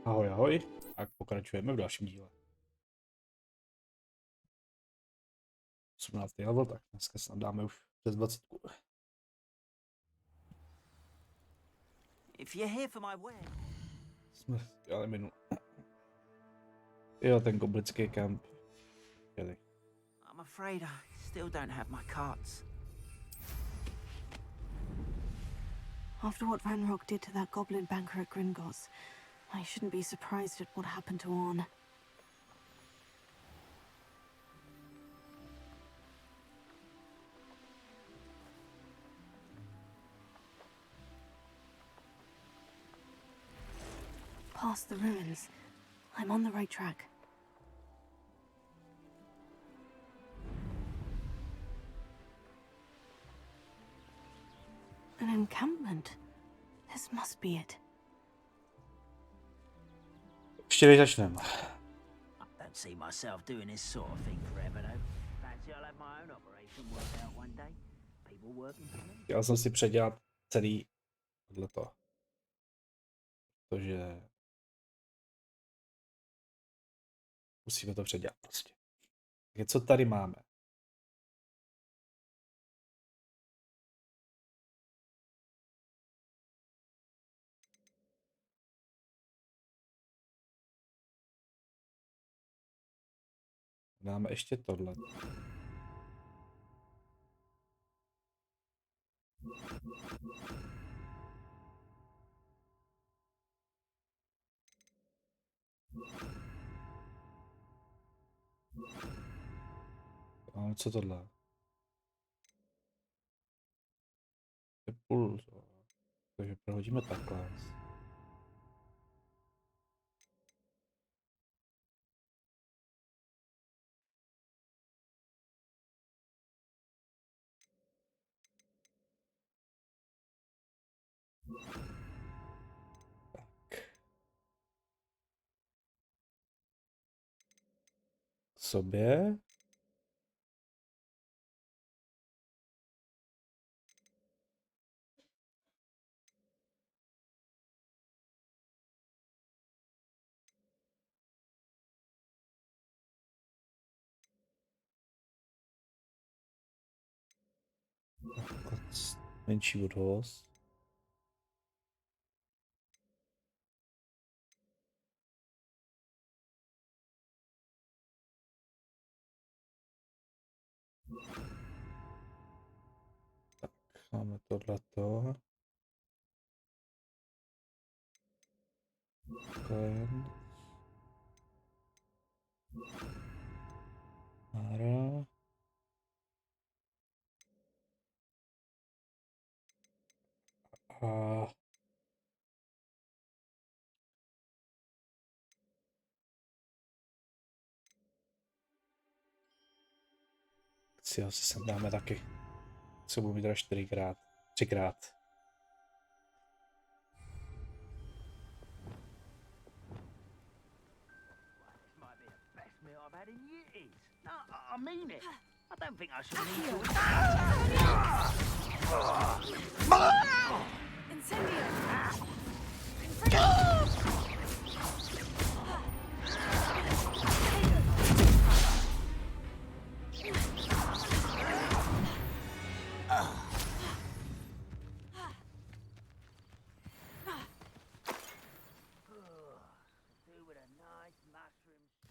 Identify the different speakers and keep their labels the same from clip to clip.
Speaker 1: Ahoj, ahoj. Tak pokračujeme v dalším díle. 18. level, tak dneska snad dáme už přes 20. Jsme dělali minul. Jo, ten goblický kemp. Jeli.
Speaker 2: I'm afraid I still don't have my carts.
Speaker 3: After what Ranrock did to that goblin banker at Gringotts, I shouldn't be surprised at what happened to Orn. Past the ruins. I'm on the right track. An encampment. This must be it.
Speaker 1: Ještě než začneme.
Speaker 2: I don't see myself doing this sort of thing forever, though. Fancy I'll have my own operation worked out one day. People working for me.
Speaker 1: Chtěl jsem si předělat celý tohleto. Protože musíme to předělat prostě. Takže co tady máme? Dáme ještě tohle. Máme co tohle? To je půl. Takže prohodíme takhle. K sobě. Menší odhoz. Tak, máme tohleto. Ten. Mara. A si ho si sem dáme taky. Co budu mít teda 4krát. 3krát.
Speaker 2: This might be the best meal I've had in years. No, I mean it. I don't think I should need to.
Speaker 3: Incendio!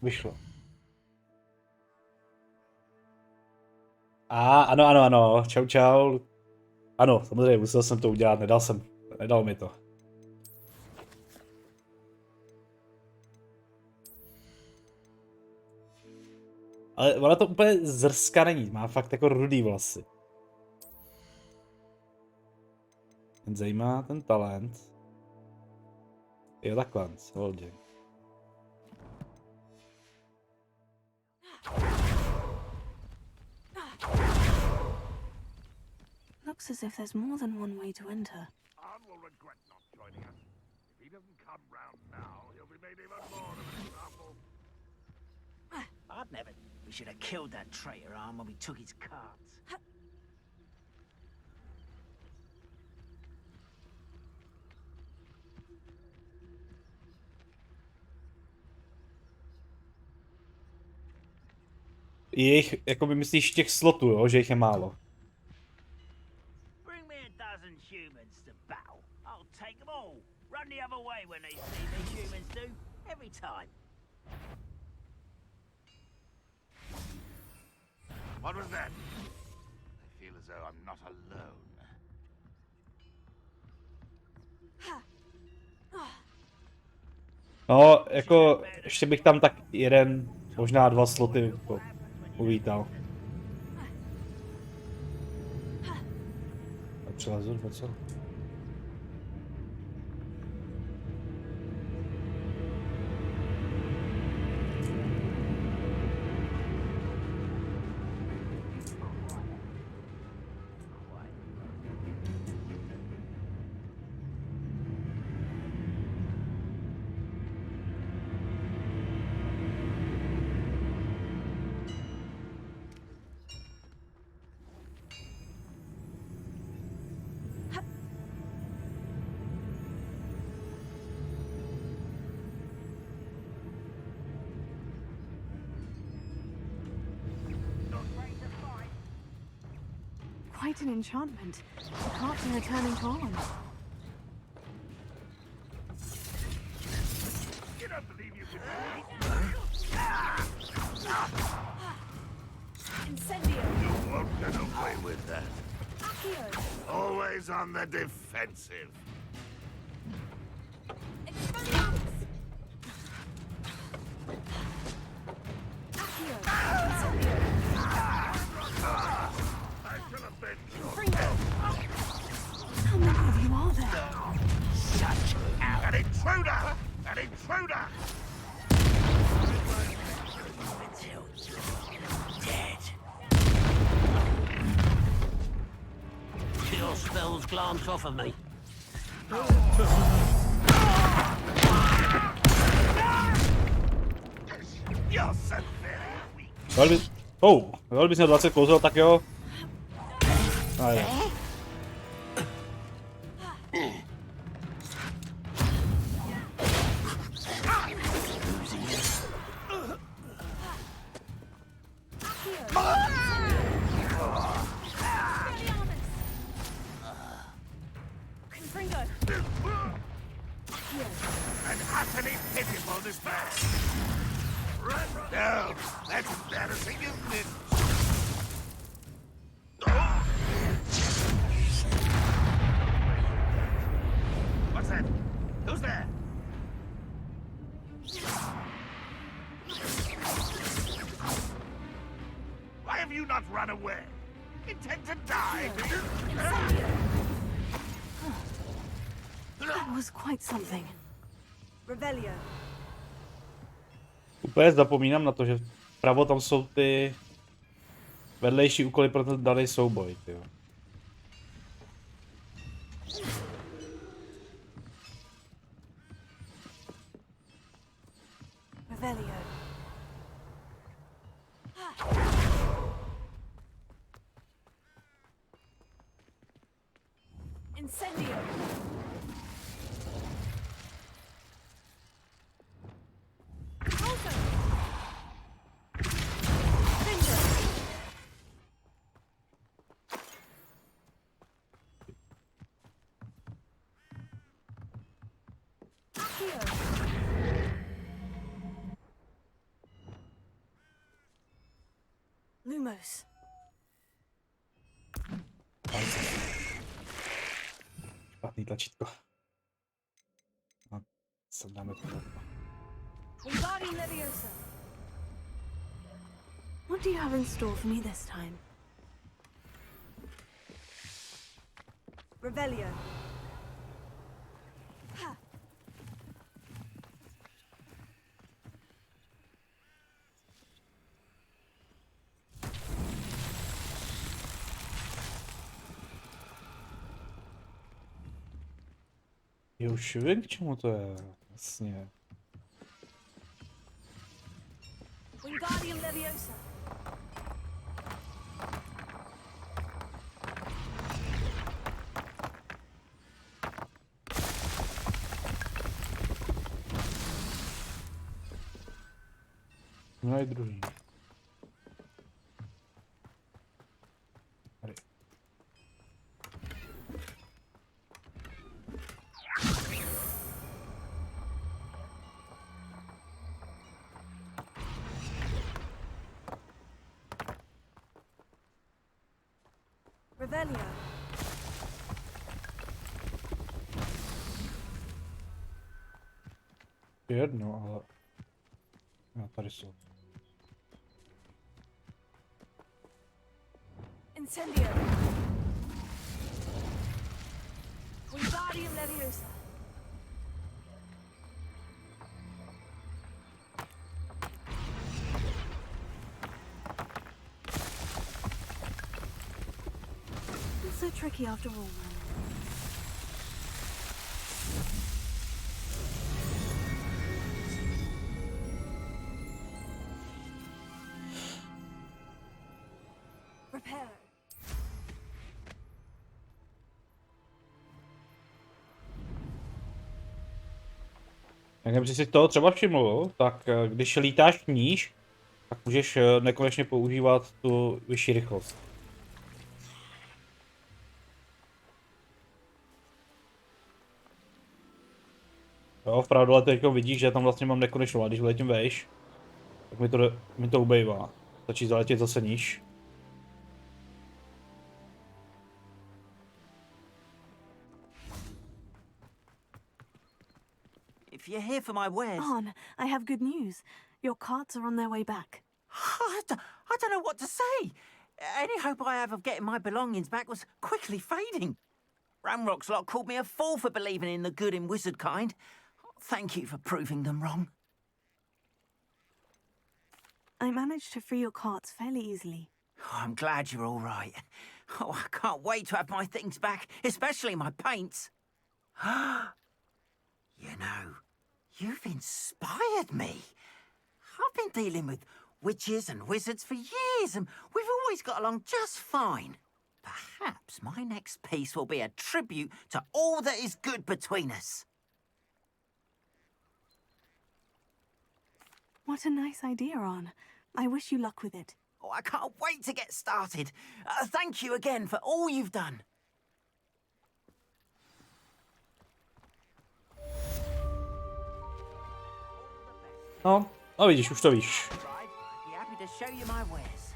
Speaker 1: Vyšlo. Ano, ano, ano. Čau, čau. Ano, samozřejmě, musel jsem to udělat, nedal mi to. Ale ona to úplně zrska není, má fakt jako rudý vlasy. Ten zajímá ten talent. Jo, takhle, hodně.
Speaker 3: Looks as if there's more than one way to enter.
Speaker 4: Arn will regret not joining us. If he doesn't come round now, he'll be made even more of an example.
Speaker 2: I'd never. We should have killed that traitor Arm when we took his carts.
Speaker 1: jejich, jako by myslíš těch slotů, jo, že jich je málo.
Speaker 2: Bring me a dozen humans to battle. I'll take them all. Run the other way when they see me, humans do. Every time.
Speaker 4: What was that? I feel as though I'm not alone.
Speaker 1: No, jako, ještě bych tam tak jeden, možná 2 sloty jako uvítal. A přelezu, nebo co?
Speaker 3: Quite an enchantment. The carts are returning to arms.
Speaker 4: You don't believe you can
Speaker 3: Incendio!
Speaker 4: You won't get away with that.
Speaker 3: Accio!
Speaker 4: Always on the defensive.
Speaker 3: Expelliarmus! Accio! Incendio!
Speaker 4: I shall avenge your
Speaker 3: Fringo! How many of you are there?
Speaker 4: such an intruder! An intruder!
Speaker 2: Until you're dead. Your spells glance off of me.
Speaker 4: You're so very weak.
Speaker 1: Dal bys měl 20 kouzel, tak jo. A jo.
Speaker 3: Confringo!
Speaker 4: An utterly pitiful despair. No, that's embarrassing, isn't it? What's that? Who's there? Why have you not run away? Intend to die, do you?
Speaker 3: That was quite something. Revelio.
Speaker 1: Úplně zapomínám na to, že vpravo tam jsou ty vedlejší úkoly pro ten daný souboj, tyjo.
Speaker 3: Revelio. Incendio. Coulson. Finger. Accio. Lumos.
Speaker 1: Špatný tlačítko. No, co dáme to?
Speaker 3: Wingardium Leviosa. What do you have in store for me this time? Revelio. Ha.
Speaker 1: Jo, už vím, k čemu to je. Vlastně.
Speaker 3: Wingardium Leviosa.
Speaker 1: No i druhý.
Speaker 3: Revelio.
Speaker 1: Jedno, ale... No, tady jsou.
Speaker 3: Incendio. Wingardium Leviosa. Not so tricky after all, man. Repair.
Speaker 1: Jak jsem si toho třeba všiml, tak když lítáš níž, tak můžeš nekonečně používat tu vyšší rychlost. Jo, vpravdu, ale teď vidíš, že tam vlastně mám nekonečnou, a když letím vejš, tak mi to ubejvá. Stačí zaletět zase níž.
Speaker 2: If you're here for my wares...
Speaker 3: On, I have good news. Your carts are on their way back.
Speaker 2: I don't know what to say. Any hope I have of getting my belongings back was quickly fading. Ramrock's lot called me a fool for believing in the good in wizard kind. Thank you for proving them wrong.
Speaker 3: I managed to free your carts fairly easily.
Speaker 2: Oh, I'm glad you're all right. Oh, I can't wait to have my things back, especially my paints. You know, you've inspired me. I've been dealing with witches and wizards for years, and we've always got along just fine. Perhaps my next piece will be a tribute to all that is good between us.
Speaker 3: What a nice idea, On. I wish you luck with it.
Speaker 2: Oh, I can't wait to get started. Thank you again for all you've done.
Speaker 1: No, a vidíš, už to víš.
Speaker 2: Be happy to show you my wares.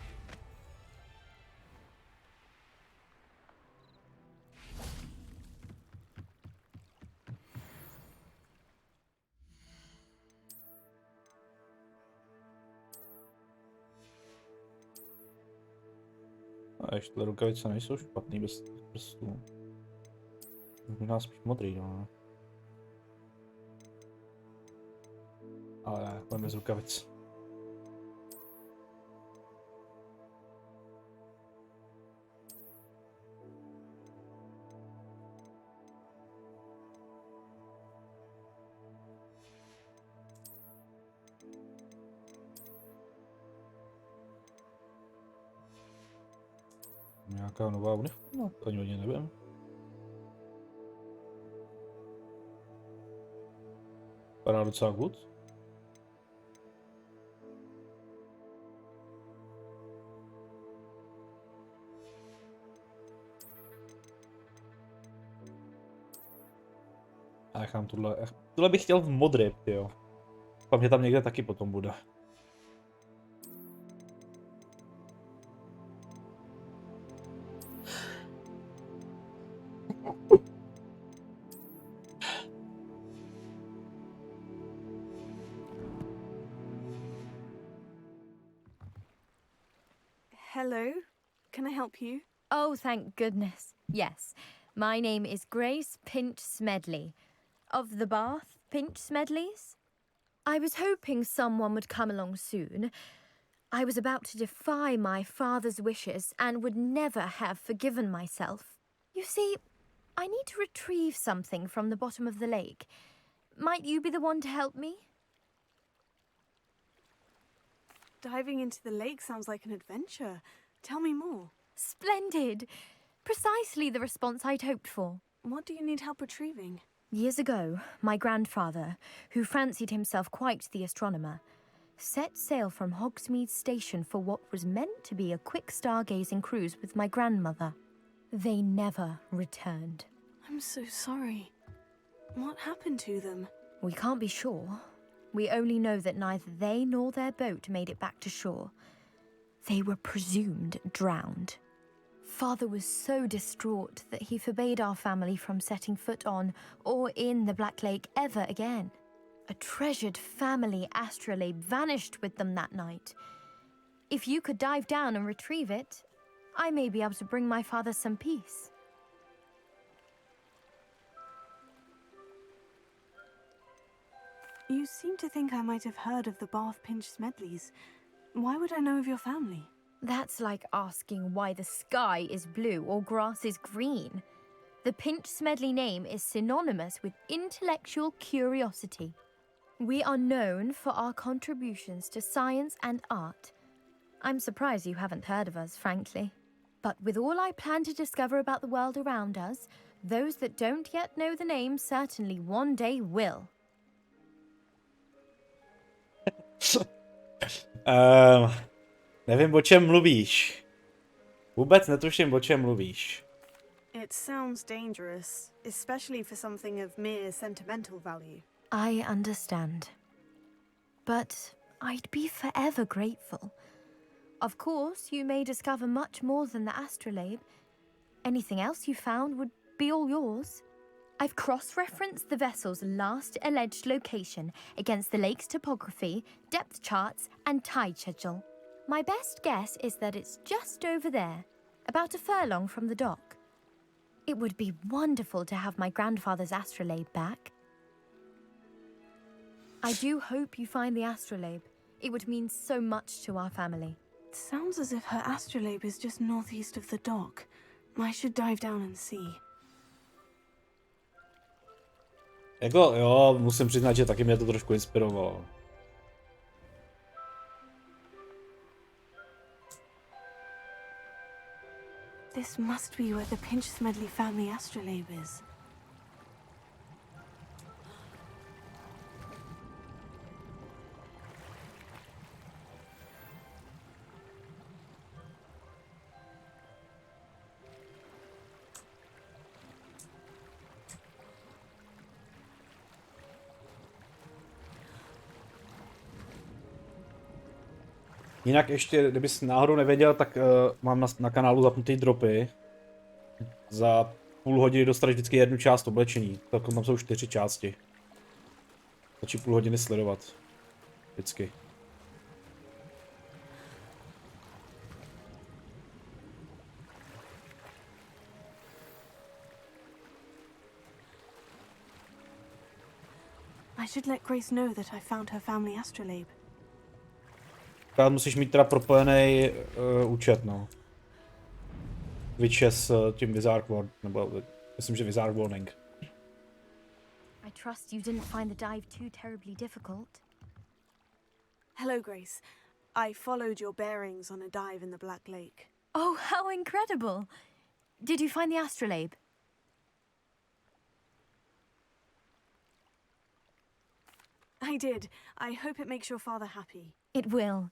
Speaker 1: A ještě ty rukavice nejsou špatný bez prstů. Možná spíš modrý, no. Ale ne, pojďme bez rukavic. Nějaká nová uniforma? To ani o ní nevím. Vypadá docela good. A nechám tohle bych chtěl v modré, jo. Tam je tam někde taky potom bude.
Speaker 3: Hello, can I help you?
Speaker 5: Oh, thank goodness. Yes. My name is Grace Pinch Smedley. Of the Bath Pinch Smedleys? I was hoping someone would come along soon. I was about to defy my father's wishes and would never have forgiven myself. You see, I need to retrieve something from the bottom of the lake. Might you be the one to help me?
Speaker 3: Diving into the lake sounds like an adventure. Tell me more.
Speaker 5: Splendid! Precisely the response I'd hoped for.
Speaker 3: What do you need help retrieving?
Speaker 5: Years ago, my grandfather, who fancied himself quite the astronomer, set sail from Hogsmeade Station for what was meant to be a quick stargazing cruise with my grandmother. They never returned.
Speaker 3: I'm so sorry. What happened to them?
Speaker 5: We can't be sure. We only know that neither they nor their boat made it back to shore. They were presumed drowned. Father was so distraught that he forbade our family from setting foot on or in the Black Lake ever again. A treasured family astrolabe vanished with them that night. If you could dive down and retrieve it, I may be able to bring my father some peace.
Speaker 3: You seem to think I might have heard of the Bath Pinch Smedleys. Why would I know of your family?
Speaker 5: That's like asking why the sky is blue or grass is green. The Pinch Smedley name is synonymous with intellectual curiosity. We are known for our contributions to science and art. I'm surprised you haven't heard of us, frankly. But with all I plan to discover about the world around us, those that don't yet know the name certainly one day will.
Speaker 1: Nevím, o čem mluvíš. Vůbec netuším, o čem mluvíš.
Speaker 3: It sounds dangerous, especially for something of mere sentimental value.
Speaker 5: I understand. But I'd be forever grateful. Of course, you may discover much more than the astrolabe. Anything else you found would be all yours. I've cross-referenced the vessel's last alleged location against the lake's topography, depth charts, and tide schedule. My best guess is that it's just over there, about a furlong from the dock. It would be wonderful to have my grandfather's astrolabe back. I do hope you find the astrolabe. It would mean so much to our family.
Speaker 3: It sounds as if her astrolabe is just northeast of the dock. I should dive down and see.
Speaker 1: Jako jo, musím přiznat, že taky mě to trošku inspirovalo.
Speaker 3: This must be where the Pinch Smedley family astrolabe is.
Speaker 1: Jinak ještě, kdybys náhodou nevěděl, tak mám na kanálu zapnutý dropy. Za půl hodiny dostaneš vždycky jednu část oblečení. Tak tam jsou 4 části. Stačí půl hodiny sledovat. Vždycky.
Speaker 3: I should let Grace know that I found her family astrolabe.
Speaker 1: Tak musíš mít teda propojený účet, no. Which s tím Wizard Warning, nebo myslím, že Wizard Warning.
Speaker 5: I trust you didn't find the dive too terribly difficult.
Speaker 3: Hello, Grace. I followed your bearings on a dive in the Black Lake.
Speaker 5: Oh, how incredible! Did you find the astrolabe?
Speaker 3: I did. I hope it makes your father happy.
Speaker 5: It will.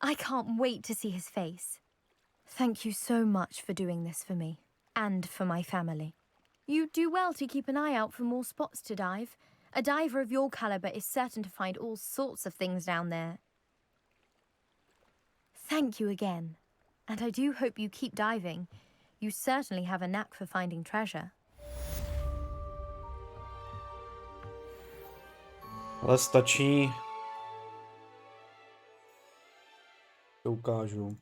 Speaker 5: I can't wait to see his face. Thank you so much for doing this for me, and for my family. You do well to keep an eye out for more spots to dive. A diver of your caliber is certain to find all sorts of things down there. Thank you again, and I do hope you keep diving. You certainly have a knack for finding treasure.
Speaker 1: Ale stačí. To ukážu.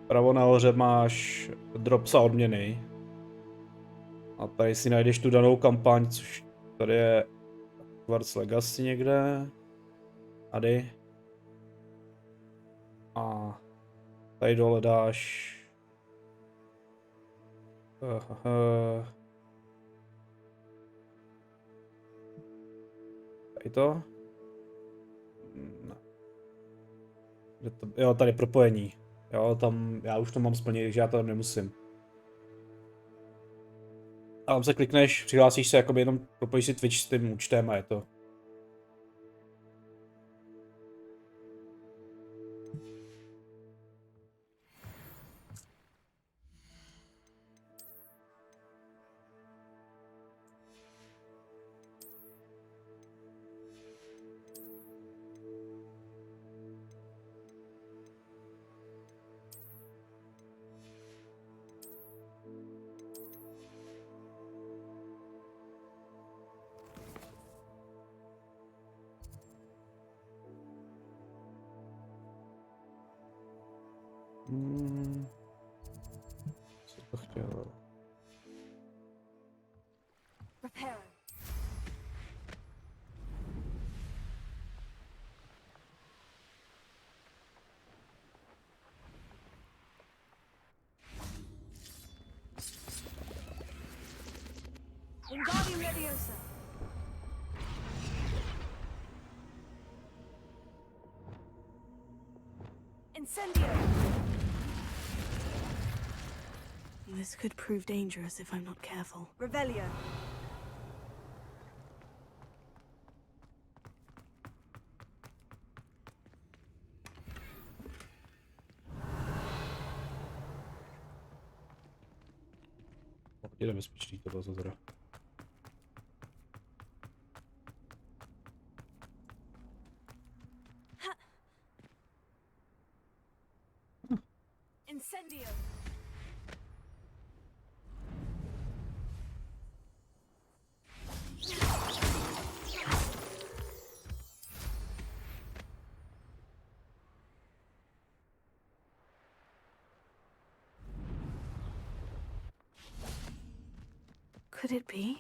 Speaker 1: Pravo nahoře máš drops a odměny. A tady si najdeš tu danou kampaň, což tady je Quartz Legacy někde. Tady. A tady dole dáš tady to? No. Jo, tady propojení. Jo, tam, já už to mám splněný, takže já to nemusím. A tam se klikneš, přihlásíš se, jakoby jenom propojíš si Twitch s tím účtem a je to. Co to chtěl?
Speaker 3: Repair. Wingardium Leviosa. Incendio. This could prove dangerous if I'm not careful. Revelio.
Speaker 1: Je nebezpečný tohle zazora.
Speaker 3: Incendio. Could it be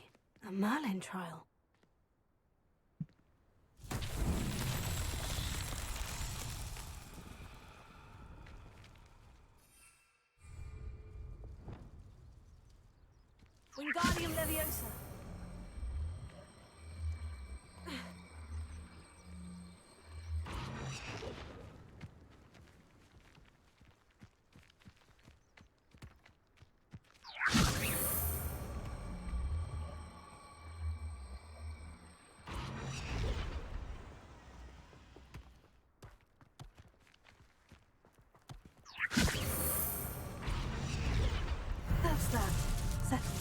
Speaker 3: a Merlin trial? Wingardium Leviosa. That's that. Settled.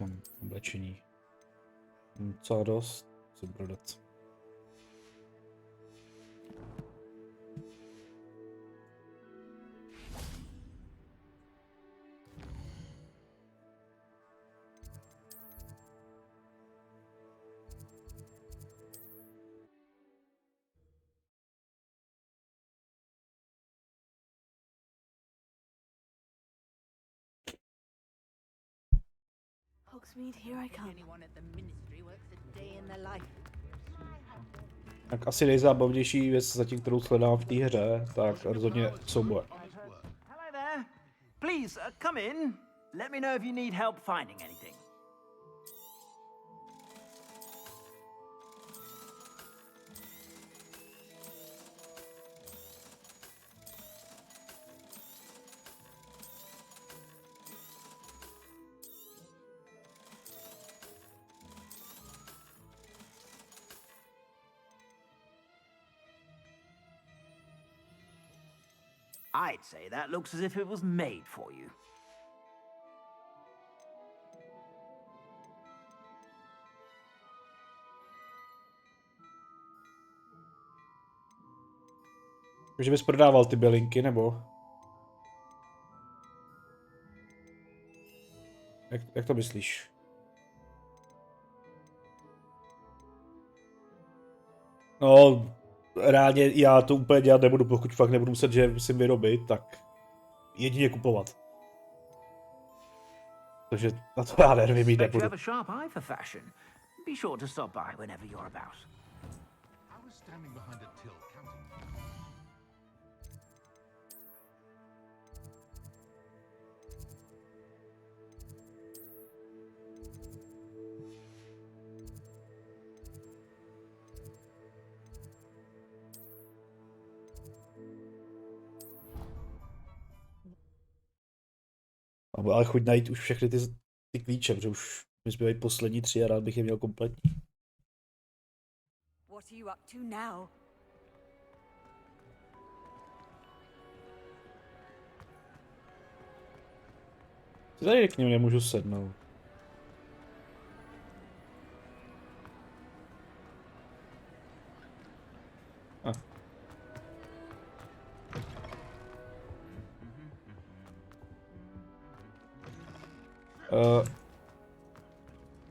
Speaker 1: Mám oblečení. Co dost, co prodat.
Speaker 3: Hogsmeade, here I come.
Speaker 2: Anyone at the ministry works a day in their life.
Speaker 1: Tak asi nejzábavnější věc zatím, kterou sledám v té hře, tak rozhodně souboje.
Speaker 2: Hello there. Please, come in. Let me know if you need help finding anything. I'd say that looks as if it was made for you.
Speaker 1: Že bys prodával ty bylinky, nebo? Jak to myslíš? No, reálně já to úplně dělat nebudu, pokud fakt nebudu muset, že musím vyrobit, tak jedině kupovat. Takže na to já nervy mít nebudu.
Speaker 2: Have a sharp eye for fashion. Be sure to stop by whenever you're about.
Speaker 4: I was standing behind a till counting.
Speaker 1: Ale chuť najít už všechny ty klíče, protože už mi zbývají poslední 3 a rád bych je měl kompletní.
Speaker 6: What are you up to now?
Speaker 1: Tady k ním nemůžu sednout.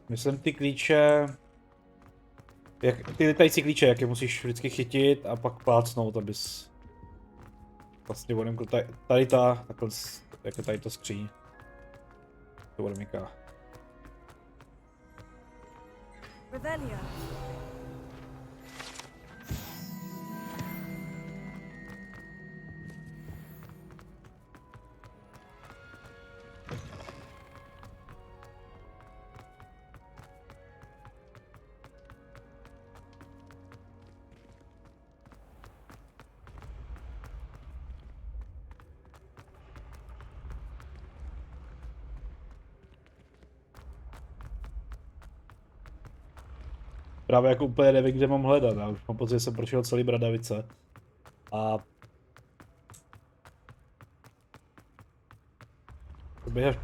Speaker 1: Myslím ty klíče, ty letající klíče, jak je musíš vždycky chytit a pak plácnout, abys vlastně odemkl tady takhle, jako tady to skříň. To odemyká.
Speaker 6: Revelio.
Speaker 1: Právě jako úplně nevím, kde mám hledat, já už mám pocit, že jsem prošel celý Bradavice. A...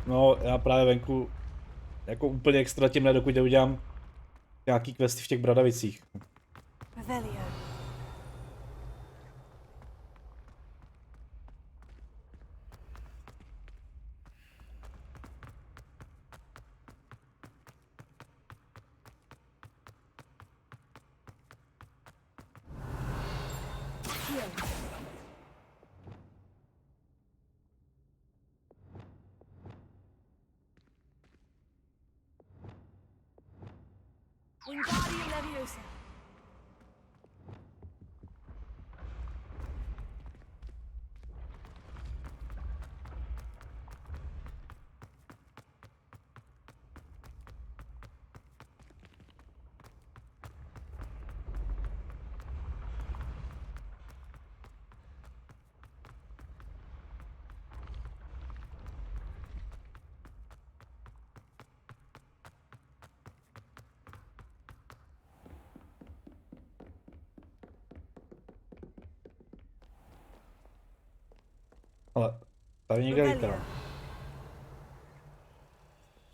Speaker 1: No, já právě venku jako úplně extra tím ne, dokud neudělám nějaký questy v těch Bradavicích.
Speaker 6: Revelio. Wingardium Leviosa.
Speaker 1: Ale tady někde
Speaker 6: Revelio.
Speaker 1: lítá.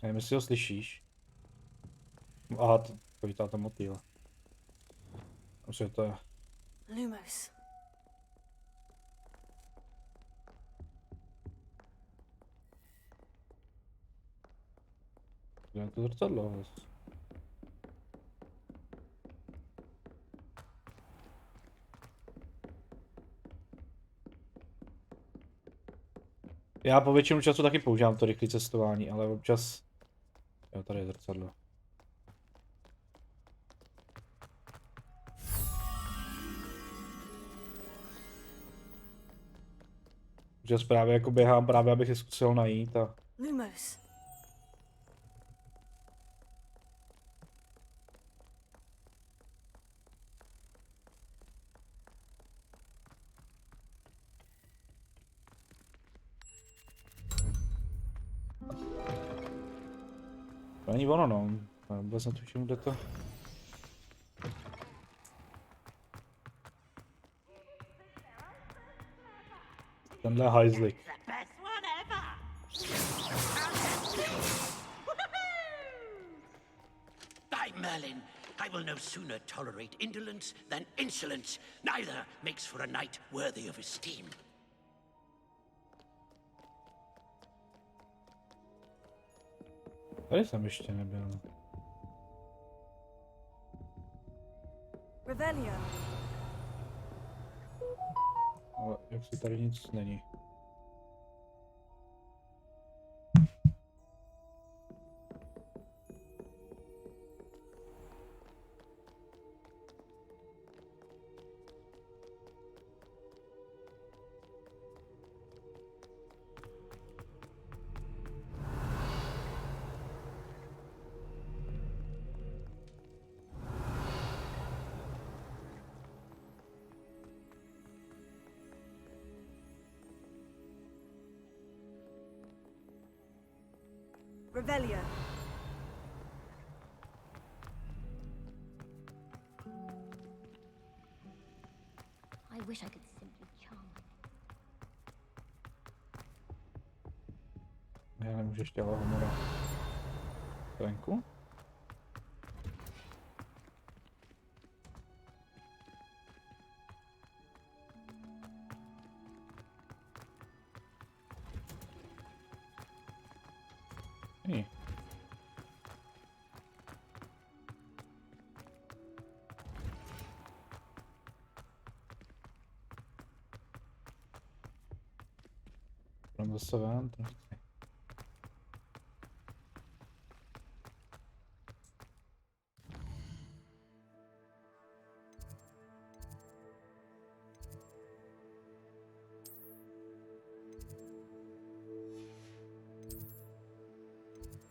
Speaker 1: Nevím, jestli ho slyšíš. Aha, to lítá tam motýl. Myslím, že to je...
Speaker 6: Lumos.
Speaker 1: Kde je to zrcadlo? Já po většinu času taky používám to rychlé cestování, ale občas... Jo, tady je zrcadlo. Občas právě jako běhám, právě abych je zkusil najít a...
Speaker 6: Lumos.
Speaker 1: To není ono, no. Vůbec netuším, kde to... Tenhle hajzlik.
Speaker 2: The best one ever!
Speaker 7: By Merlin, I will no sooner tolerate indolence than insolence. Neither makes for a knight worthy of esteem.
Speaker 1: Tady jsem ještě nebyl.
Speaker 6: Revelio.
Speaker 1: Ale jak si tady nic není.
Speaker 6: Revelio.
Speaker 5: I wish I could simply charm.
Speaker 1: Já nemůžu ještě ale homora. Venku? Hej. Půjdem zase ven, to nechci.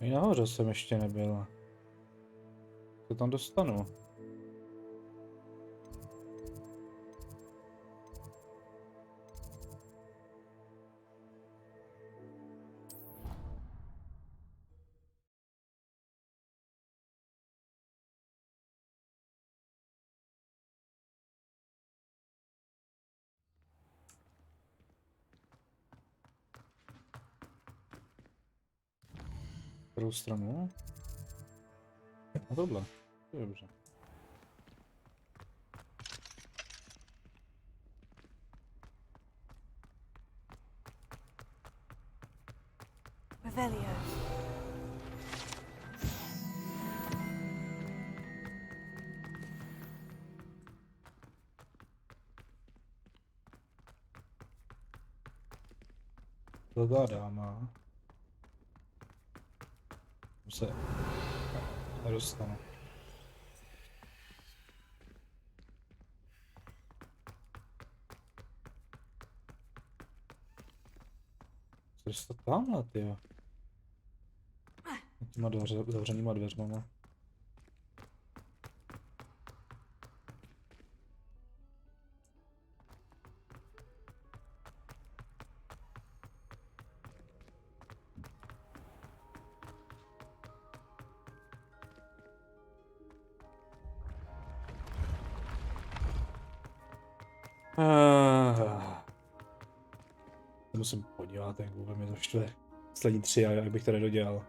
Speaker 1: I nahoře jsem ještě nebyl. Co tam dostanu? Kterou stranu? A tohle. Dobře.
Speaker 6: Revelio.
Speaker 1: Zlatá dáma. Se nedostanu. Co se tamhle, tyjo? Těma zavřenýma dveřmama. Musím podívat, jak vůbec mi to štve. Poslední 3 a jak bych to nedodělal.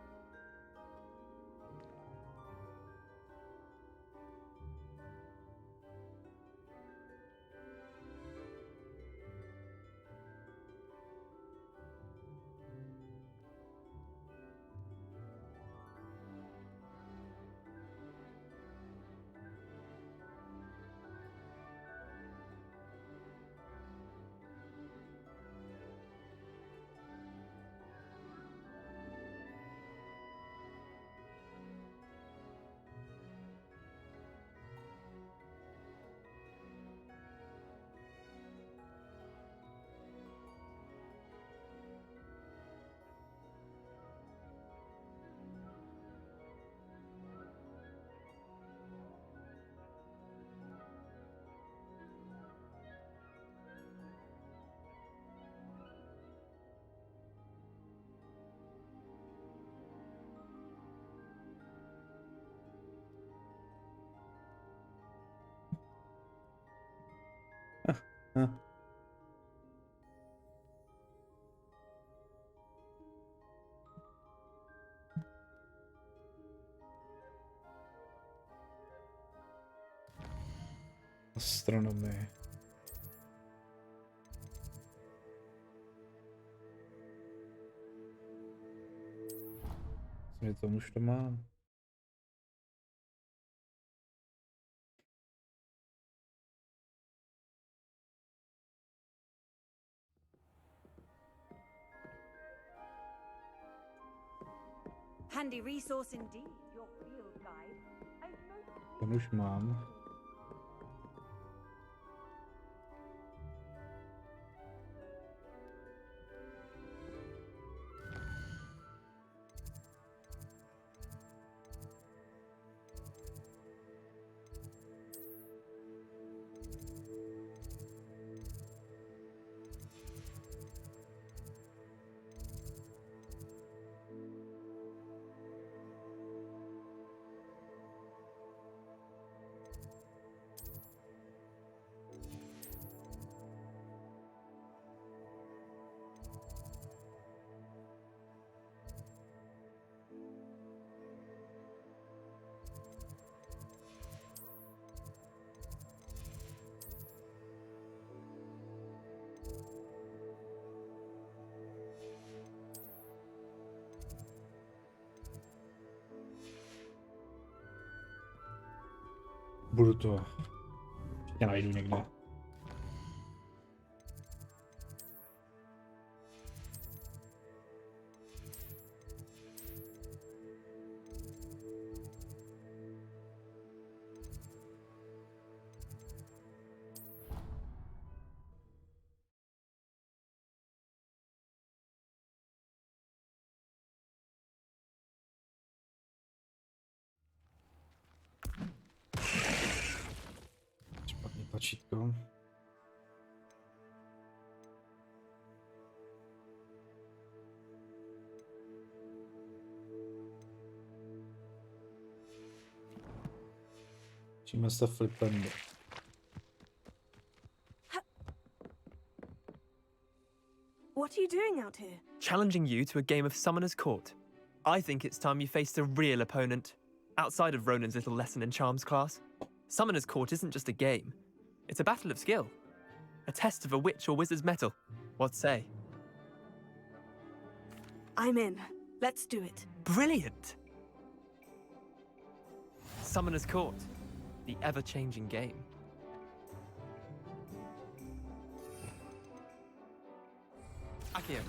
Speaker 1: Hm. Astronomie. Co mi to už to mám?
Speaker 6: Handy resource indeed, your field guide. I've noticed
Speaker 1: Ten už mám. Budu to. Já najdu někde. Špatný tlačítko. Učíme se flipem.
Speaker 3: What are you doing out here?
Speaker 8: Challenging you to a game of Summoner's Court. I think it's time you faced a real opponent, outside of Ronan's little lesson in charms class. Summoner's Court isn't just a game. It's a battle of skill. A test of a witch or wizard's mettle. What say?
Speaker 3: I'm in. Let's do it.
Speaker 8: Brilliant! Summoner's Court. The ever-changing game. Akio.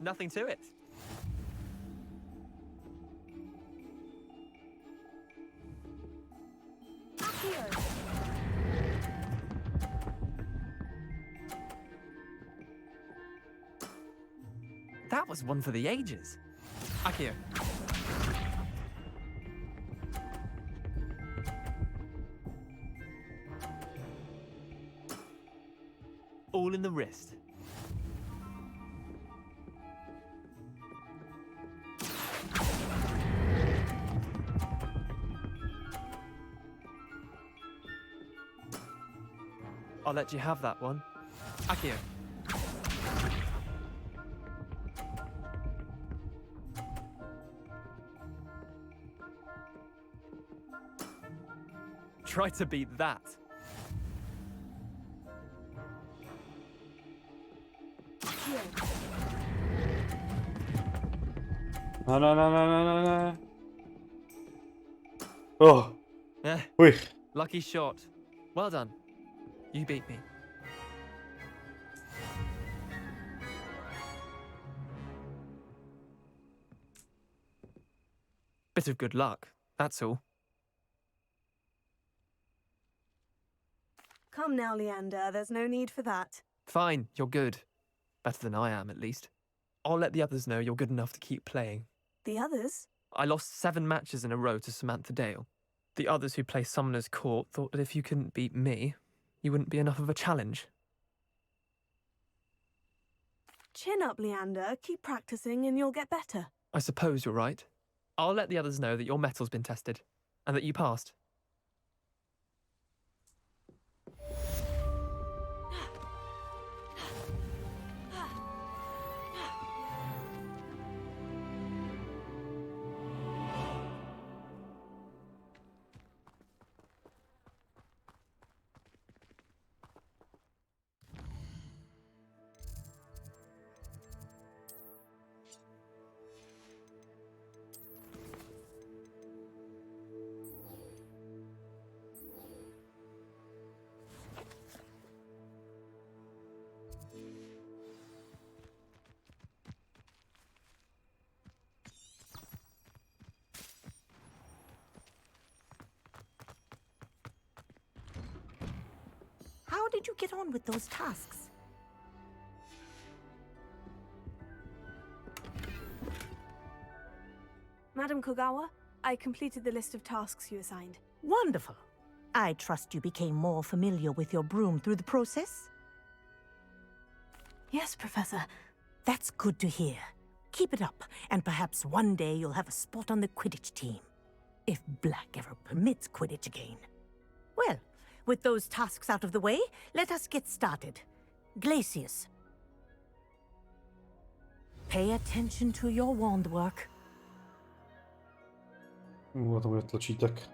Speaker 8: Nothing to it. That was one for the ages. Akio. All in the wrist. I'll let you have that one. Akio. Try to beat that.
Speaker 1: No, no, no, no, no, no, no. Oh,
Speaker 8: Eh,
Speaker 1: uj.
Speaker 8: lucky shot. Well done. You beat me. Bit of good luck, that's all.
Speaker 3: Come now, Leander. There's no need for that.
Speaker 8: Fine, you're good. Better than I am, at least. I'll let the others know you're good enough to keep playing.
Speaker 3: The others?
Speaker 8: I lost 7 matches in a row to Samantha Dale. The others who play Summoner's Court thought that if you couldn't beat me, you wouldn't be enough of a challenge.
Speaker 3: Chin up, Leander. Keep practicing and you'll get better.
Speaker 8: I suppose you're right. I'll let the others know that your metal's been tested, and that you passed.
Speaker 2: How did you get on with those tasks?
Speaker 3: Madam Kogawa, I completed the list of tasks you assigned.
Speaker 9: Wonderful. I trust you became more familiar with your broom through the process?
Speaker 3: Yes, Professor.
Speaker 9: That's good to hear. Keep it up, and perhaps one day you'll have a spot on the Quidditch team. If Black ever permits Quidditch again. Well, with those tasks out of the way, let us get started. Glacius. Pay attention to your wand work.
Speaker 1: A to bude tlačítek.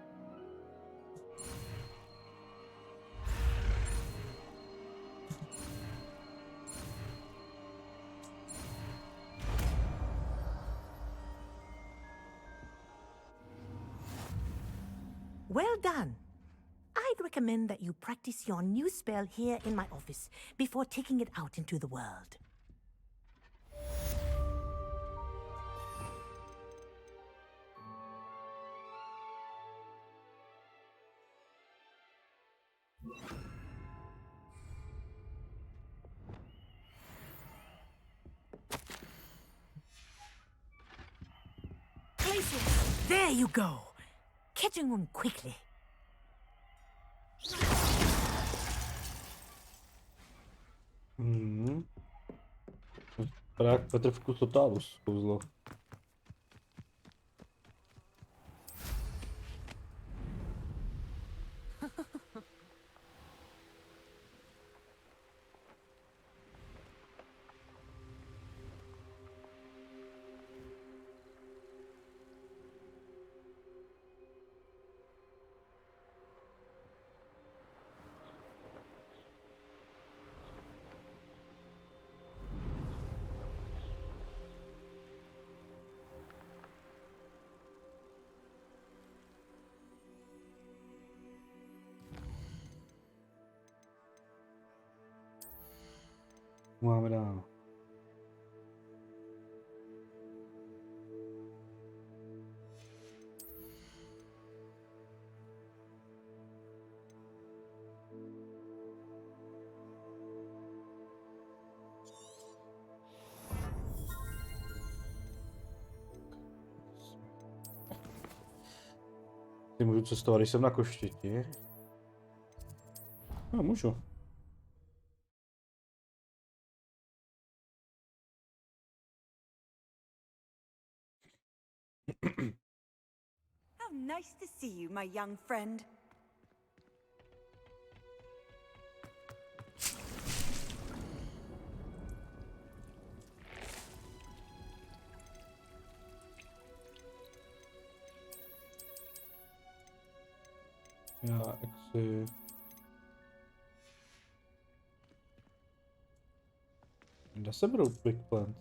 Speaker 9: Well done. I'd recommend that you practice your new spell here in my office before taking it out into the world. Places. There you go. Catching on quickly.
Speaker 1: Vypadá jak Petr v Totalus, kouzlo. Máme dál. Ty můžu cestovat, když jsem na koštěti. No, můžu.
Speaker 6: How nice to see you, my young friend.
Speaker 1: Já si... Kde se budou quick plant?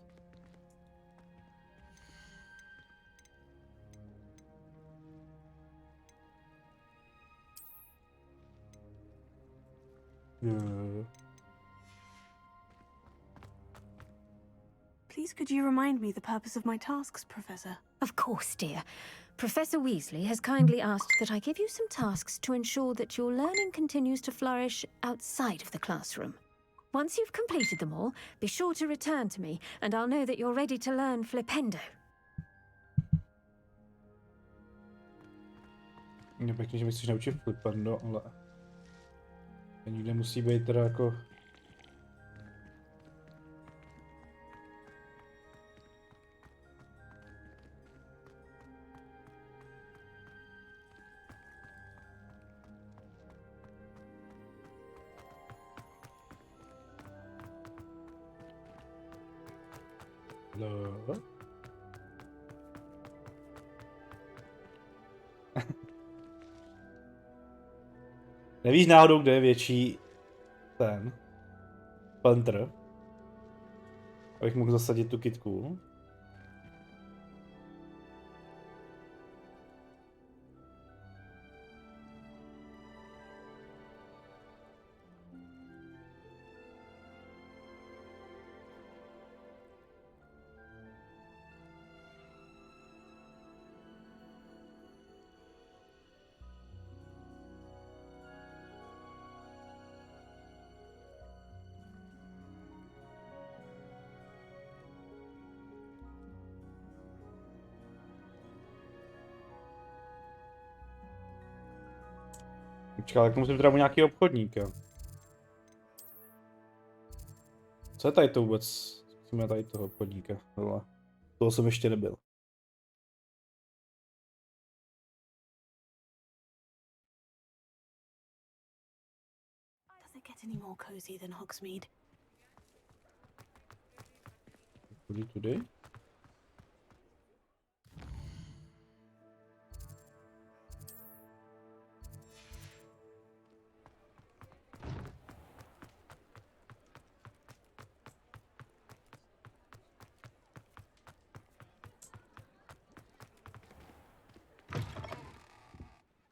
Speaker 3: Please, could you remind me the purpose of my tasks, Professor?
Speaker 10: Of course, dear. Professor Weasley has kindly asked that I give you some tasks to ensure that your learning continues to flourish outside of the classroom. Once you've completed them all, be sure to return to me, and I'll know that you're ready to learn Flipendo.
Speaker 1: Mě pěkně, že mi chceš naučit Flipendo, ale... To nikde musí být teda jako... No. Nevíš náhodou, kde je větší ten plantr? Abych mohl zasadit tu kytku. Počkej, ale k tomu musím teda nějaký obchodníka. Co je tady to vůbec? Zkusíme tady toho obchodníka. Tohle. Toho jsem ještě nebyl.
Speaker 3: Does it get any more cozy than Hogsmeade?
Speaker 1: Tudy?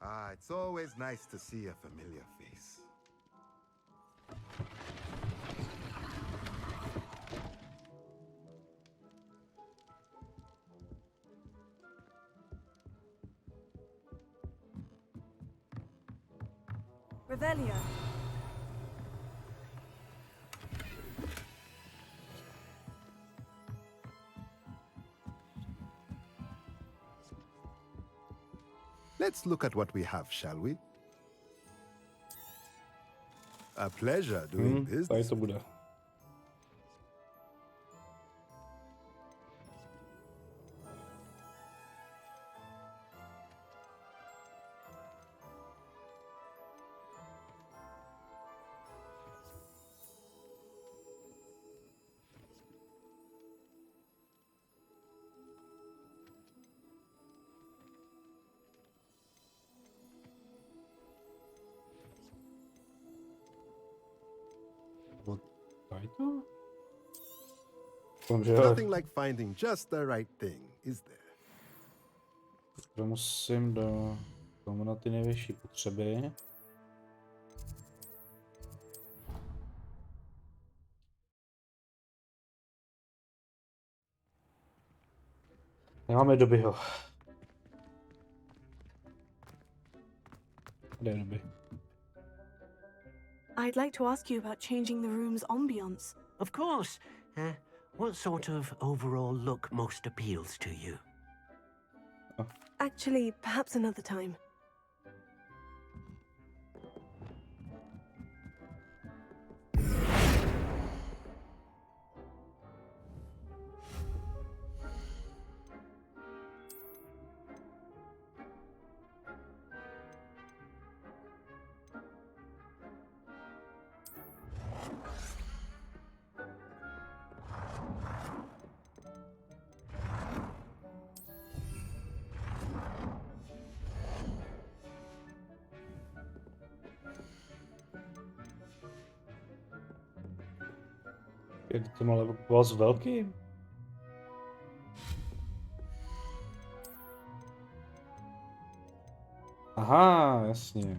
Speaker 11: Ah, it's always nice to see a familiar face.
Speaker 3: Revelio.
Speaker 11: Let's look at what we have, shall we? A pleasure doing
Speaker 1: Tady
Speaker 11: business.
Speaker 1: to bude. Tady to?
Speaker 11: Nothing like finding just the right thing, is there?
Speaker 1: To musím do tomu na ty nejvyšší potřeby. Nemáme dobyho. Kde je doby?
Speaker 3: I'd like to ask you about changing the room's ambience.
Speaker 7: Of course. What sort of overall look most appeals to you?
Speaker 3: Actually, perhaps another time.
Speaker 1: Je to ale vás velký? Aha, jasně.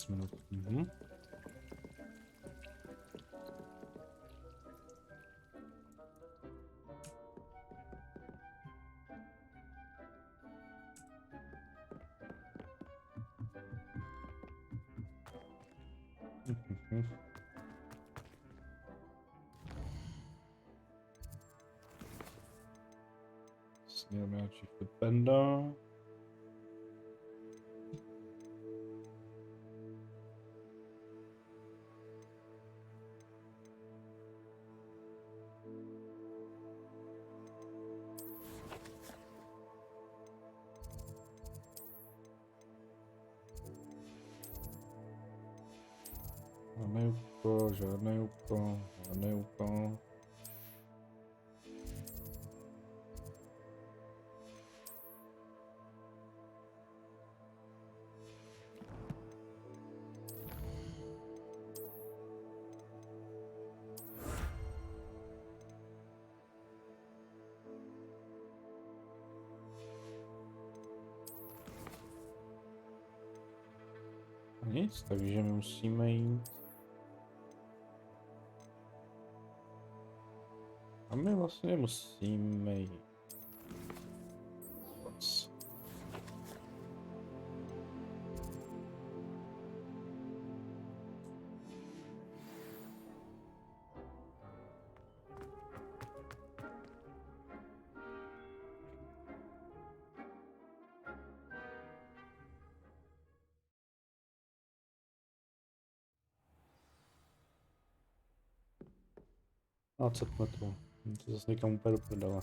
Speaker 1: Minut. Mhm. Směrem nějaký footbenda. Žádný úkol. Nic, takže my musíme jít. A my vlastně musíme jít. 20 metrů. To zase někam úplně do prdele.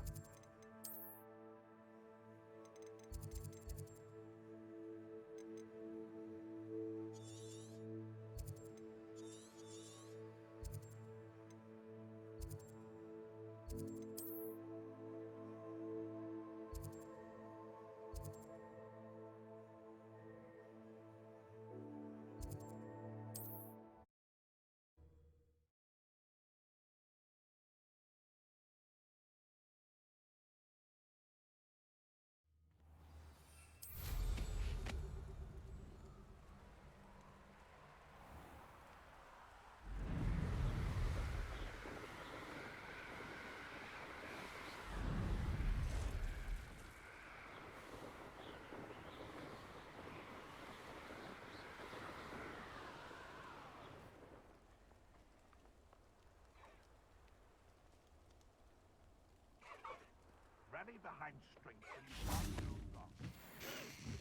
Speaker 4: Rally behind strength and you can't go wrong.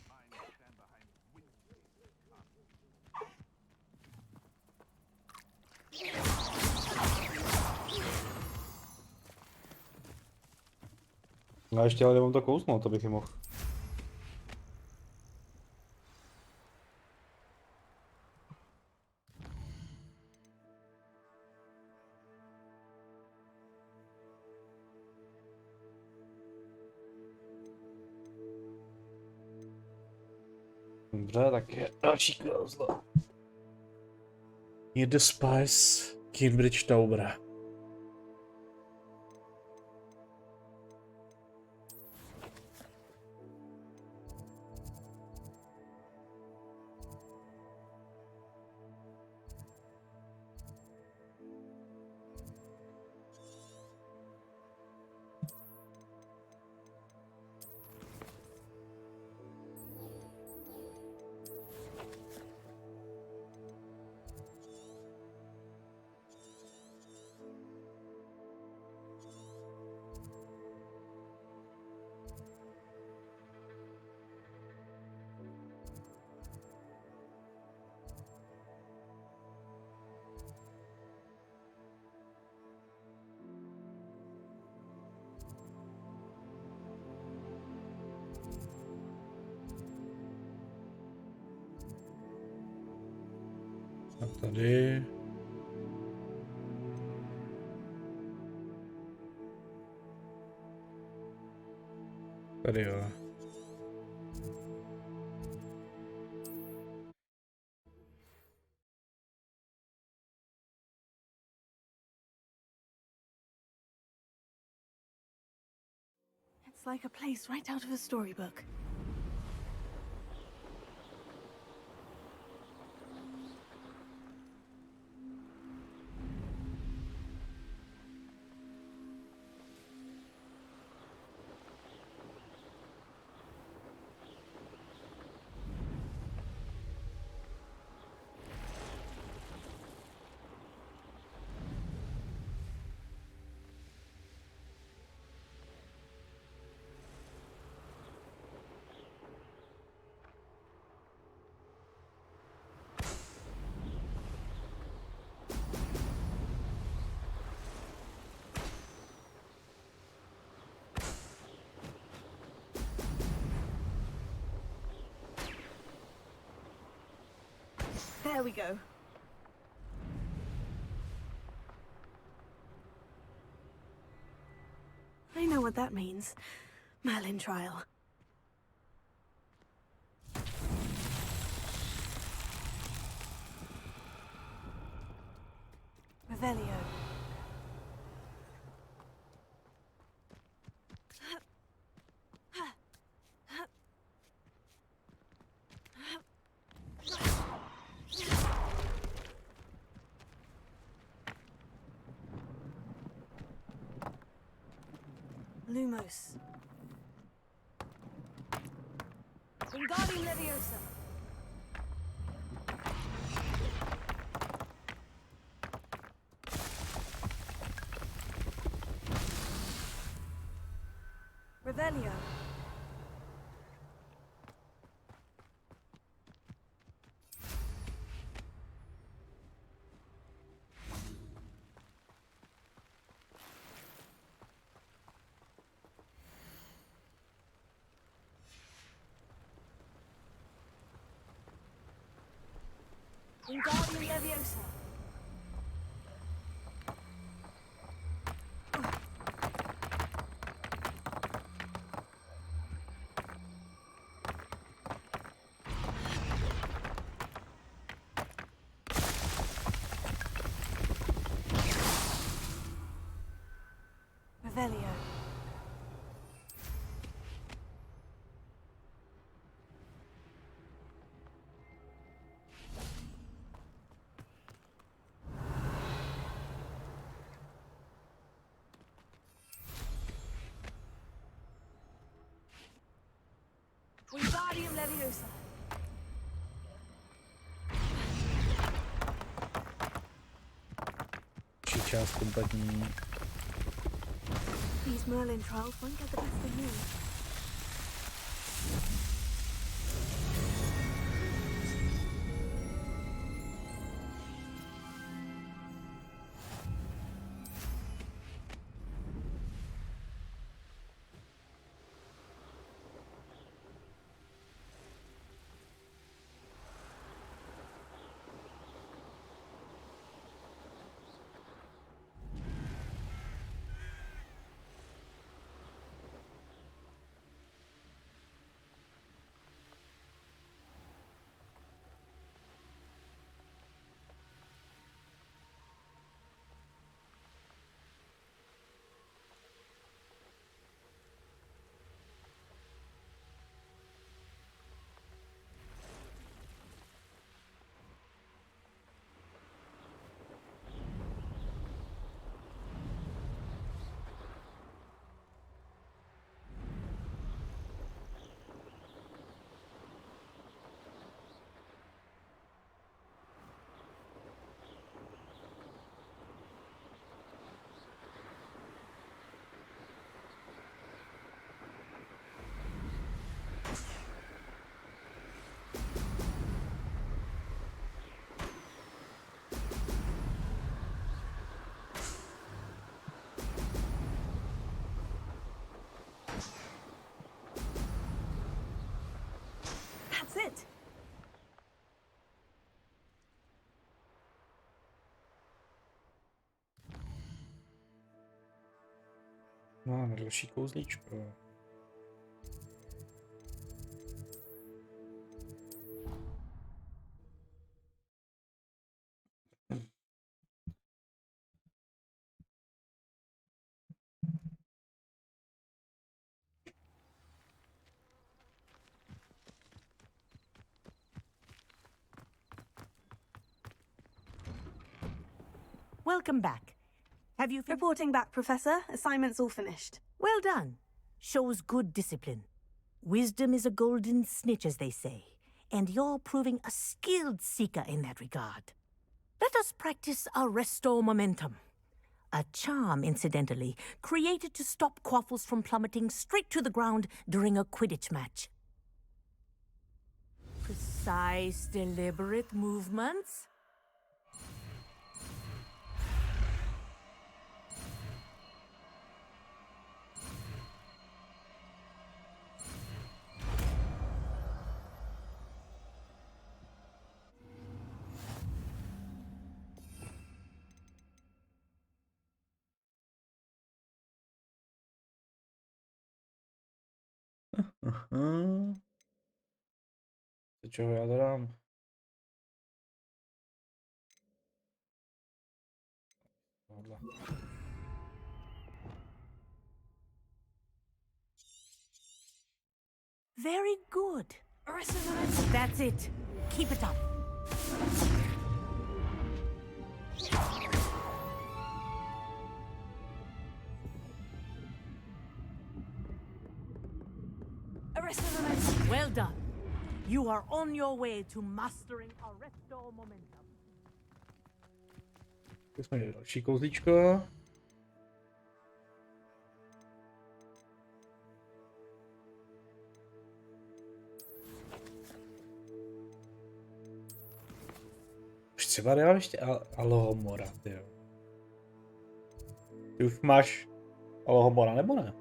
Speaker 4: Mind stand behind wisdom.
Speaker 1: No a ještě ale nemám to kousnout, abych je mohl. Dobře, tak je další kouzlo. Need the spice, Cambridge Tower. A tady. Tady jo.
Speaker 3: It's like a place right out of a storybook. There we go. I know what that means. Merlin trial. Revelio. Lumos. Wingardium Leviosa. Revelio. Wingardium Leviosa. Revelio. Wingardium Leviosa.
Speaker 1: Část kompletní.
Speaker 3: These Merlin trials won't get the best of me. That's it.
Speaker 1: Máme další kouzlíčko.
Speaker 9: Welcome back. Have you
Speaker 3: Reporting back, Professor. Assignment's all finished.
Speaker 9: Well done. Shows good discipline. Wisdom is a golden snitch, as they say, and you're proving a skilled seeker in that regard. Let us practice our Restore Momentum. A charm, incidentally, created to stop quaffles from plummeting straight to the ground during a Quidditch match. Precise, deliberate movements.
Speaker 1: Aha. Čeho já dodám? Tohle.
Speaker 9: Very good. That's it. Keep it up. Well done. You are on your way to mastering Restore Momentum.
Speaker 1: Tak jsme měli další kouzlíčko. Už třeba dál ještě Alohomora, tyjo. Ty už máš Alohomora, nebo ne?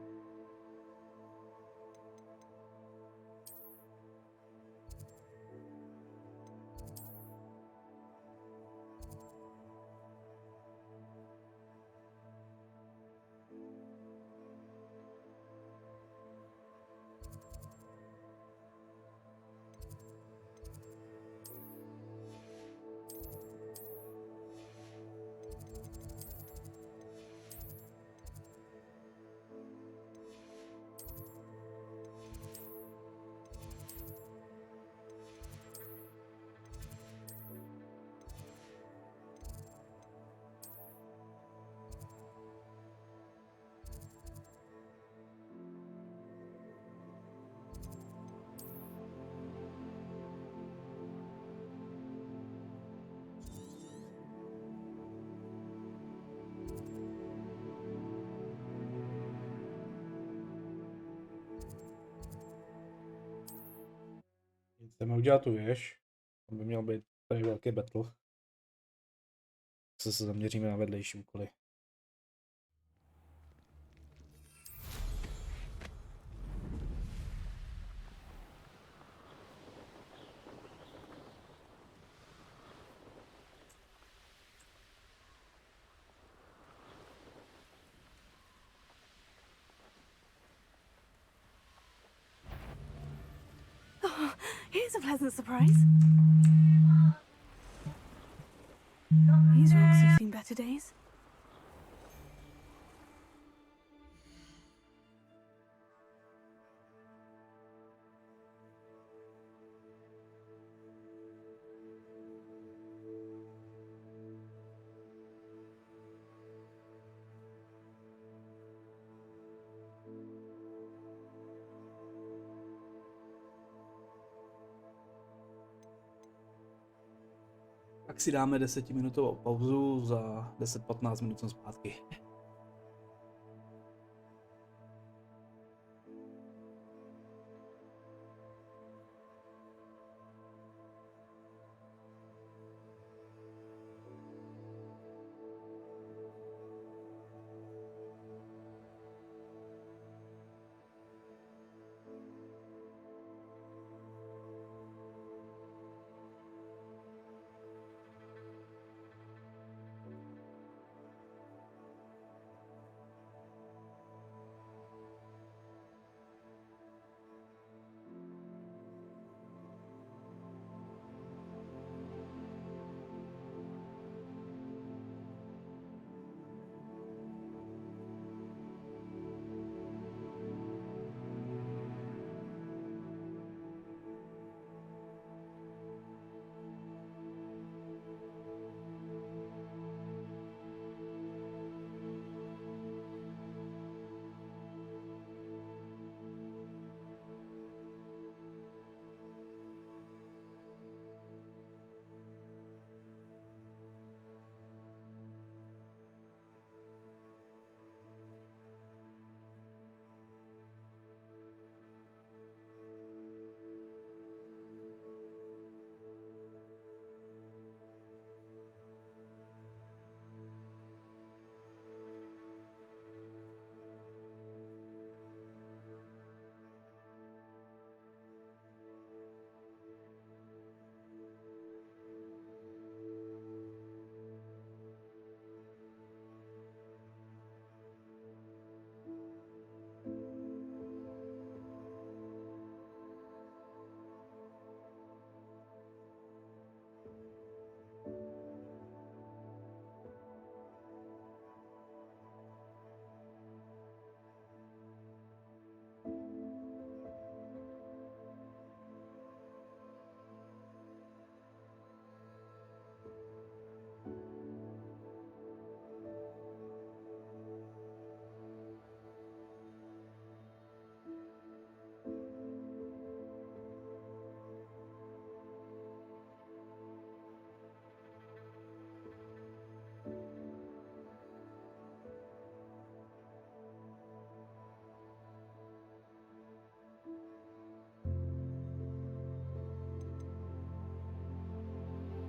Speaker 1: Chceme udělat tu věž. To by měl být tady velký battle. Se zaměříme na vedlejší úkoly.
Speaker 3: Here's a pleasant surprise. These rocks have seen better days.
Speaker 1: Tak si dáme 10minutovou pauzu, za 10-15 minut jsem zpátky.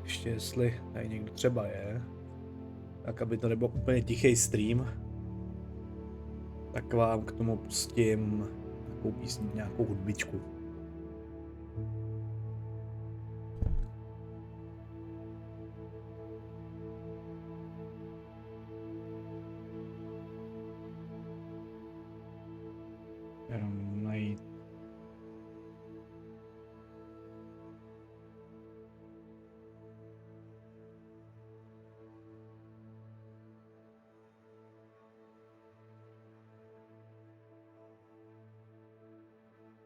Speaker 1: Ještě jestli tady někdo třeba je, tak aby to nebyl úplně tichý stream, tak vám k tomu pustím nějakou písni, nějakou hudbičku. Jenom najít.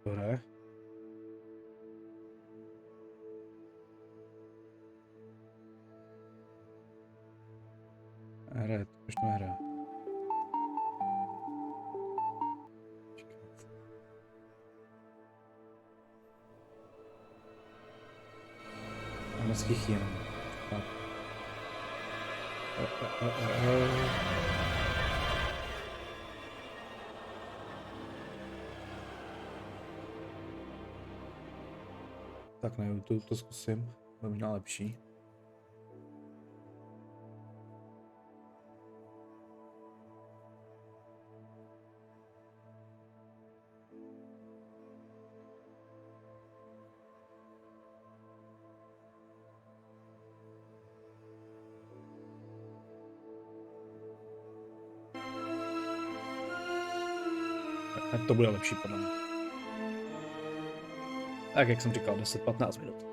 Speaker 1: Dobré. Hraje, to už nehraje. Moc chychím. Tak. Tak na YouTube to zkusím, to je možná lepší. Tak to bude lepší podle mě. Tak jak jsem říkal, 10-15 minut.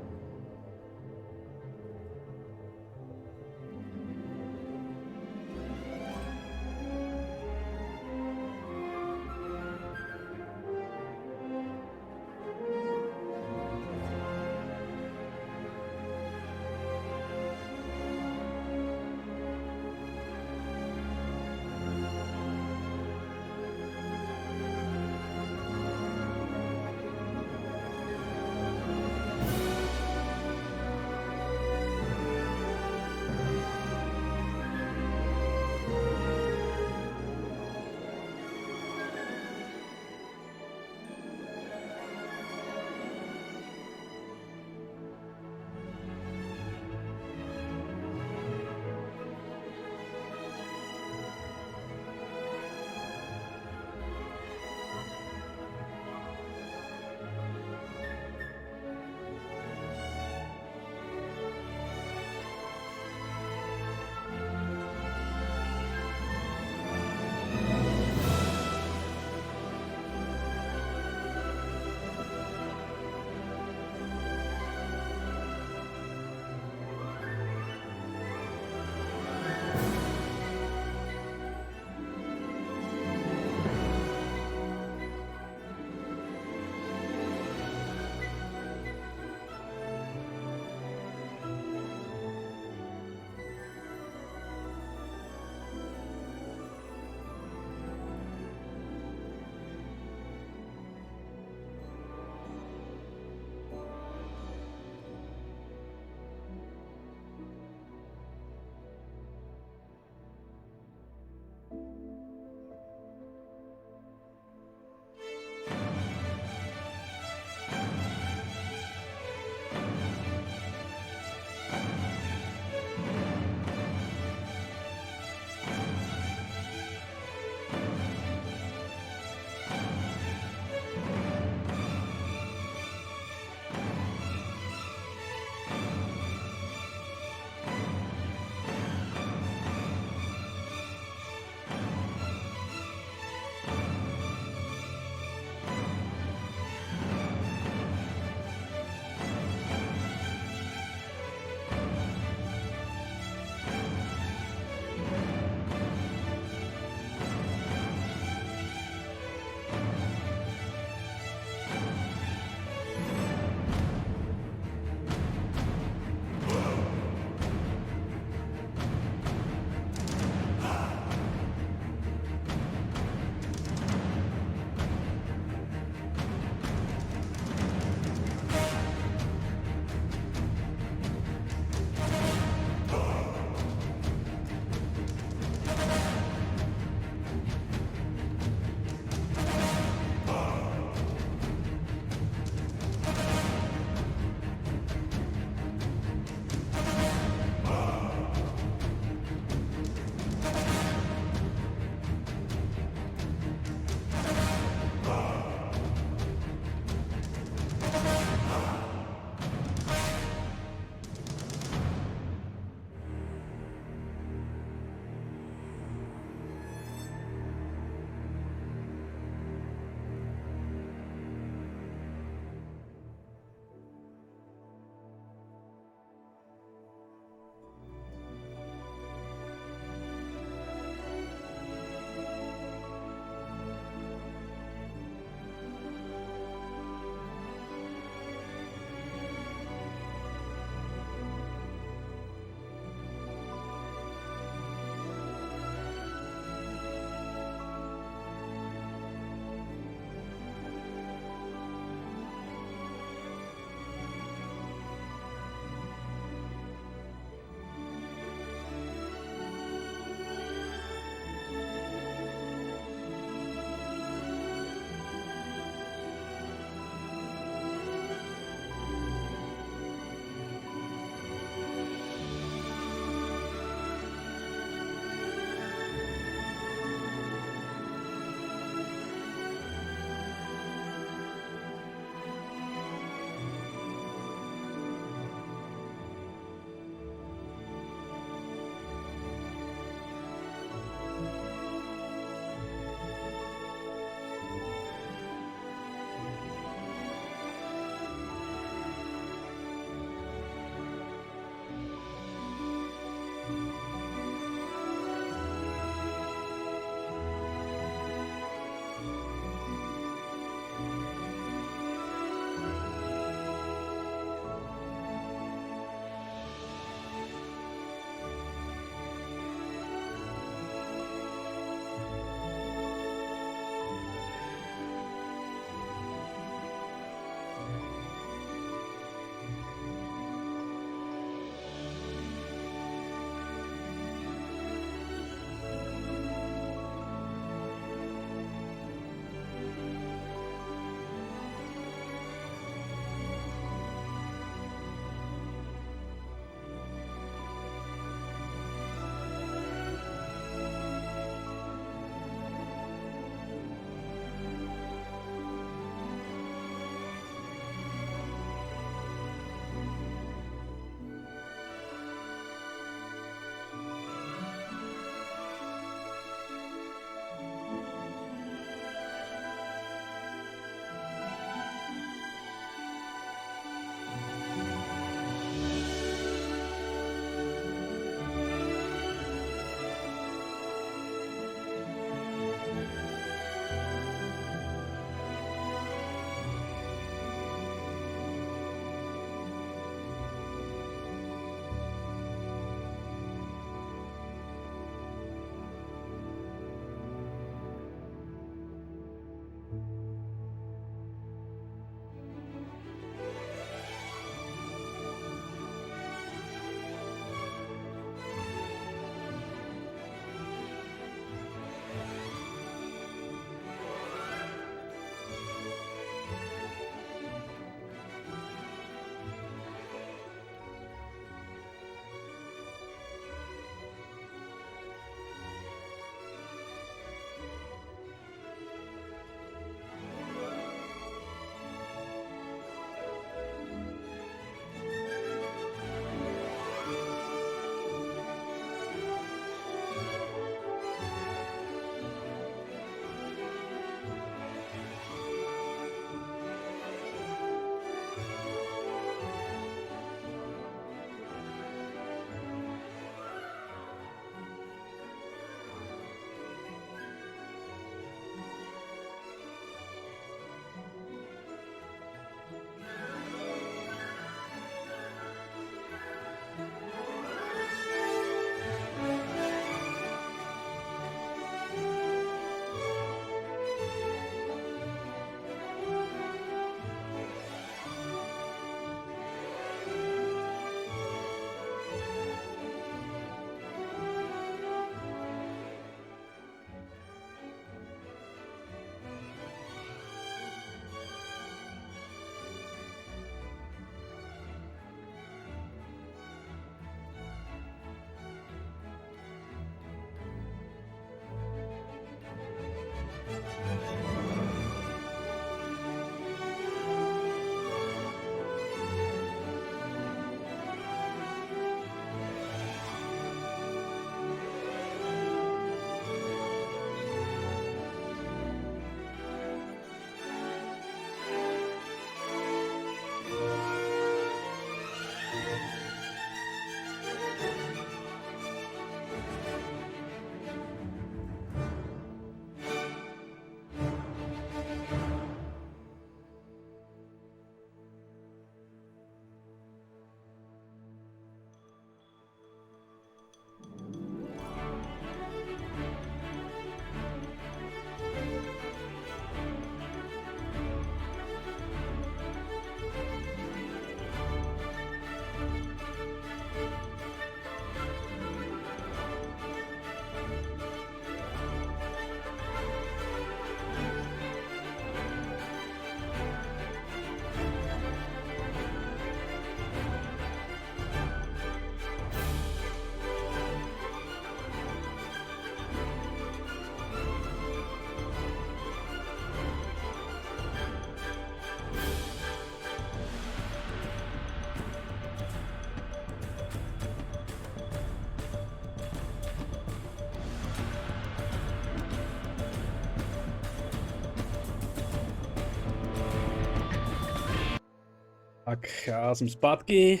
Speaker 1: Tak já jsem zpátky.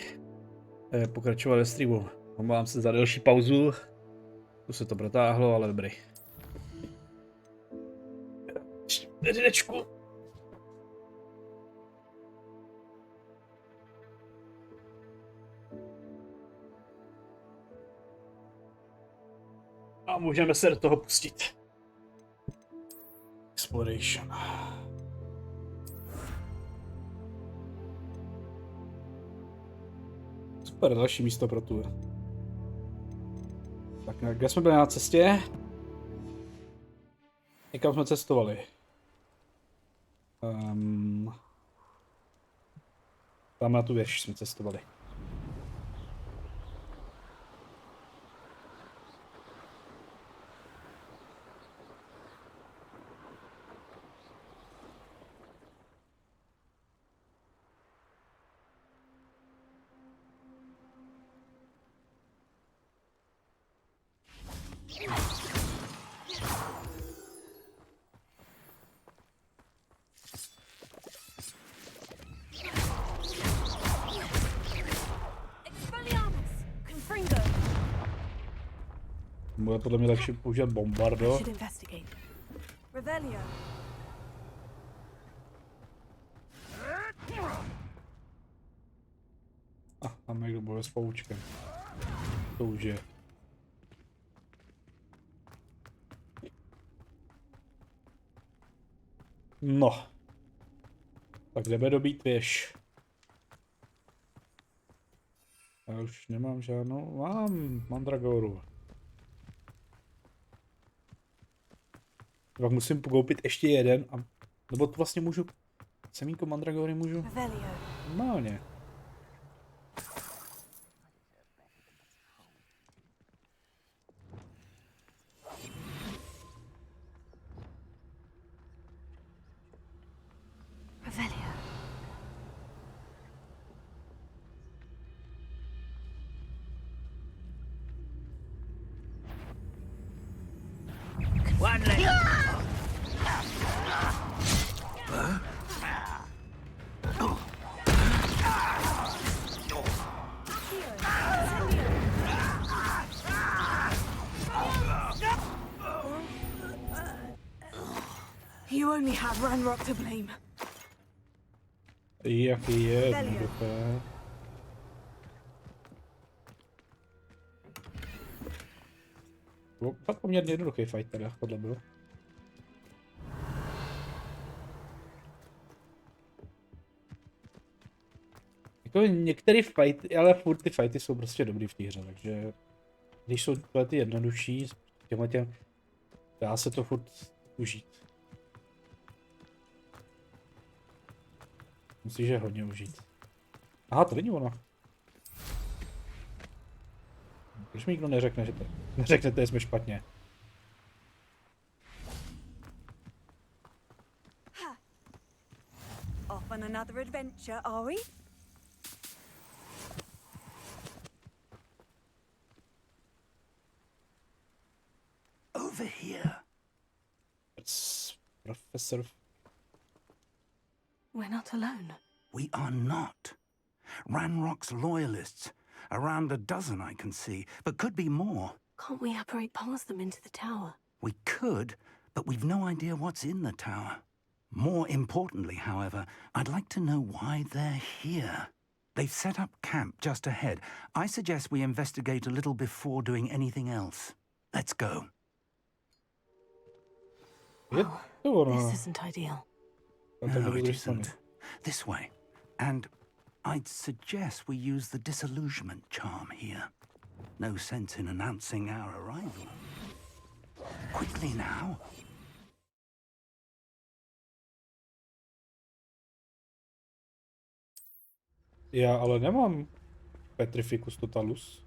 Speaker 1: Pokračoval ve streamu. Omlouvám se za delší pauzu. Tu se to protáhlo, ale dobrý. Vteřinečku. A můžeme se do toho pustit. Exploration. Super, další místo pro tu. Tak kde jsme byli na cestě? Někam jsme cestovali. Tam na tu věž jsme cestovali. Bude podle mě lepší používat bombardo. Tam někdo bude s poučkem. To už je. No. Tak jdeme dobít věž. Já už nemám žádnou. Mám mandragoru. Pak musím koupit ještě jeden a... Nebo to vlastně můžu... Semínko mandragory můžu... Normálně.
Speaker 3: You only have Ranrock to blame.
Speaker 1: Jaký je jednoduché. Bylo fakt poměrně jednoduchý fight teda, tohle byl. Jako některé fighty, ale furt ty fighty jsou prostě dobrý v té hře, takže když jsou ty jednodušší, s těm dá se to furt užít. Musíš je hodně užít. Aha, to není ono. Proč mi nikdo neřekne, že to neřeknete, že jsme špatně.
Speaker 6: Off on another adventure, are we?
Speaker 2: Over here.
Speaker 1: It's Professor.
Speaker 3: We're not alone.
Speaker 2: We are not. Ranrock's loyalists. Around a dozen I can see, but could be more.
Speaker 3: Can't we apparate past them into the tower?
Speaker 2: We could, but we've no idea what's in the tower. More importantly, however, I'd like to know why they're here. They've set up camp just ahead. I suggest we investigate a little before doing anything else. Let's go.
Speaker 3: This isn't ideal.
Speaker 2: No, it isn't. This way. And I'd suggest we use the disillusionment charm here. No sense in announcing our arrival. Quickly now.
Speaker 1: Já ale nemám Petrificus Totalus.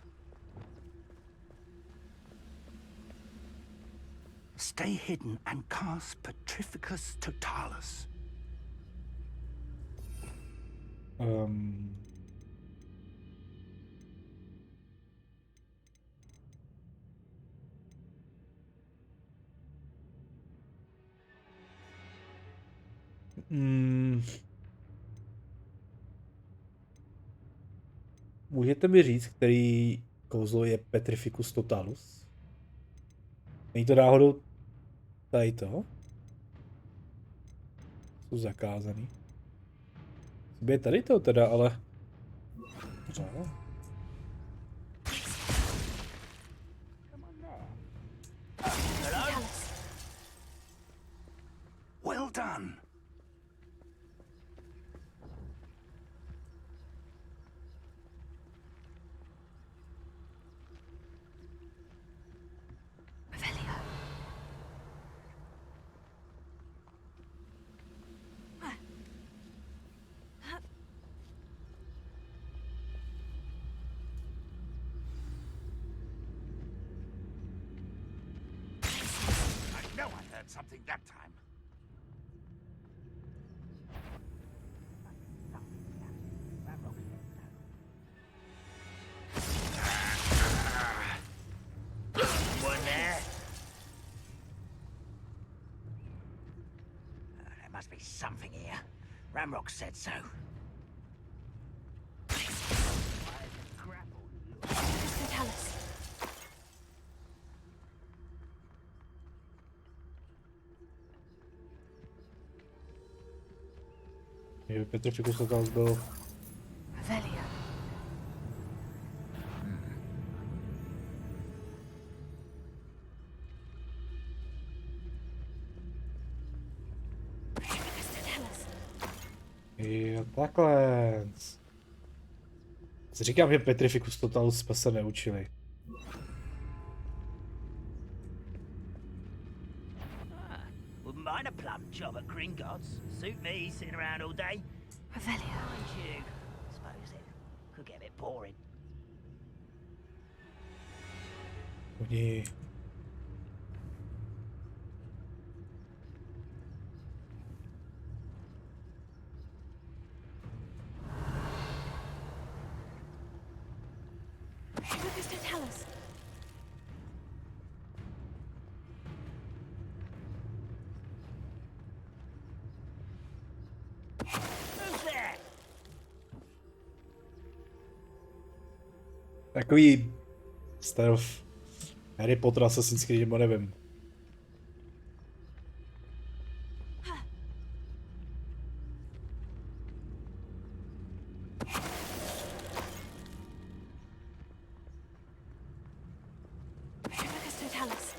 Speaker 2: Stay hidden and cast Petrificus Totalus.
Speaker 1: můžete mi říct, který kouzlo je Petrificus Totalus? Není to náhodou tady to? Jsou zakázaný. Je tady to teda, ale... Dobře.
Speaker 4: Well done. I know I heard something that time. Someone there? There must be something here. Ramrock said so.
Speaker 1: Petrificus Totalus byl...
Speaker 3: Revelio.
Speaker 1: Jo, takhle. Si říkám, že Petrificus Totalus jsme se neučili.
Speaker 2: Wouldn't mind a plum job at Gringotts. Suit me, sitting around all day.
Speaker 3: Revelio.
Speaker 2: Mind you, suppose it could get a bit boring.
Speaker 1: Oni...
Speaker 3: Lucas, don't tell us.
Speaker 2: Who's there?
Speaker 1: Takový... stealth. Harry Potter, Assassin's Creed, nebo nevím.
Speaker 3: Lucas, don't tell us.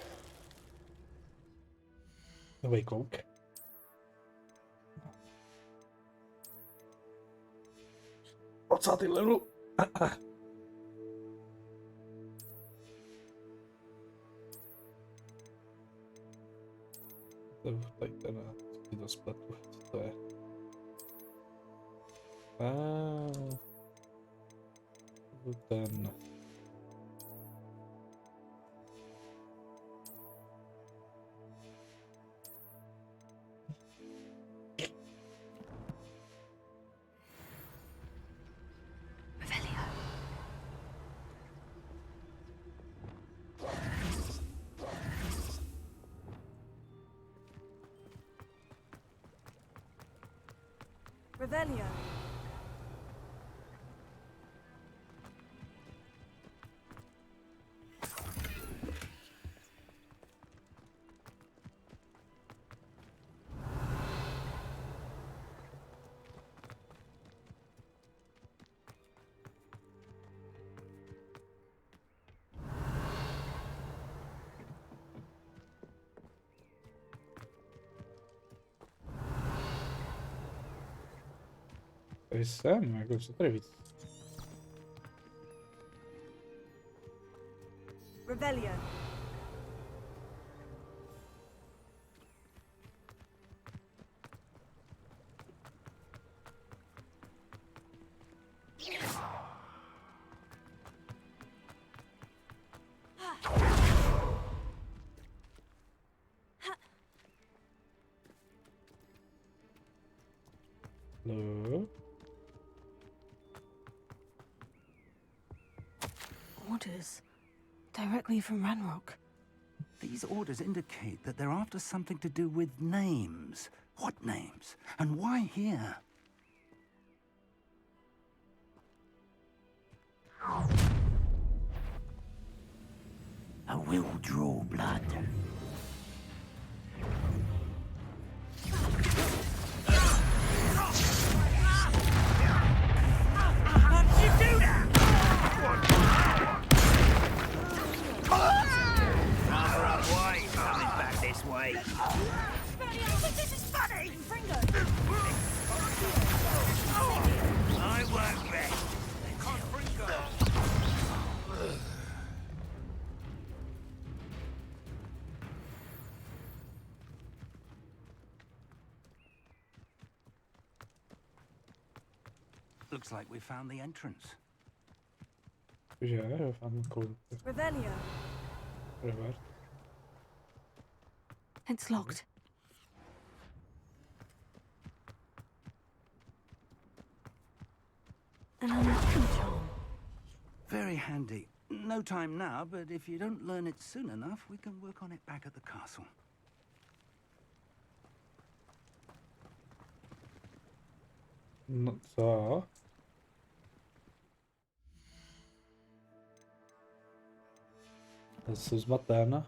Speaker 1: Nový kouk. Ocátý levelu. Tady ten, si to spletu, co to je? Ten.
Speaker 3: Revelio.
Speaker 1: Tady jsem, jako co tady víc?
Speaker 3: Revelio.
Speaker 1: No.
Speaker 3: Orders. Directly from Ranrock.
Speaker 4: These orders indicate that they're after something to do with names. What names? And why here?
Speaker 2: I will draw blood. How did you do that? Rather unwise coming back this way. This is funny! I won't rest. Looks like we found the entrance.
Speaker 1: Já, doufám, kolik.
Speaker 3: Revelio.
Speaker 1: Revert.
Speaker 3: It's locked. An unlocking charm.
Speaker 2: Very handy. No time now, but if you don't learn it soon enough, we can work on it back at the castle.
Speaker 1: No co? To jsou zmaten.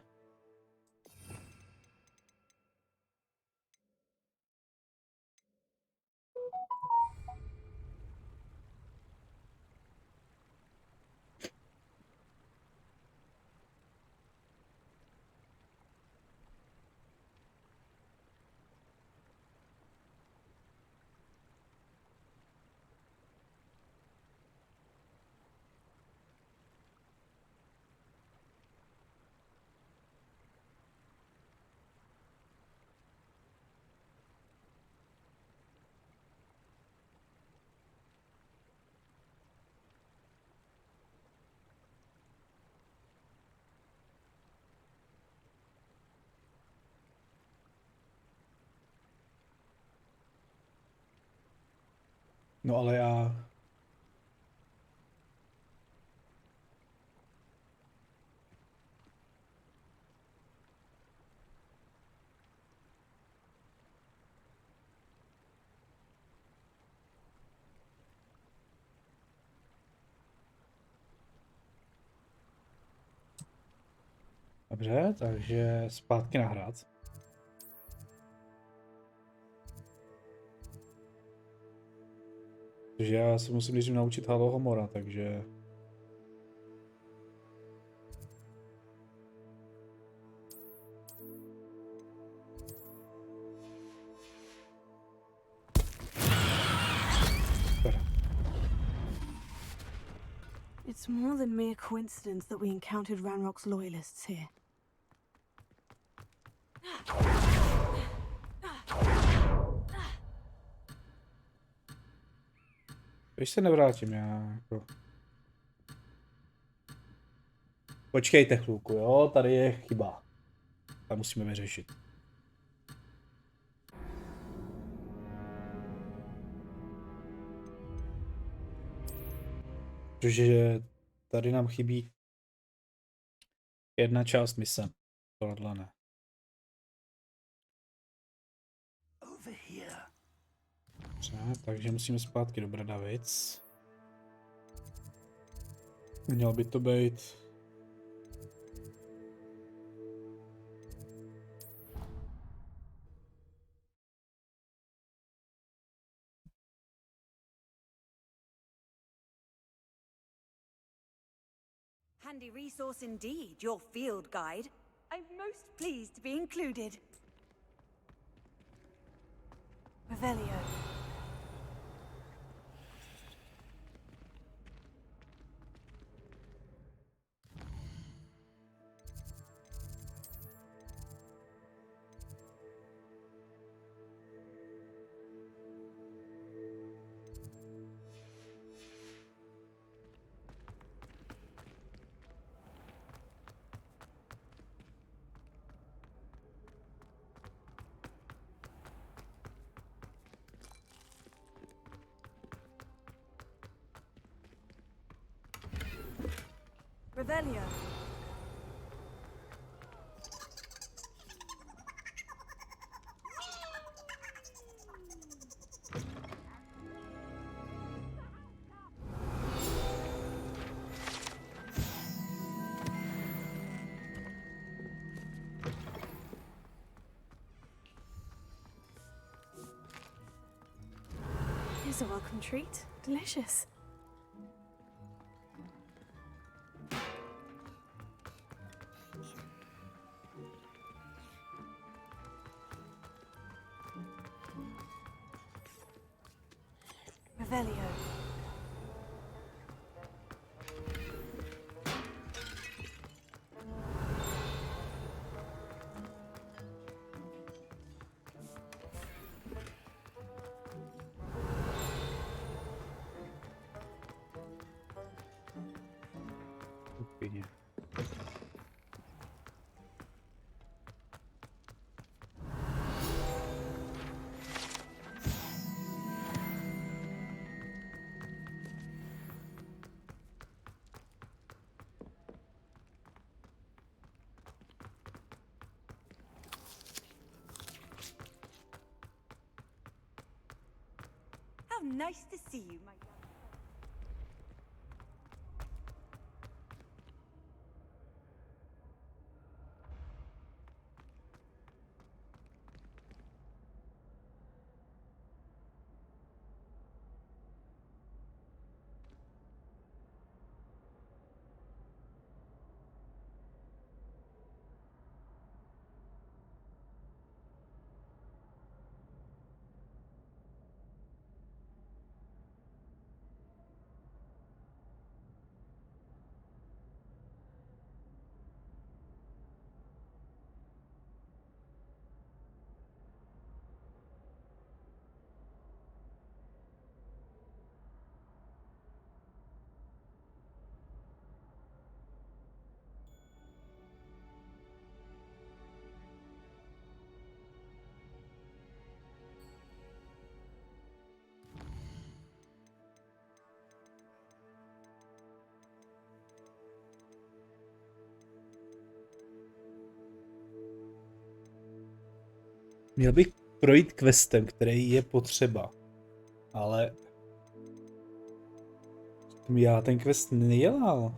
Speaker 1: No ale já... Dobře, takže zpátky na hrad. Takže já se musím nejdřív naučit Halohomora, takže...
Speaker 3: It's more than mere coincidence that we encountered Ranrock's loyalists here.
Speaker 1: Když se nevrátím, já jako... Počkejte chvilku, jo, tady je chyba. Ta musíme vyřešit. Protože tady nám chybí jedna část mise. Tohle ne. Dobře, takže musíme zpátky do Bradavic. Měl by to být...
Speaker 6: Handy resource indeed, your field guide. I'm most pleased to be included.
Speaker 3: Revelio. Revelio. Always a welcome treat. Delicious. Revelio.
Speaker 1: Úplně.
Speaker 6: How nice to see you, my young.
Speaker 1: Měl bych projít questem, který je potřeba. Ale... já ten quest nedělal.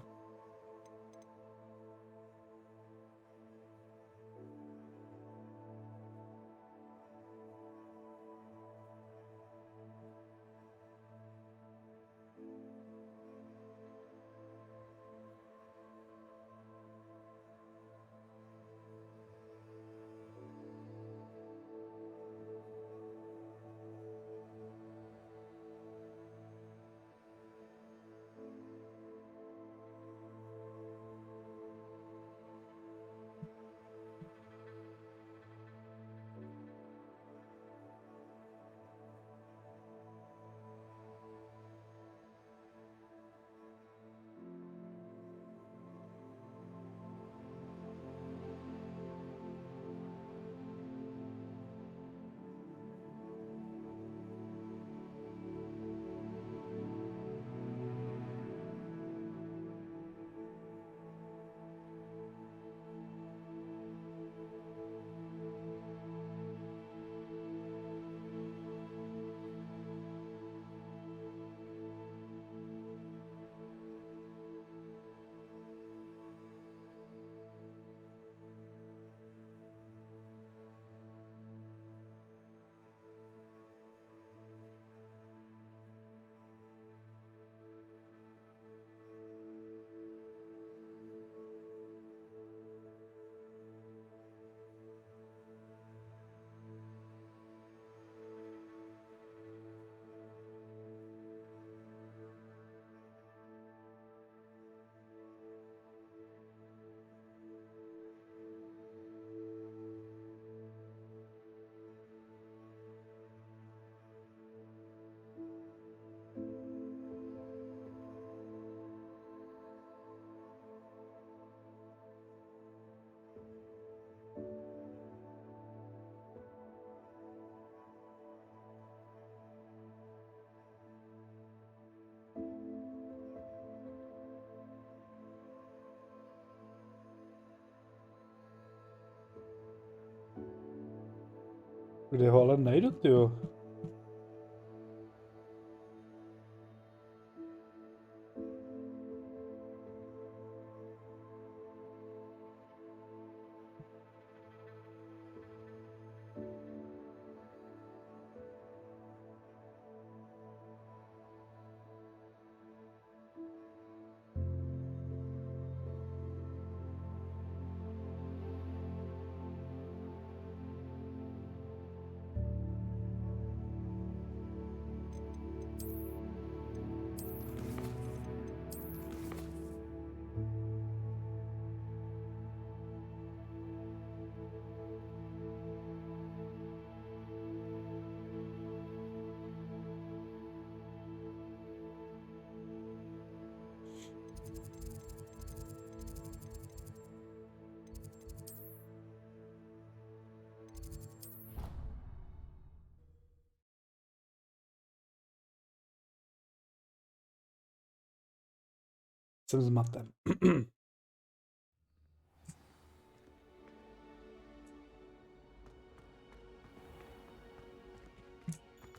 Speaker 1: Kde ho ale najdu, tyjo? Jsem zmaten.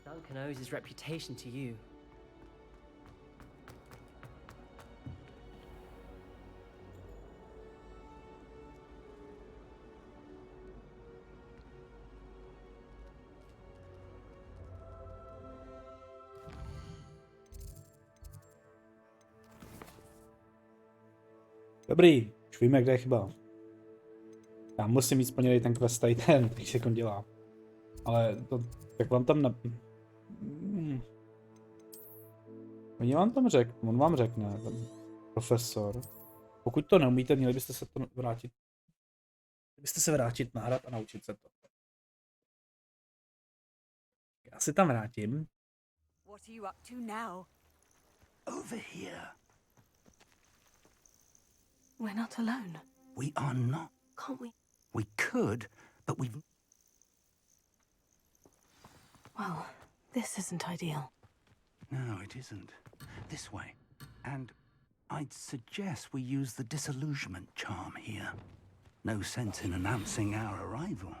Speaker 12: Duncan owes his reputation to you.
Speaker 1: Dobrý, už víme, kde je chyba. Já musím mít splněný ten quest tady ten, který se kon dělá. Ale to, jak vám tam Oni vám tam on vám řekne, ten profesor. Pokud to neumíte, měli byste se to vrátit. Byste se vrátit, nahrát a naučit se to. Já se tam vrátím.
Speaker 6: What are you up to now?
Speaker 2: Over here.
Speaker 3: We're not alone.
Speaker 2: We are not.
Speaker 3: Can't we?
Speaker 2: We could, but we've...
Speaker 3: Well, this isn't ideal.
Speaker 2: No, it isn't. This way. And I'd suggest we use the disillusionment charm here. No sense in announcing our arrival.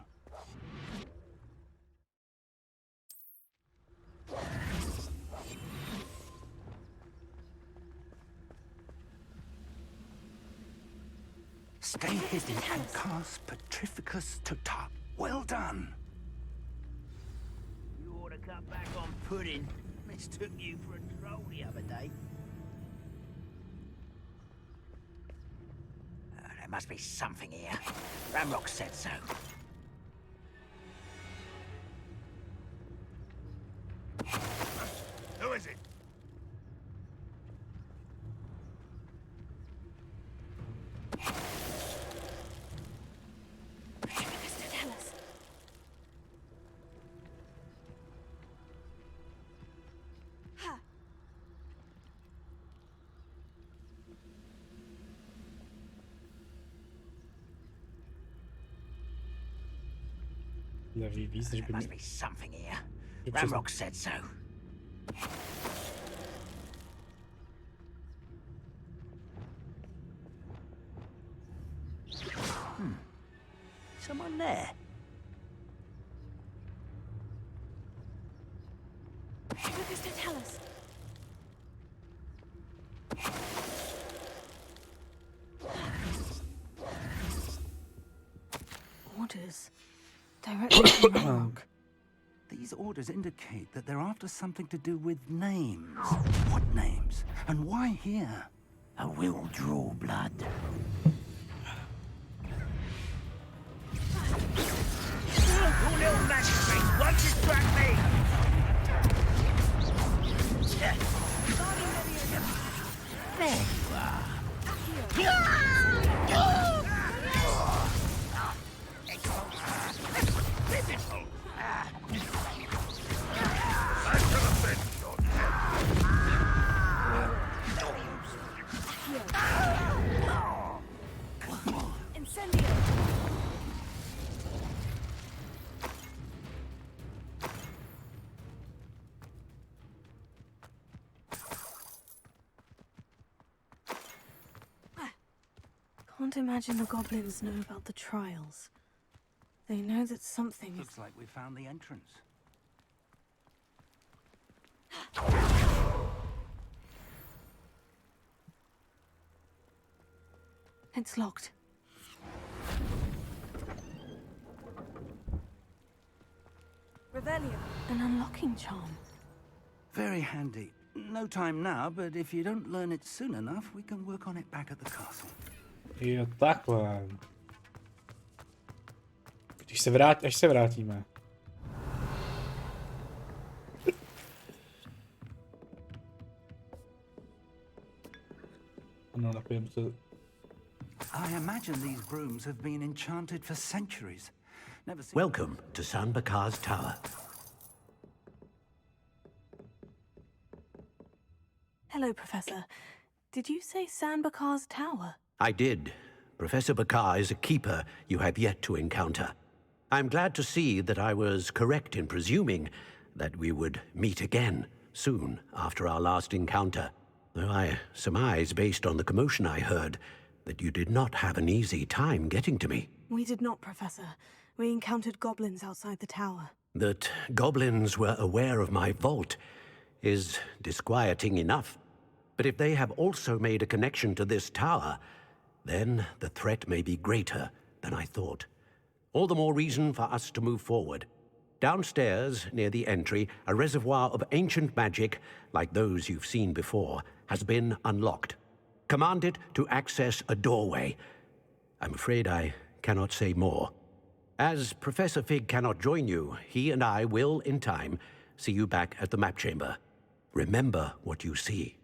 Speaker 2: Stay hidden and cast Petrificus Tota. Well done.
Speaker 7: You ought to cut back on pudding. Mistook you for a troll the other day.
Speaker 2: There must be something here. Ramrock said so.
Speaker 4: Who is it?
Speaker 3: Tell us.
Speaker 6: Ha!
Speaker 1: Levý víc, než by
Speaker 2: There must
Speaker 1: mě...
Speaker 2: be something here.
Speaker 1: Přes-
Speaker 2: Ramrock said so. Someone there.
Speaker 3: Tell us. Orders. Directly from Ramrock.
Speaker 2: These orders indicate that they're after something to do with names. What names? And why here?
Speaker 7: I will draw blood. You little magistrate, won't distract me!
Speaker 2: There you are.
Speaker 6: Incendio!
Speaker 3: Can't imagine the goblins know about the trials. They know that something is...
Speaker 2: Looks like we found the entrance.
Speaker 3: It's locked.
Speaker 6: Revelio.
Speaker 3: An unlocking charm.
Speaker 2: Very handy. No time now, but if you don't learn it soon enough, we can work on it back at the castle.
Speaker 1: Jo, takhle. Až se vrátíme. Ano, napijeme se.
Speaker 2: I imagine these brooms have been enchanted for centuries. Never seen...
Speaker 7: Welcome to San Bakar's Tower.
Speaker 3: Hello, Professor. Did you say San Bakar's Tower?
Speaker 7: I did. Professor Bakar is a keeper you have yet to encounter. I'm glad to see that I was correct in presuming that we would meet again soon after our last encounter. though I surmise, based on the commotion I heard, that you did not have an easy time getting to me.
Speaker 3: We did not, Professor. We encountered goblins outside the tower.
Speaker 7: That goblins were aware of my vault is disquieting enough. But if they have also made a connection to this tower, then the threat may be greater than I thought. All the more reason for us to move forward. Downstairs, near the entry, a reservoir of ancient magic, like those you've seen before, has been unlocked. Command it to access a doorway. I'm afraid I cannot say more. As Professor Fig cannot join you, he and I will, in time, see you back at the map chamber. Remember what you see.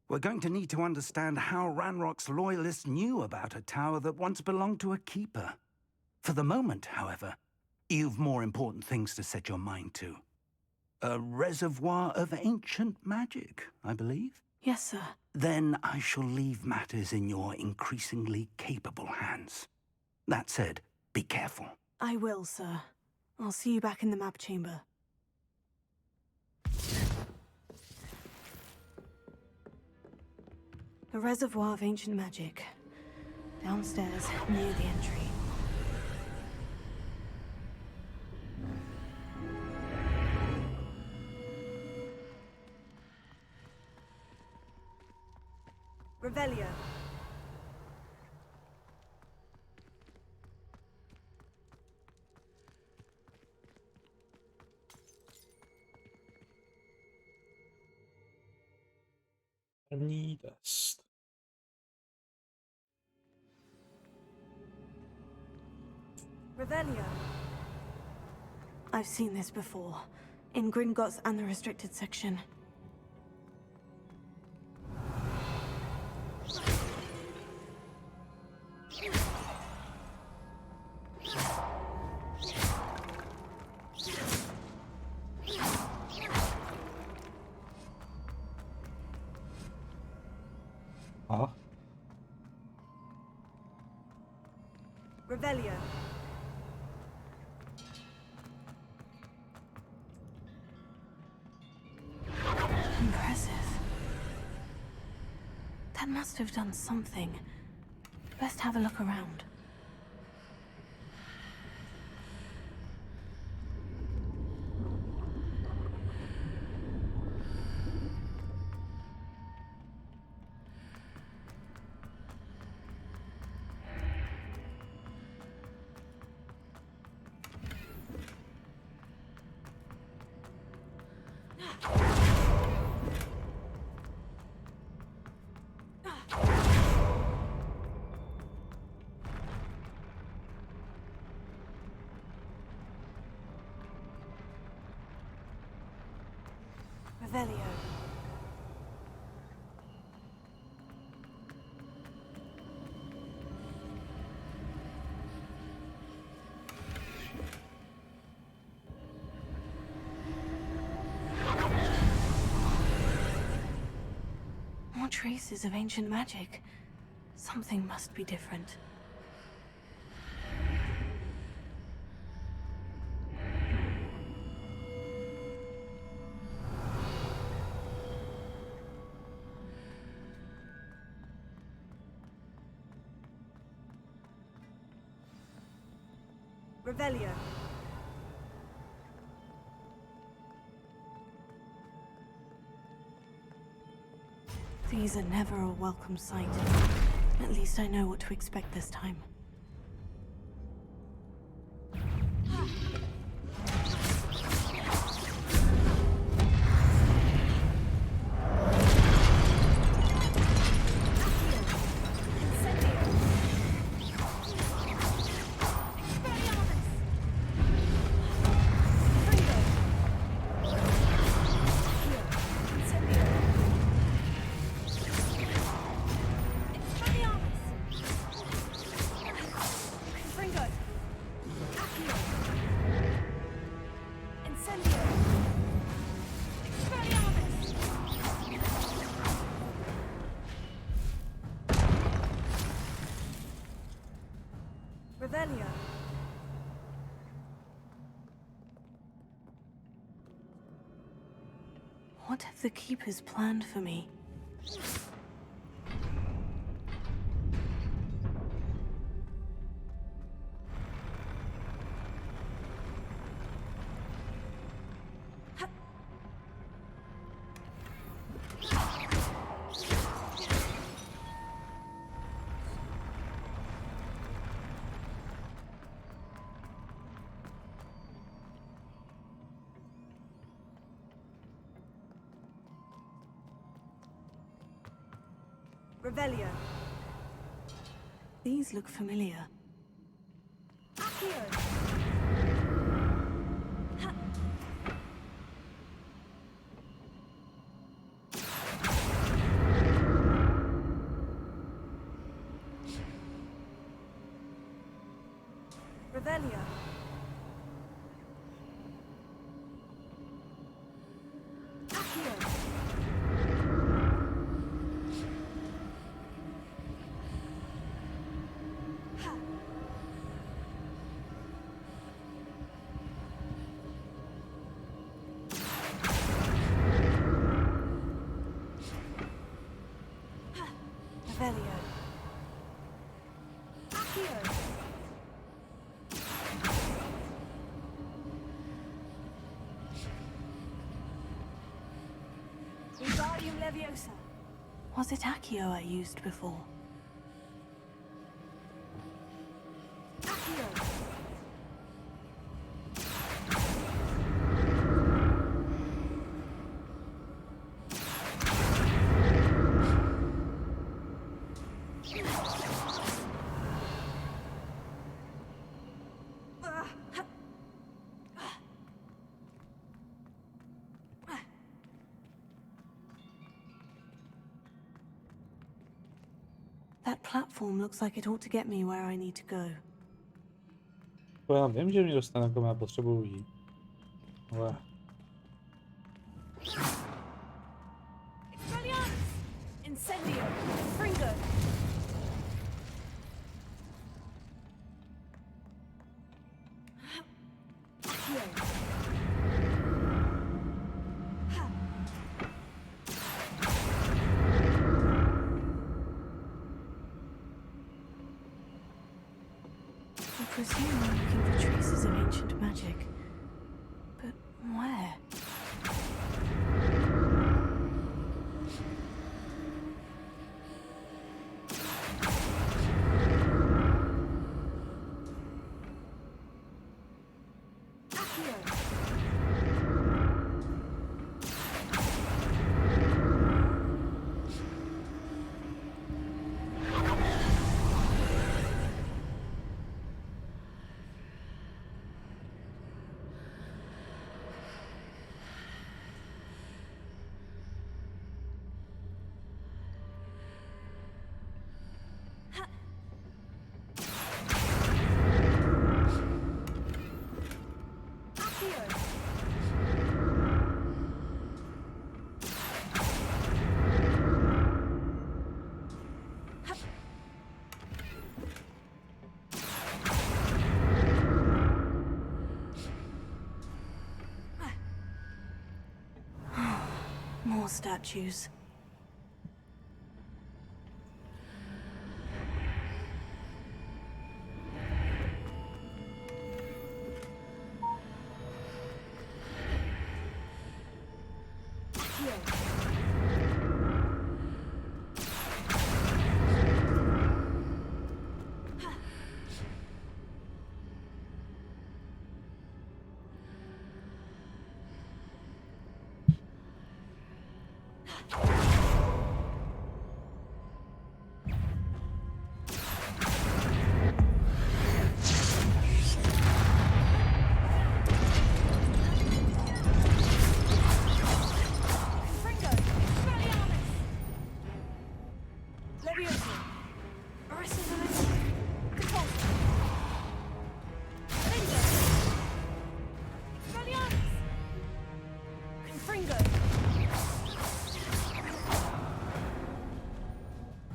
Speaker 4: We're going to need to understand how Ranrock's loyalists knew about a tower that once belonged to a keeper. For the moment, however, you've more important things to set your mind to. A reservoir of ancient magic, I believe?
Speaker 3: Yes, sir.
Speaker 4: Then I shall leave matters in your increasingly capable hands. That said, be careful.
Speaker 3: I will, sir. I'll see you back in the map chamber. A reservoir of ancient magic. Downstairs, near the entry.
Speaker 6: Revelio.
Speaker 1: První test.
Speaker 3: Revelio. I've seen this before. In Gringotts and the restricted section.
Speaker 1: Aha.
Speaker 6: Revelio.
Speaker 3: Impressive. That must have done something. Best have a look around. Revelio. More traces of ancient magic. Something must be different.
Speaker 6: Revelio.
Speaker 3: These are never a welcome sight. At least I know what to expect this time.
Speaker 6: Revelio.
Speaker 3: What have the Keepers planned for me?
Speaker 6: Revelio.
Speaker 3: These look familiar.
Speaker 6: Accio. Revelio. Accio. Revelio. Accio. Wingardium Leviosa.
Speaker 3: Was it Accio I used before?
Speaker 6: Accio.
Speaker 3: That platform looks like it ought to get me where I need to go.
Speaker 1: To já vím, že mě dostane, kam já potřebuji jít. Ale...
Speaker 6: Expelliarmus! Incendio! Fringo! Accio!
Speaker 3: I presume I'm looking for traces of ancient magic. But where? More statues.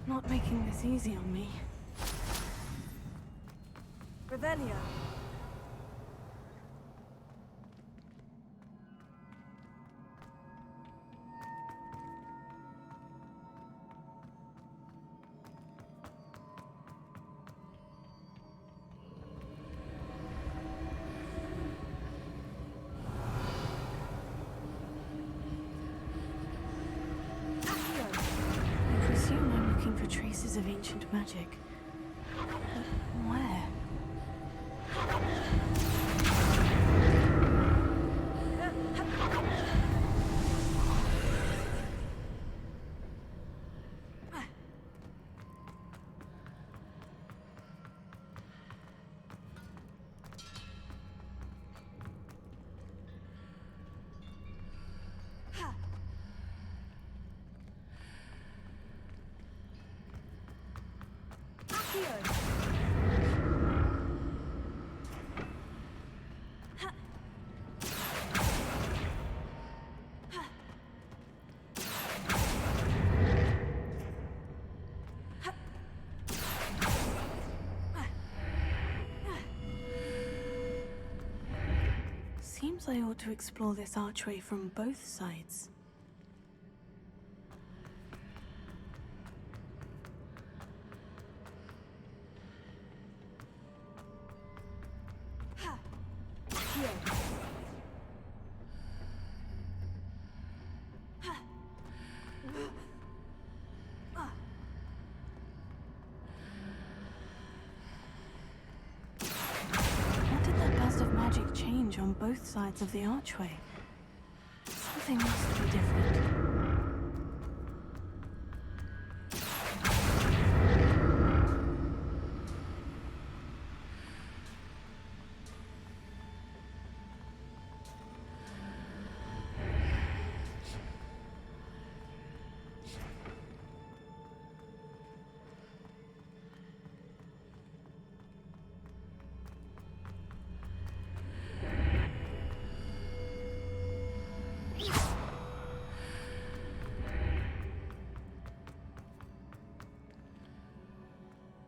Speaker 3: Not making this easy on me.
Speaker 6: Revelio.
Speaker 3: traces of ancient magic. But where? Seems I ought to explore this archway from both sides. On both sides of the archway. Something must be different.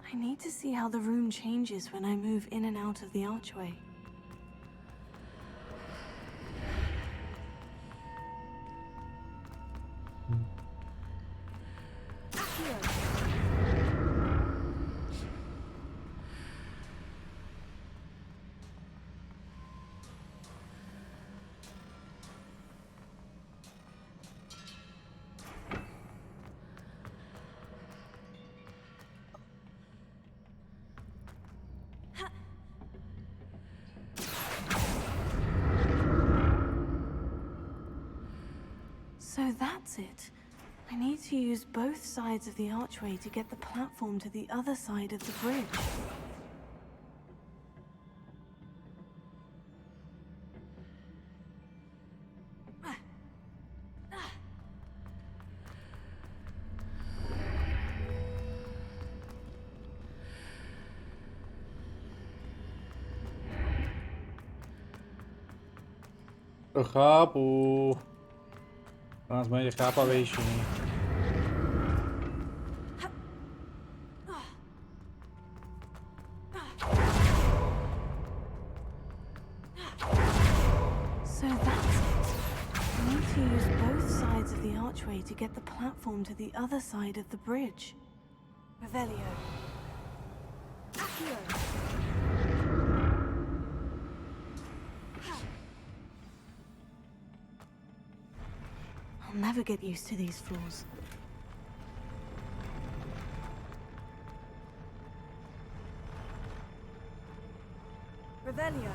Speaker 3: I need to see how the room changes when I move in and out of the archway. So that's it. I need to use both sides of the archway to get the platform to the other side of the bridge.
Speaker 1: To chápu. Nás mají chápavější.
Speaker 3: So that's it. I need to use both sides of the archway to get the platform to the other side of the bridge. Revelio. Accio. I'll never get used to these floors.
Speaker 6: Revelio.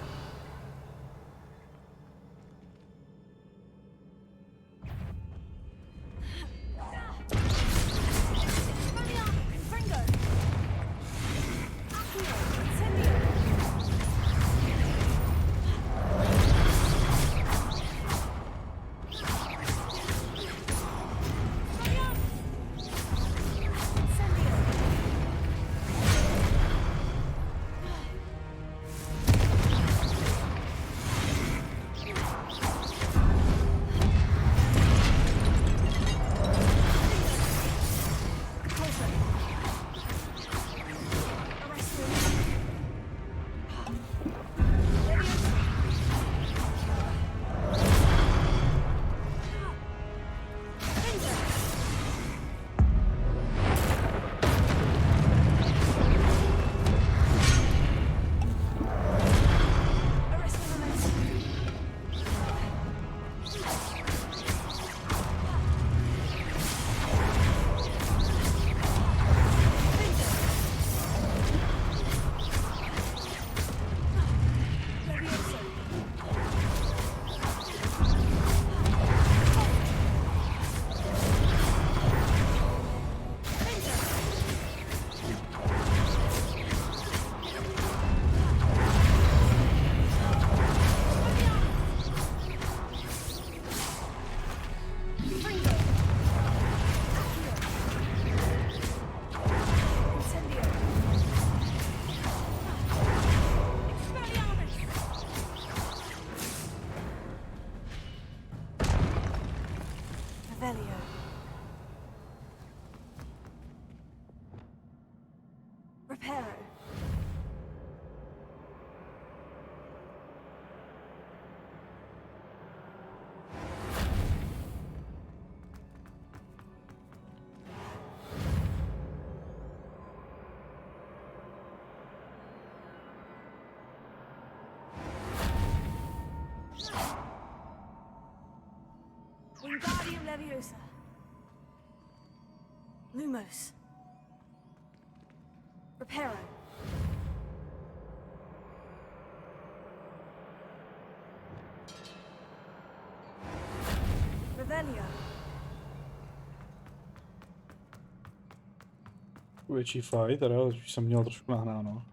Speaker 3: Reparo. Wingardium Leviosa. Lumos. Reparo. Revelio.
Speaker 1: Větší fight, teda už jsem měl trošku nahnáno.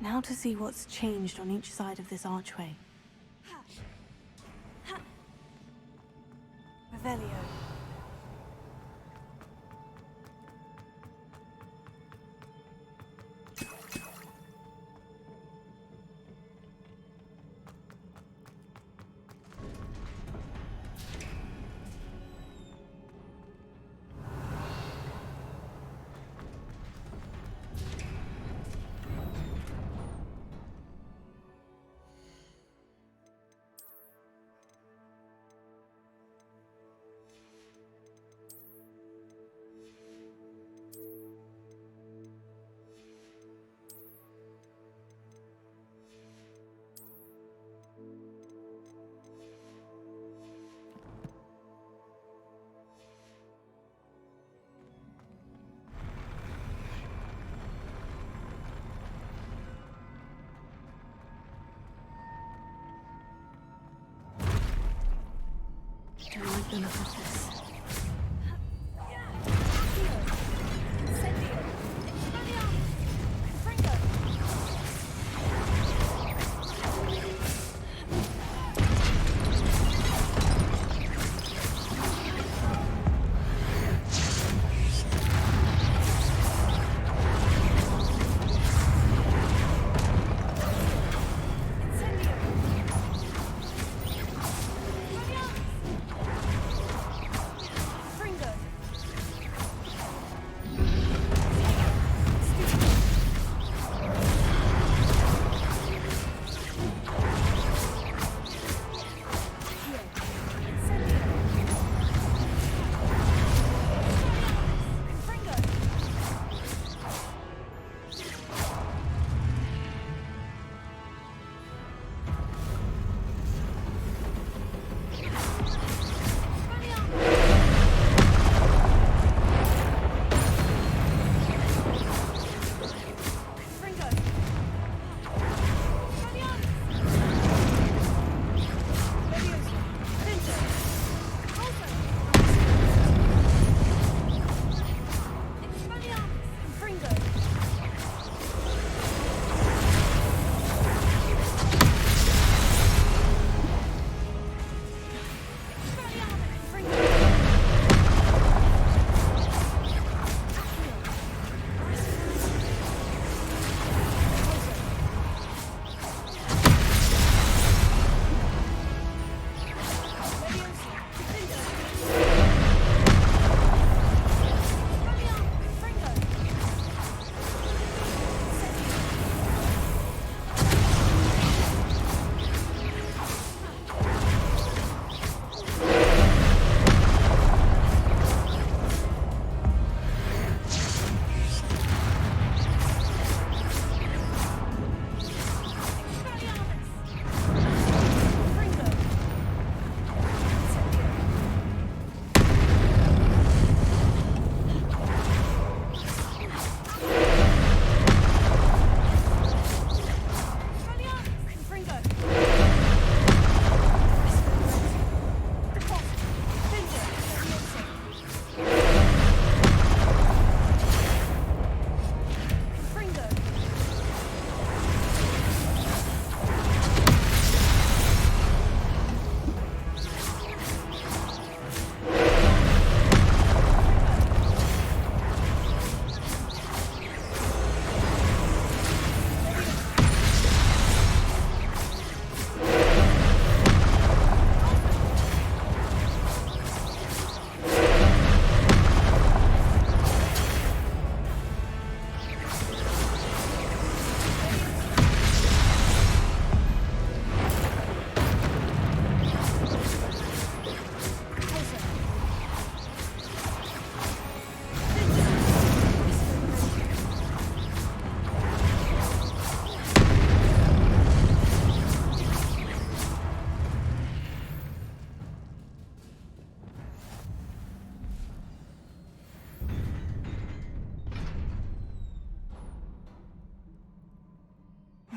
Speaker 3: Now to see what's changed on each side of this archway. Revelio. Don't like the look of this.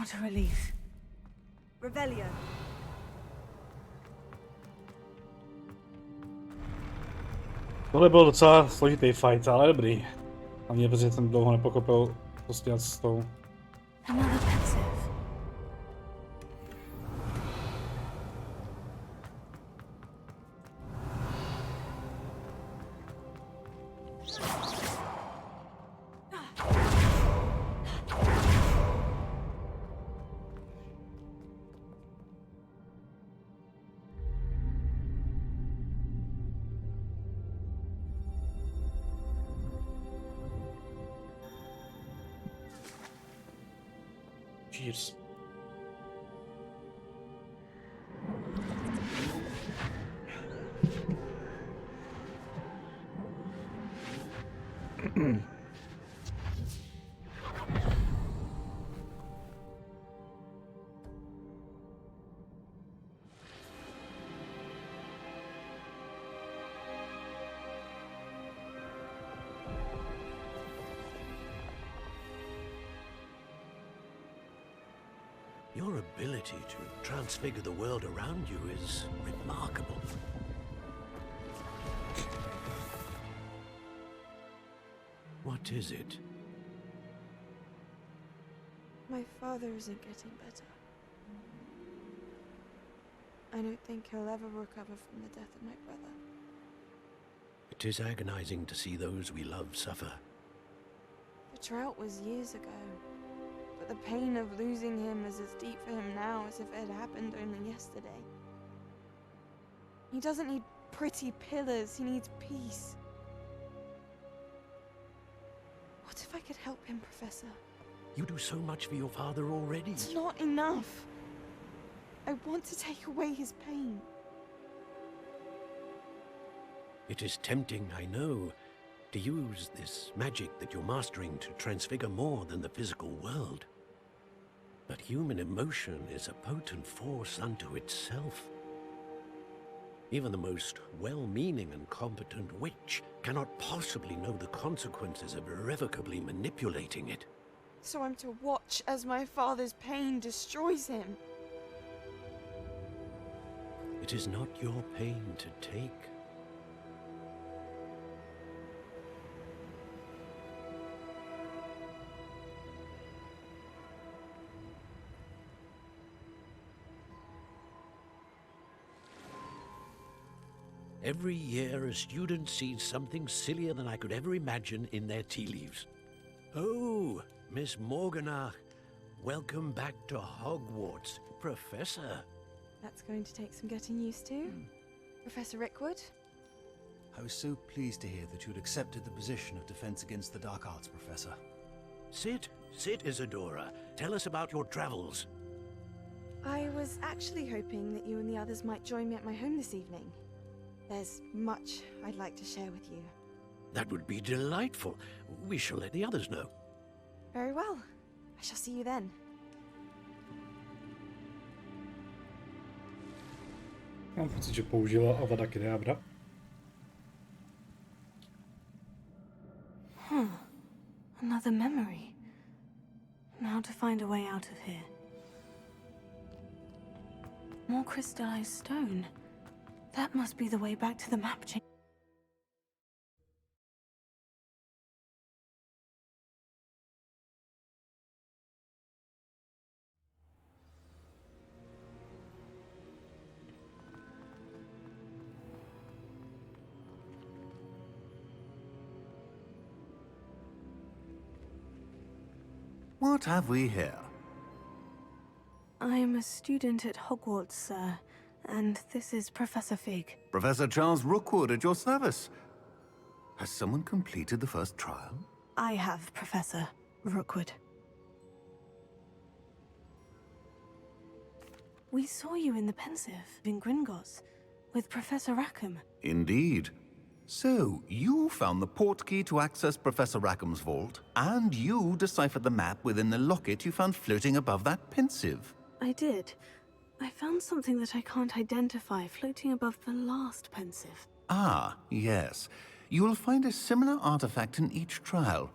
Speaker 3: What a relief.
Speaker 6: Revelio.
Speaker 1: Tohle byl docela složitý fight, ale dobrý. A mě protože jsem dlouho nepochopil, co s dělat s tou.
Speaker 3: Another pensive.
Speaker 1: Cheers.
Speaker 7: Your ability to transfigure the world around you is remarkable. What is it?
Speaker 3: My father isn't getting better. I don't think he'll ever recover from the death of my brother.
Speaker 7: It is agonizing to see those we love suffer.
Speaker 3: The drought was years ago, but the pain of losing him is as deep for him now as if it had happened only yesterday. He doesn't need pretty pillars, he needs peace. What if I could help him, Professor?
Speaker 7: You do so much for your father already.
Speaker 3: It's not enough. I want to take away his pain.
Speaker 7: It is tempting, I know, to use this magic that you're mastering to transfigure more than the physical world. But human emotion is a potent force unto itself. Even the most well-meaning and competent witch cannot possibly know the consequences of irrevocably manipulating it.
Speaker 3: So I'm to watch as my father's pain destroys him.
Speaker 7: It is not your pain to take. Every year, a student sees something sillier than I could ever imagine in their tea leaves. Oh, Miss Morganach, welcome back to Hogwarts, Professor.
Speaker 3: That's going to take some getting used to. Professor Rickwood?
Speaker 13: I was so pleased to hear that you'd accepted the position of Defense Against the Dark Arts, Professor.
Speaker 7: Sit, Isadora. Tell us about your travels.
Speaker 3: I was actually hoping that you and the others might join me at my home this evening. There's much I'd like to share with you.
Speaker 7: That would be delightful. We shall let the others know.
Speaker 3: Very well. I shall see you then.
Speaker 1: Mám pocit, že použila Avada Kedavra.
Speaker 3: Another memory. Now to find a way out of here. More crystallized stone. That must be the way back to the map chain.
Speaker 4: What have we here?
Speaker 3: I'm a student at Hogwarts, sir, and this is Professor Fig.
Speaker 4: Professor Charles Rookwood at your service. Has someone completed the first trial?
Speaker 3: I have, Professor Rookwood. We saw you in the Pensive in Gringotts with Professor Rackham.
Speaker 4: Indeed. So, you found the portkey to access Professor Rackham's vault, and you deciphered the map within the locket you found floating above that Pensive.
Speaker 3: I did. I found something that I can't identify floating above the last Pensive.
Speaker 4: Ah, yes. You will find a similar artifact in each trial.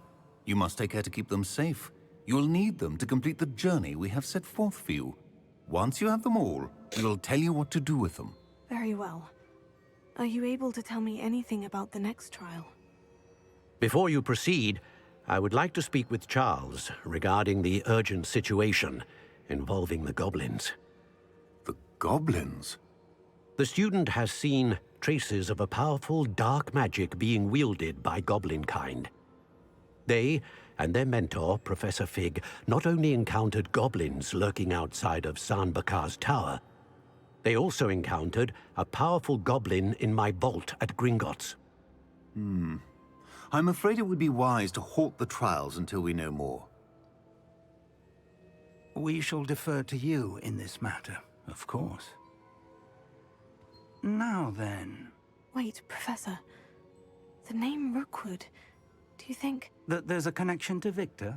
Speaker 4: You must take care to keep them safe.
Speaker 14: You'll need them to complete the journey we have set forth for you. Once you have them all, we will tell you what to do with them.
Speaker 3: Very well. Are you able to tell me anything about the next trial?
Speaker 7: Before you proceed, I would like to speak with Charles regarding the urgent situation involving the goblins.
Speaker 14: The goblins?
Speaker 7: The student has seen traces of a powerful dark magic being wielded by goblin kind. They and their mentor, Professor Fig, not only encountered goblins lurking outside of San Bakar's tower, they also encountered a powerful goblin in my vault at Gringotts.
Speaker 14: I'm afraid it would be wise to halt the trials until we know more.
Speaker 4: We shall defer to you in this matter, of course. Now then...
Speaker 3: Wait, Professor. The name Rookwood. Do you think...
Speaker 4: that there's a connection to Victor?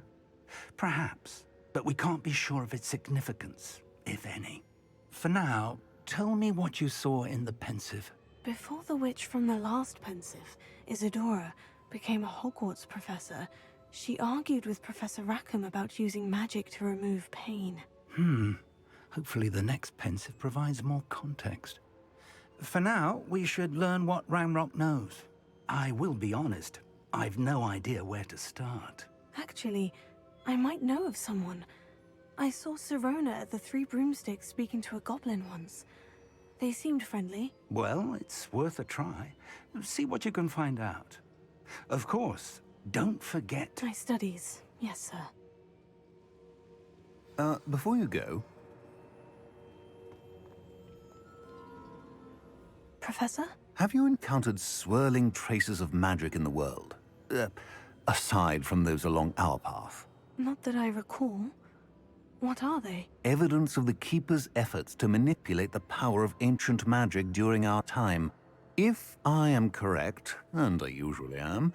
Speaker 4: Perhaps, but we can't be sure of its significance, if any. For now, tell me what you saw in the Pensive.
Speaker 3: Before the witch from the last Pensive, Isadora, became a Hogwarts professor, she argued with Professor Rackham about using magic to remove pain.
Speaker 4: Hopefully the next Pensive provides more context. For now, we should learn what Ranrock knows. I will be honest, I've no idea where to start.
Speaker 3: Actually, I might know of someone. I saw Sirona at the Three Broomsticks speaking to a goblin once. They seemed friendly.
Speaker 4: Well, it's worth a try. See what you can find out. Of course, don't forget...
Speaker 3: My studies, yes, sir.
Speaker 14: Before you go...
Speaker 3: Professor?
Speaker 14: Have you encountered swirling traces of magic in the world? Aside from those along our path?
Speaker 3: Not that I recall. What are they?
Speaker 14: Evidence of the Keeper's efforts to manipulate the power of ancient magic during our time. If I am correct, and I usually am,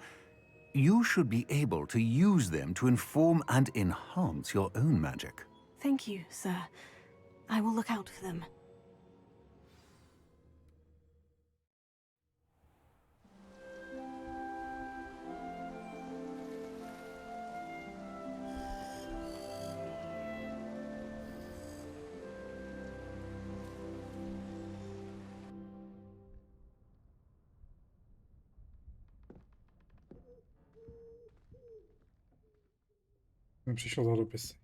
Speaker 14: you should be able to use them to inform and enhance your own magic.
Speaker 3: Thank you, sir. I will look out for them.
Speaker 1: Mi přišel za dopis.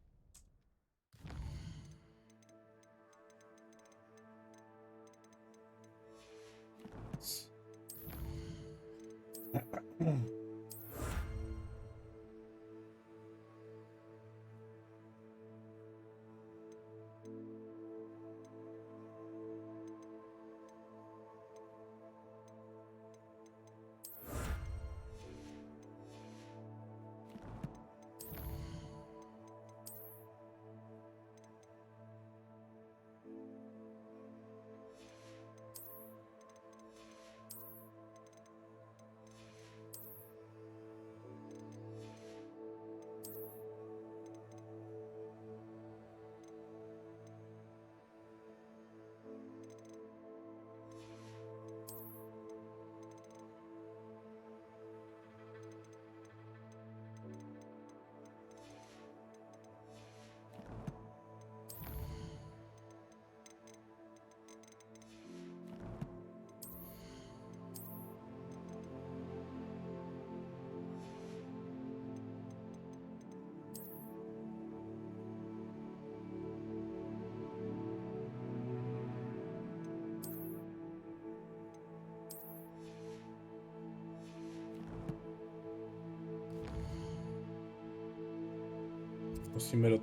Speaker 1: Musíme do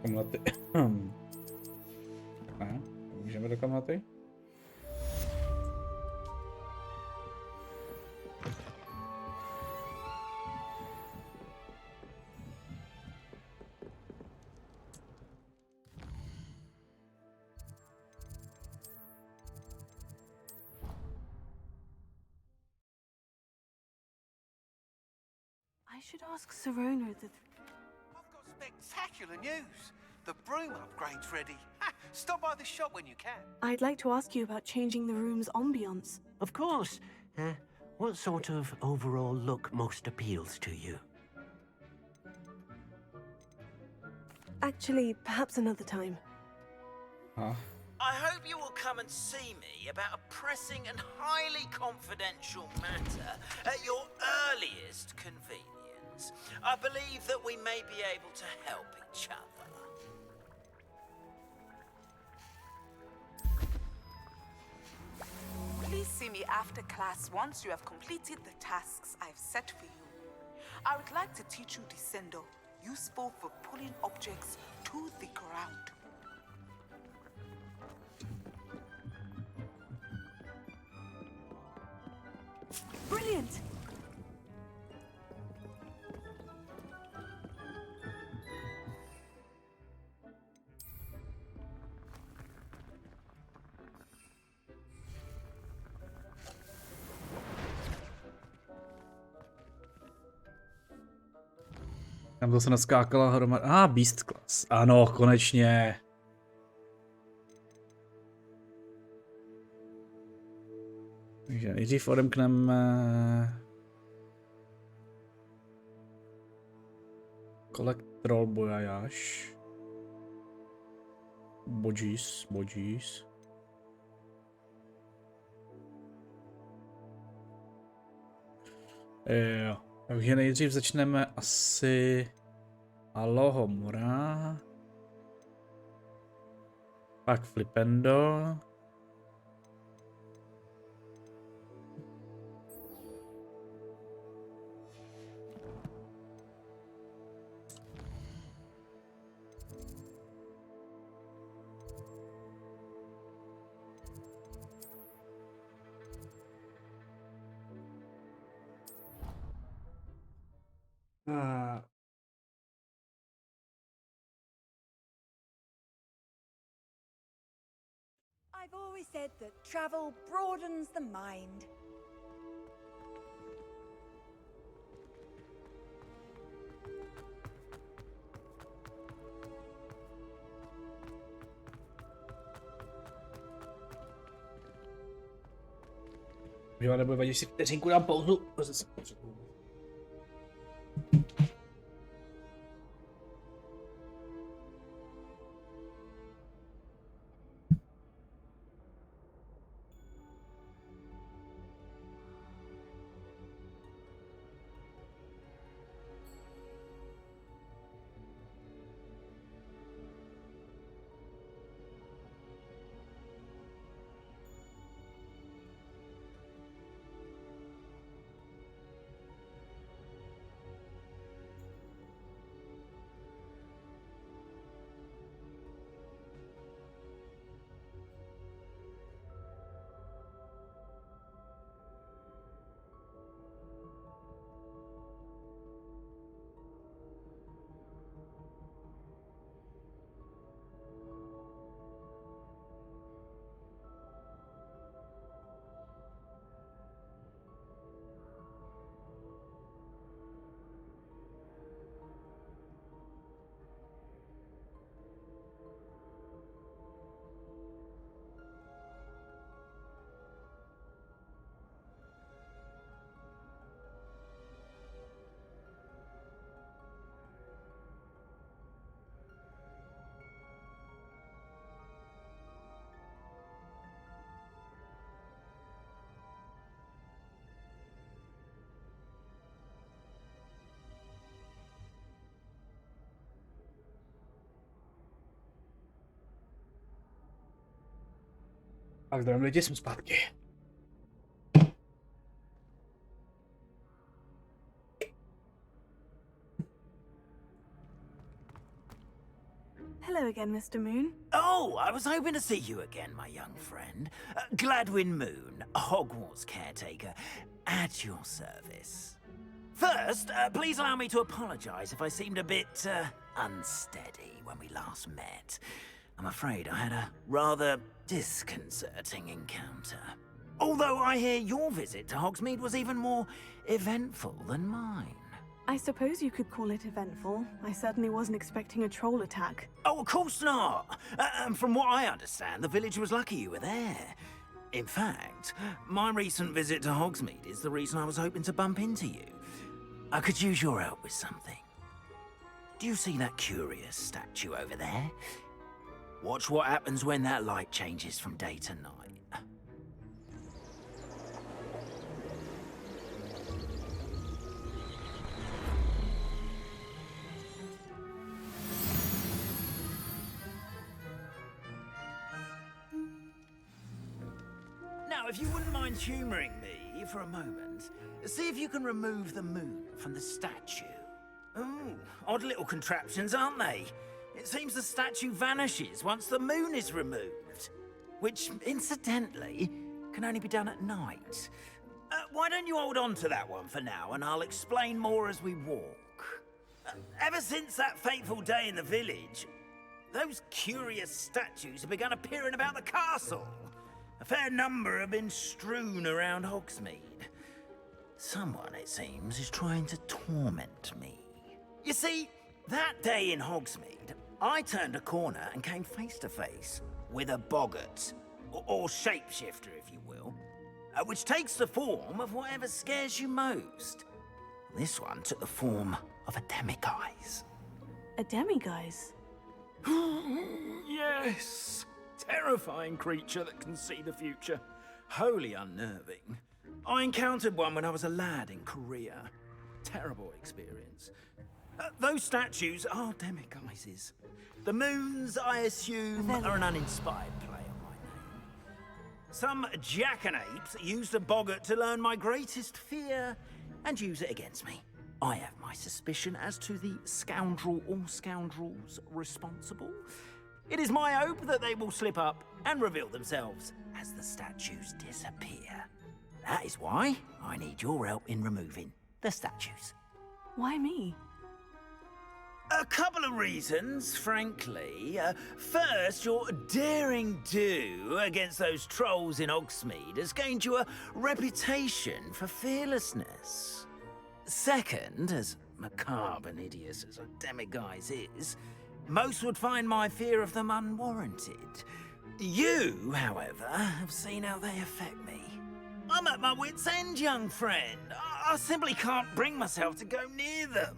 Speaker 1: komnaty. Ne, můžeme do komnaty?
Speaker 3: I should ask Sirona the...
Speaker 13: Spectacular news! The broom upgrade's ready. Stop by the shop when you can.
Speaker 3: I'd like to ask you about changing the room's ambience.
Speaker 7: Of course. What sort of overall look most appeals to you?
Speaker 3: Actually, perhaps another time.
Speaker 1: Huh?
Speaker 2: I hope you will come and see me about a pressing and highly confidential matter at your earliest convenience. I believe that we may be able to help each other.
Speaker 15: Please see me after class once you have completed the tasks I've set for you. I would like to teach you Descendo, useful for pulling objects to the ground.
Speaker 3: Brilliant!
Speaker 1: Tam to se naskákala hromada. Beast Class. Ano, konečně. Takže nejdřív odemkneme... Kolektrol bojajáš. Bodžís. Jo. Takže nejdřív začneme asi Alohomora. Pak Flipendo.
Speaker 6: I've always said that travel broadens the mind.
Speaker 1: Jo, nebude vadit, si vteřinku dám pauzu. Tak zdravím lidi, jsem zpátky.
Speaker 3: Hello again, Mr. Moon.
Speaker 2: Oh, I was hoping to see you again, my young friend. Gladwin Moon, Hogwarts caretaker, at your service. First, please allow me to apologize if I seemed a bit unsteady when we last met. I'm afraid I had a rather disconcerting encounter. Although I hear your visit to Hogsmeade was even more eventful than mine.
Speaker 3: I suppose you could call it eventful. I certainly wasn't expecting a troll attack.
Speaker 2: Oh, of course not! And from what I understand, the village was lucky you were there. In fact, my recent visit to Hogsmeade is the reason I was hoping to bump into you. I could use your help with something. Do you see that curious statue over there? Watch what happens when that light changes from day to night. Now, if you wouldn't mind humouring me for a moment, see if you can remove the moon from the statue. Ooh, odd little contraptions, aren't they? It seems the statue vanishes once the moon is removed. Which, incidentally, can only be done at night. Why don't you hold on to that one for now, and I'll explain more as we walk. Ever since that fateful day in the village, those curious statues have begun appearing about the castle. A fair number have been strewn around Hogsmeade. Someone, it seems, is trying to torment me. You see, that day in Hogsmeade, I turned a corner and came face to face with a boggart, or shapeshifter, if you will, which takes the form of whatever scares you most. This one took the form of a demiguise.
Speaker 16: A demiguise?
Speaker 2: Yes! Terrifying creature that can see the future. Wholly unnerving. I encountered one when I was a lad in Korea. Terrible experience. Those statues are demiguises. The moons, I assume, are an uninspired play on my name. Some jackanapes used a boggart to learn my greatest fear and use it against me. I have my suspicion as to the scoundrel or scoundrels responsible. It is my hope that they will slip up and reveal themselves as the statues disappear. That is why I need your help in removing the statues.
Speaker 16: Why me?
Speaker 2: A couple of reasons, frankly. First, your daring do against those trolls in Hogsmeade has gained you a reputation for fearlessness. Second, as macabre and hideous as a demiguise is, most would find my fear of them unwarranted. You, however, have seen how they affect me. I'm at my wit's end, young friend. I simply can't bring myself to go near them.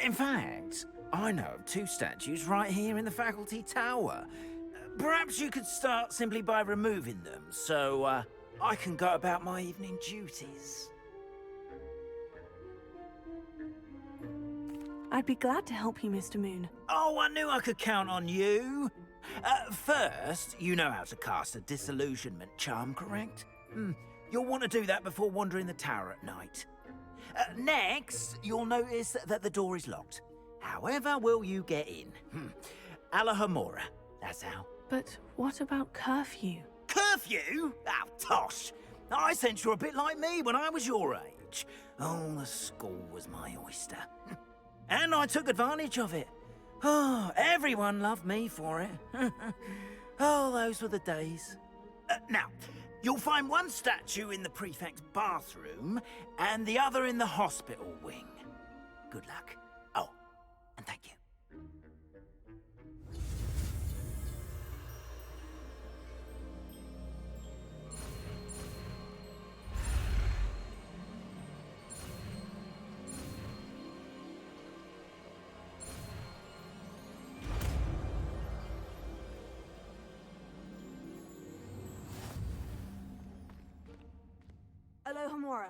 Speaker 2: In fact, I know of 2 statues right here in the faculty tower. Perhaps you could start simply by removing them, so I can go about my evening duties.
Speaker 16: I'd be glad to help you, Mr. Moon.
Speaker 2: Oh, I knew I could count on you. First, you know how to cast a disillusionment charm, correct? You'll want to do that before wandering the tower at night. Next, you'll notice that the door is locked. However will you get in? Alahomora, that's how.
Speaker 16: But what about curfew?
Speaker 2: Curfew? Oh, tosh. I sense you're a bit like me when I was your age. Oh, the school was my oyster. And I took advantage of it. Oh, everyone loved me for it. Oh, those were the days. Now, you'll find one statue in the prefect's bathroom and the other in the hospital wing. Good luck. Oh, and thank you.
Speaker 6: Alohomora.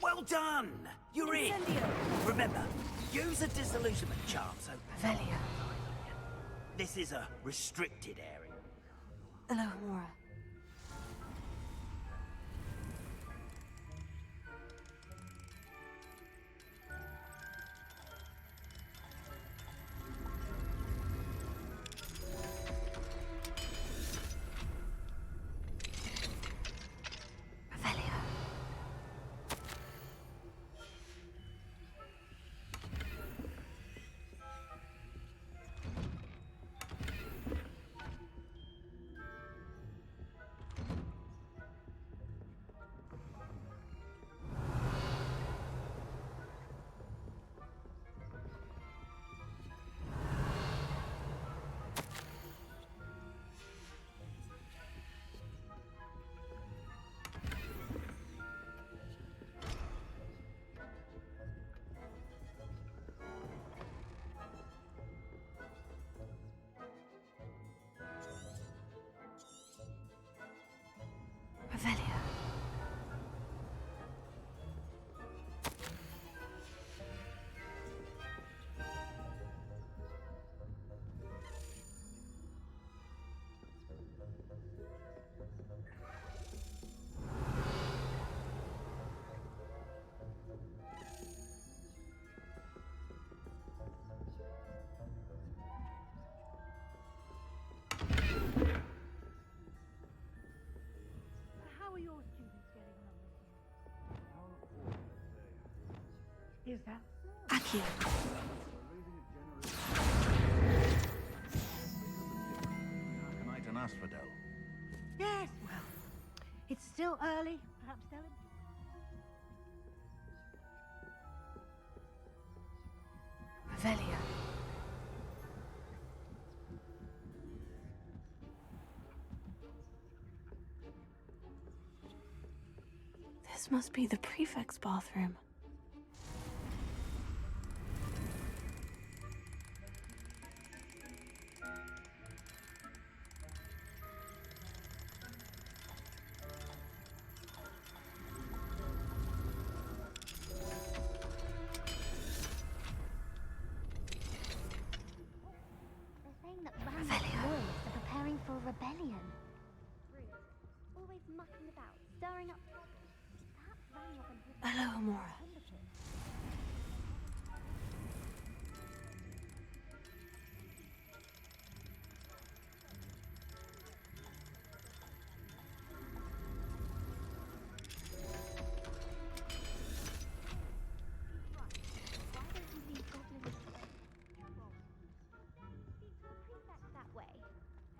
Speaker 6: Well done! You're in! Remember,
Speaker 2: Use a disillusionment charm, so...
Speaker 10: Velia.
Speaker 2: This is a restricted area.
Speaker 10: Alohomora. Revelia.
Speaker 17: How are your students getting along with you? Is that
Speaker 9: Accio.
Speaker 4: Arcanite and Asphodel.
Speaker 17: Yes, well, it's still early. Perhaps they'll...
Speaker 10: Revelia.
Speaker 16: This must be the prefect's bathroom.
Speaker 18: They're saying that Ravenclaw loyalists are preparing for a rebellion. Rude. Always mucking about, stirring up trouble. Perhaps Ranrock and his...
Speaker 16: Alohomora.
Speaker 18: That way.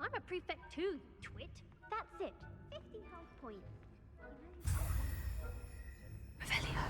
Speaker 18: I'm a prefect too, you twit. That's it. 50 house points.
Speaker 10: Revelia.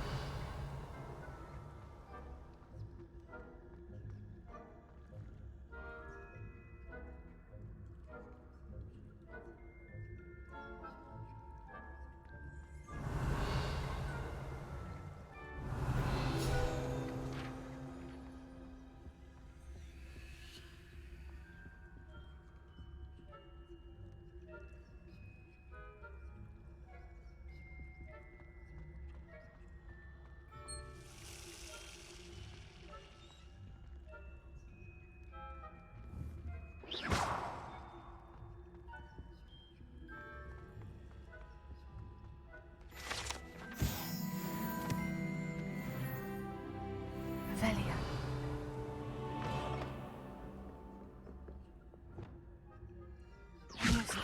Speaker 10: Revelia. Music.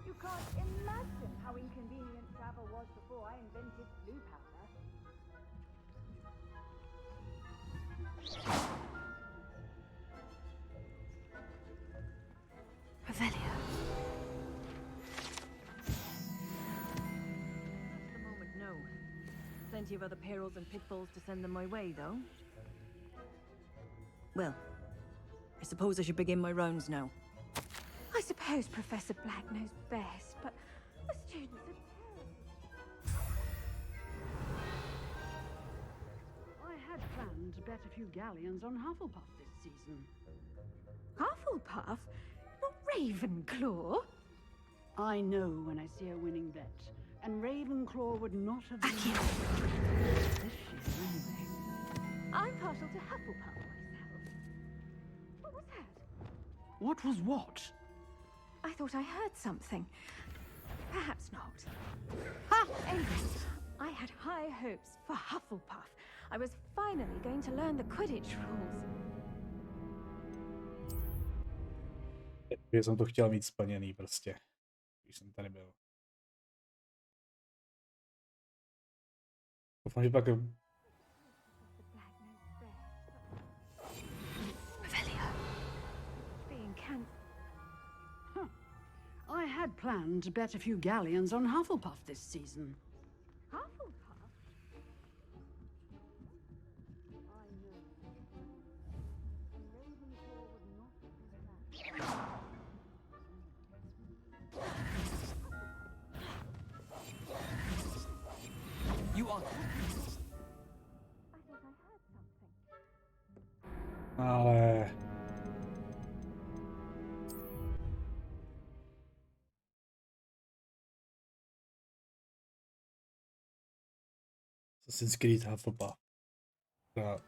Speaker 17: You can't imagine how inconvenient travel was before I invented blue powder.
Speaker 10: Revelia.
Speaker 19: At the moment, no. Plenty of other perils and pitfalls to send them my way, though. Well, I suppose I should begin my rounds now.
Speaker 3: I suppose Professor Black knows best, but the students are terrible.
Speaker 17: I had planned to bet a few galleons on Hufflepuff this season.
Speaker 10: Hufflepuff? Not Ravenclaw?
Speaker 17: I know when I see a winning bet, and Ravenclaw would not have been this year anyway.
Speaker 10: I'm partial to Hufflepuff myself. What was that?
Speaker 17: What was what?
Speaker 10: I thought I heard something. Perhaps not. Ha! Anyway, I had high hopes for Hufflepuff. I was finally going to learn the Quidditch rules.
Speaker 1: Já jsem to chtěl mít splněný prostě, když jsem tady byl. Doufám, že pak...
Speaker 17: I had planned to bet a few galleons on Hufflepuff this season.
Speaker 10: Hufflepuff?
Speaker 8: You are.
Speaker 1: Ale... Assassin's Creed Hufflepuff.
Speaker 10: Black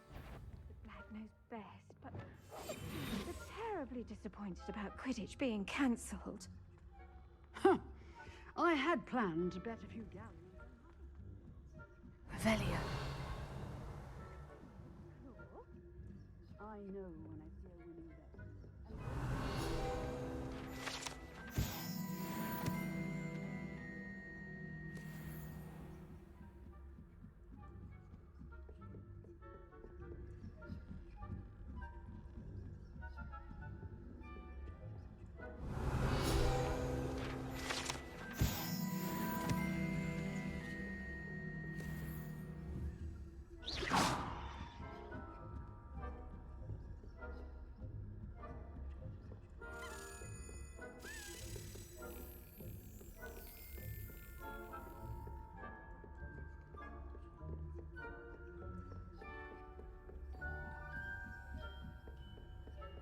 Speaker 10: knows best, but we're terribly disappointed about Quidditch being cancelled.
Speaker 17: I had planned to bet a few galleons.
Speaker 10: Revelio.
Speaker 17: I know when I see a winning bet.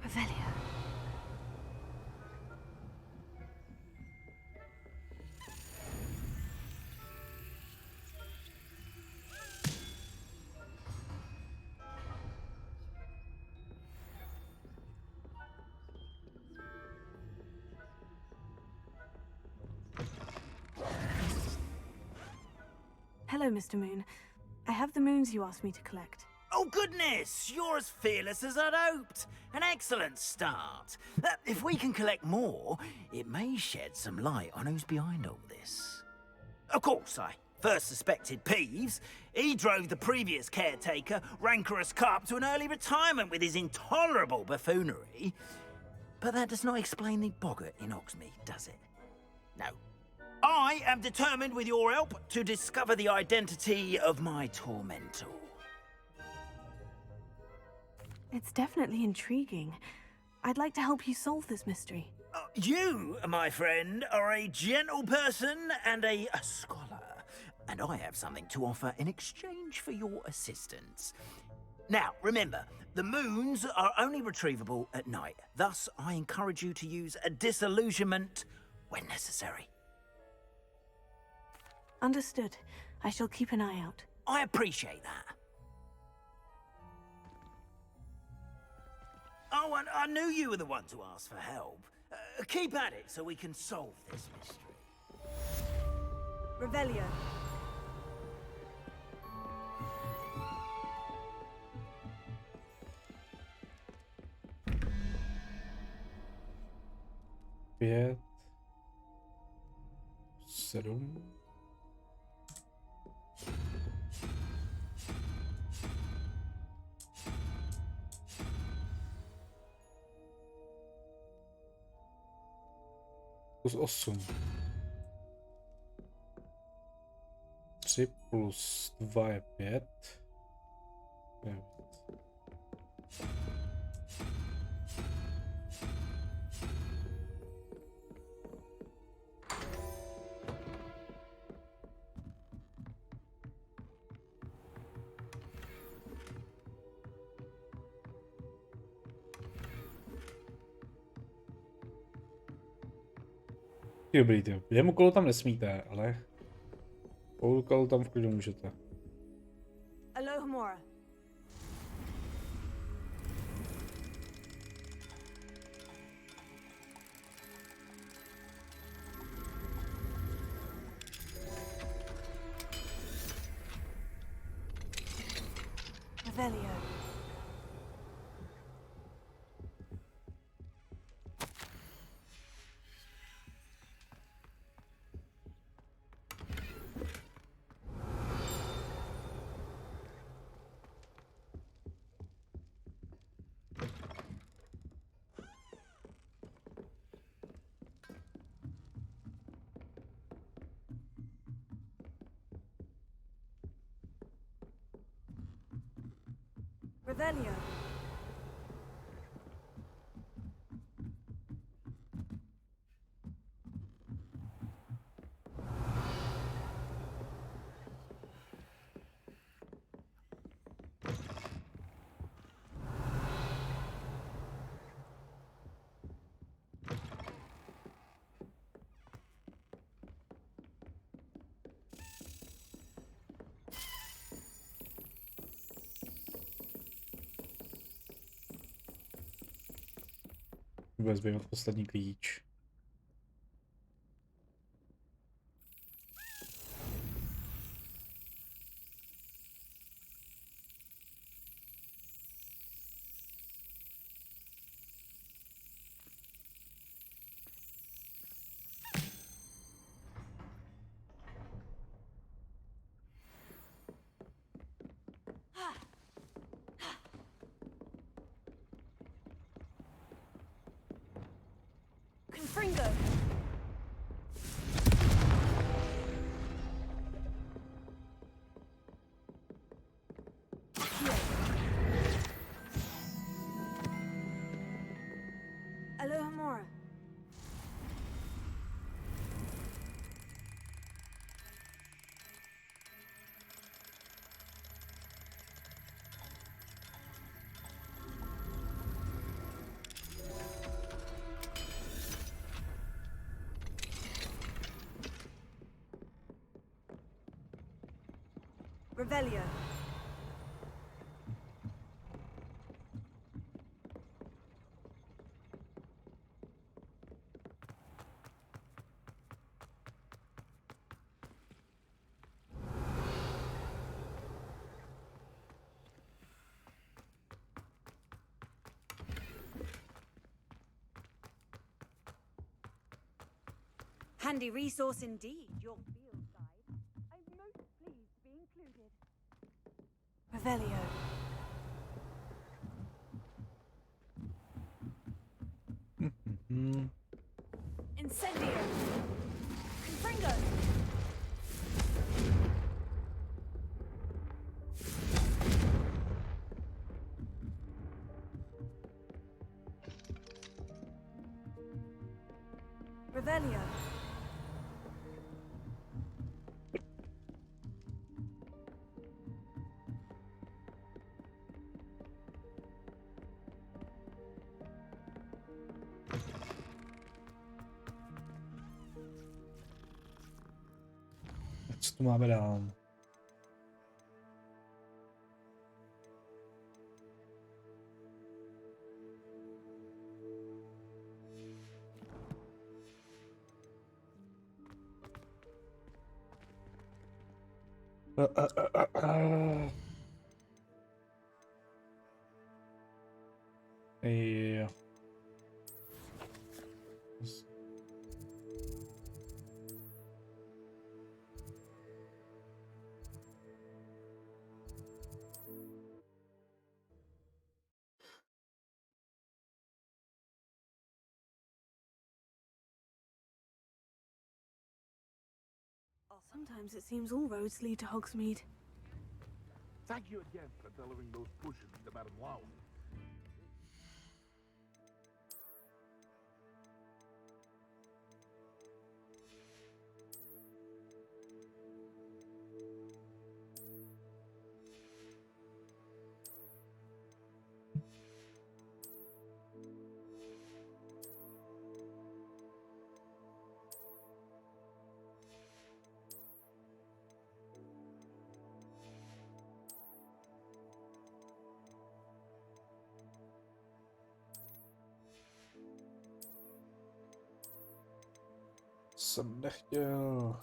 Speaker 10: Revelio.
Speaker 16: Hello, Mr. Moon. I have the moons you asked me to collect.
Speaker 2: Oh, goodness! You're as fearless as I'd hoped. An excellent start. If we can collect more, it may shed some light on who's behind all this. Of course, I first suspected Peeves. He drove the previous caretaker, Rancorous Carp, to an early retirement with his intolerable buffoonery. But that does not explain the boggart in Hogsmeade, does it? No. I am determined, with your help, to discover the identity of my tormentor.
Speaker 16: It's definitely intriguing. I'd like to help you solve this mystery.
Speaker 2: You, my friend, are a gentle person and a scholar, and I have something to offer in exchange for your assistance. Now, remember, the moons are only retrievable at night. Thus, I encourage you to use a disillusionment when necessary.
Speaker 16: Understood. I shall keep an eye out.
Speaker 2: I appreciate that. Oh, and I knew you were the one to ask for help. Keep at it so we can solve this mystery.
Speaker 6: Revelio.
Speaker 1: Pět, 7. Plus 8. 3 plus 2 je 5. 9. Dobrý, ty. Jemu kolu tam nesmíte, ale půl kolu tam v klidu můžete.
Speaker 6: Alohomora.
Speaker 16: Revelio.
Speaker 6: Revelio.
Speaker 1: Vůbec vyjmout poslední klíč.
Speaker 6: Confringo. Alohomora. Revelio. Handy resource indeed, your field guide. I'm most pleased to be included.
Speaker 16: Revelio.
Speaker 6: Incendio. Confringo. Revelio.
Speaker 1: Co tu máme dál? Jo.
Speaker 16: Sometimes it seems all roads lead to Hogsmeade.
Speaker 20: Thank you again for delivering those pushes to Madame Lau.
Speaker 1: Jsem nechtěl.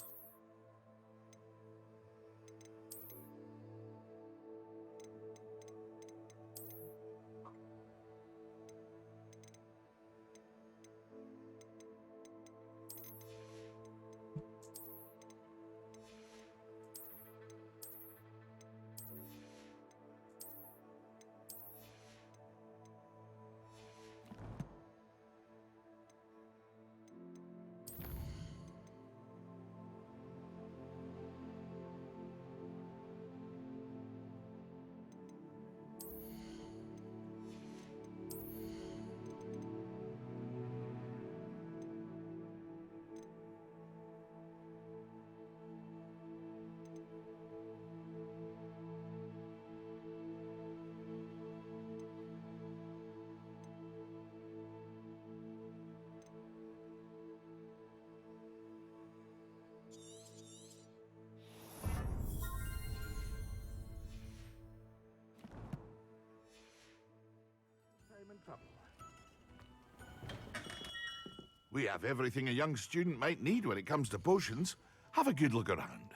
Speaker 20: We have everything a young student might need when it comes to potions. Have a good look around.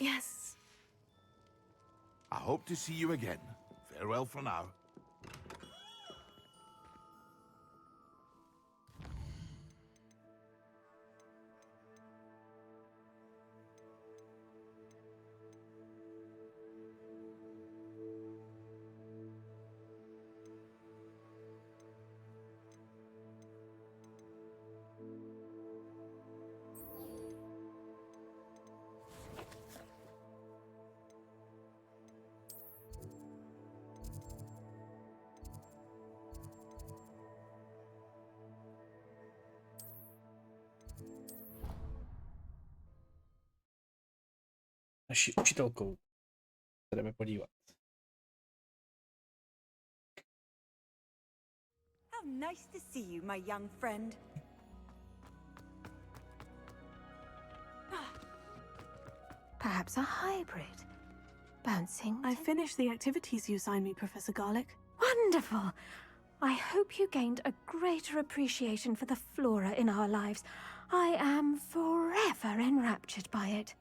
Speaker 16: Yes.
Speaker 20: I hope to see you again. Farewell for now.
Speaker 1: Naší učitelkou se jdeme podívat.
Speaker 6: How nice to see you, my young friend.
Speaker 10: Perhaps a hybrid. Bouncing.
Speaker 16: I finished the activities you assigned me, Professor Garlic.
Speaker 10: Wonderful! I hope you gained a greater appreciation for the flora in our lives. I am forever enraptured by it.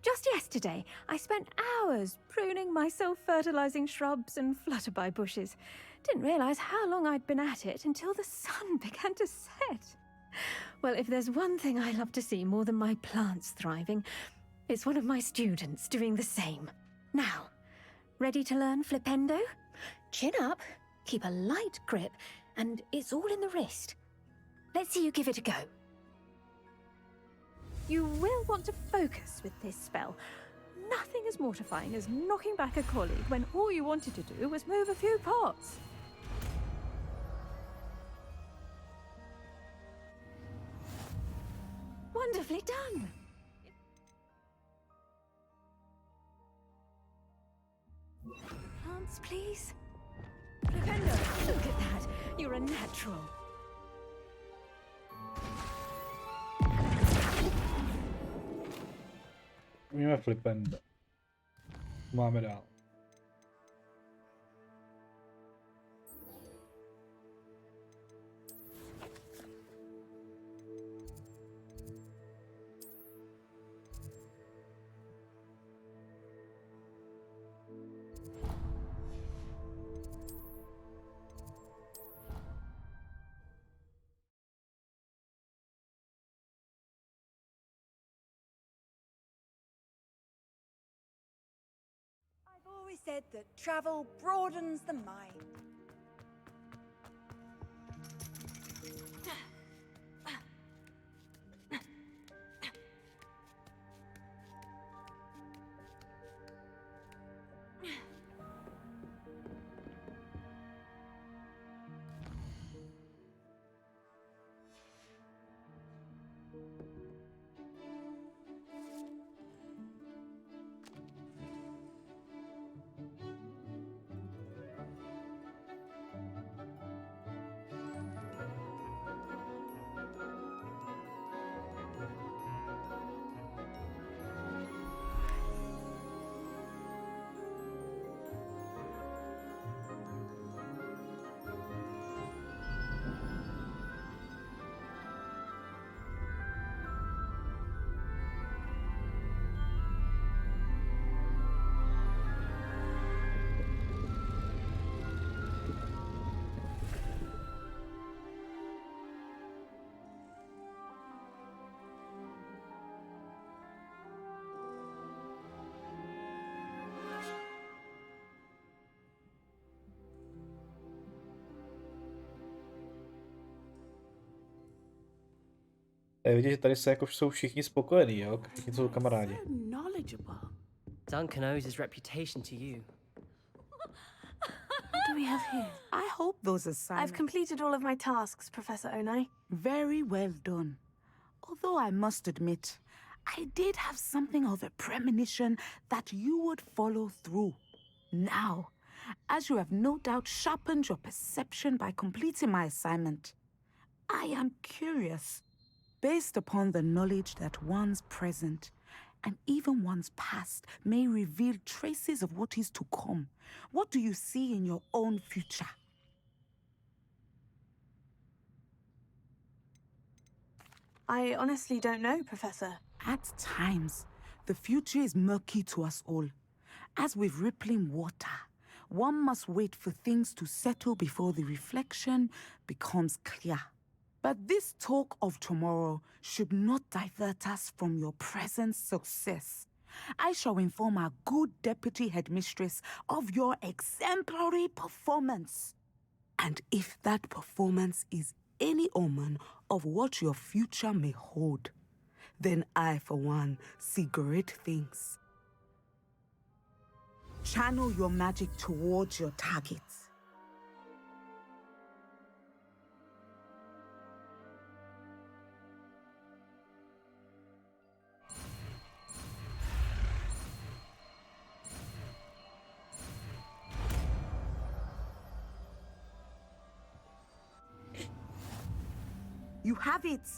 Speaker 10: Just yesterday, I spent hours pruning my self-fertilizing shrubs and flutterby bushes. Didn't realize how long I'd been at it until the sun began to set. Well, if there's one thing I love to see more than my plants thriving, it's one of my students doing the same. Now, ready to learn Flipendo? Chin up, keep a light grip, and it's all in the wrist. Let's see you give it a go. You will want to focus with this spell. Nothing as mortifying as knocking back a colleague when all you wanted to do was move a few pots. Wonderfully done. Plants, please. Flipendo, look at that. You're a natural.
Speaker 1: Umíme Flipendo. Máme dál.
Speaker 6: I've always said that travel broadens the mind.
Speaker 1: Je vidět, že tady se jako jsou všichni spokojení, jo? Všichni jsou kamarádi.
Speaker 12: Knowledgeable. Duncan owes his reputation to you.
Speaker 16: What do we have here?
Speaker 17: I hope those assignments...
Speaker 16: I've completed all of my tasks, Professor Onai.
Speaker 17: Very well done. Although I must admit, I did have something of a premonition that you would follow through. Now, as you have no doubt sharpened your perception by completing my assignment, I am curious, based upon the knowledge that one's present and even one's past may reveal traces of what is to come. What do you see in your own future?
Speaker 16: I honestly don't know, Professor.
Speaker 17: At times, the future is murky to us all. As with rippling water, one must wait for things to settle before the reflection becomes clear. But this talk of tomorrow should not divert us from your present success. I shall inform our good deputy headmistress of your exemplary performance. And if that performance is any omen of what your future may hold, then I, for one, see great things. Channel your magic towards your targets. You have it!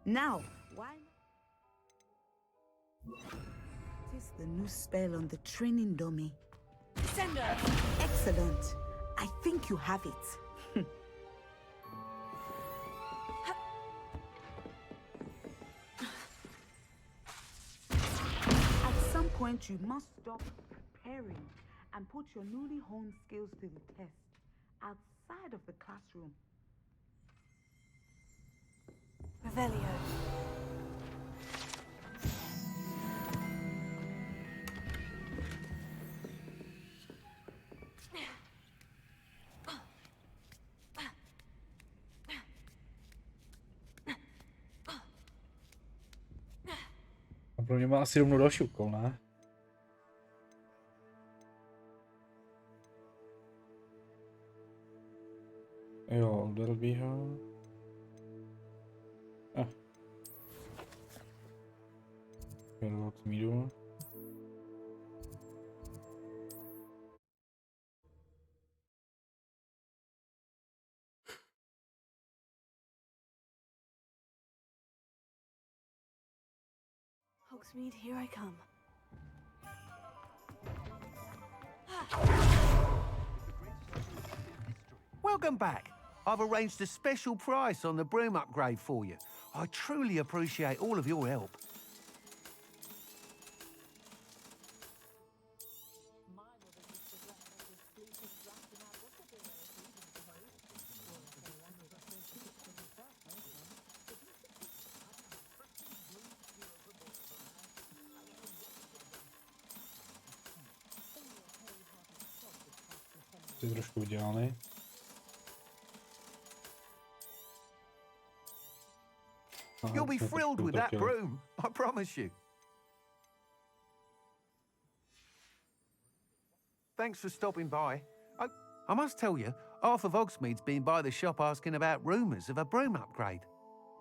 Speaker 17: Now, why... It is the new spell on the training dummy.
Speaker 9: Sender!
Speaker 17: Excellent. I think you have it. At some point, you must stop preparing and put your newly honed skills to the test outside of the classroom.
Speaker 16: Revelio.
Speaker 1: A pro mě má asi rovnou další úkol, ne? Jo, odbíhá. Od míru.
Speaker 16: Hogsmeade, here I come.
Speaker 14: Welcome back. I've arranged a special price on the broom upgrade for you. I truly appreciate all of your help.
Speaker 1: Trošku udělaný.
Speaker 14: You'll be thrilled with that broom, I promise you. Thanks for stopping by. I must tell you, half of Hogsmeade's been by the shop asking about rumours of a broom upgrade.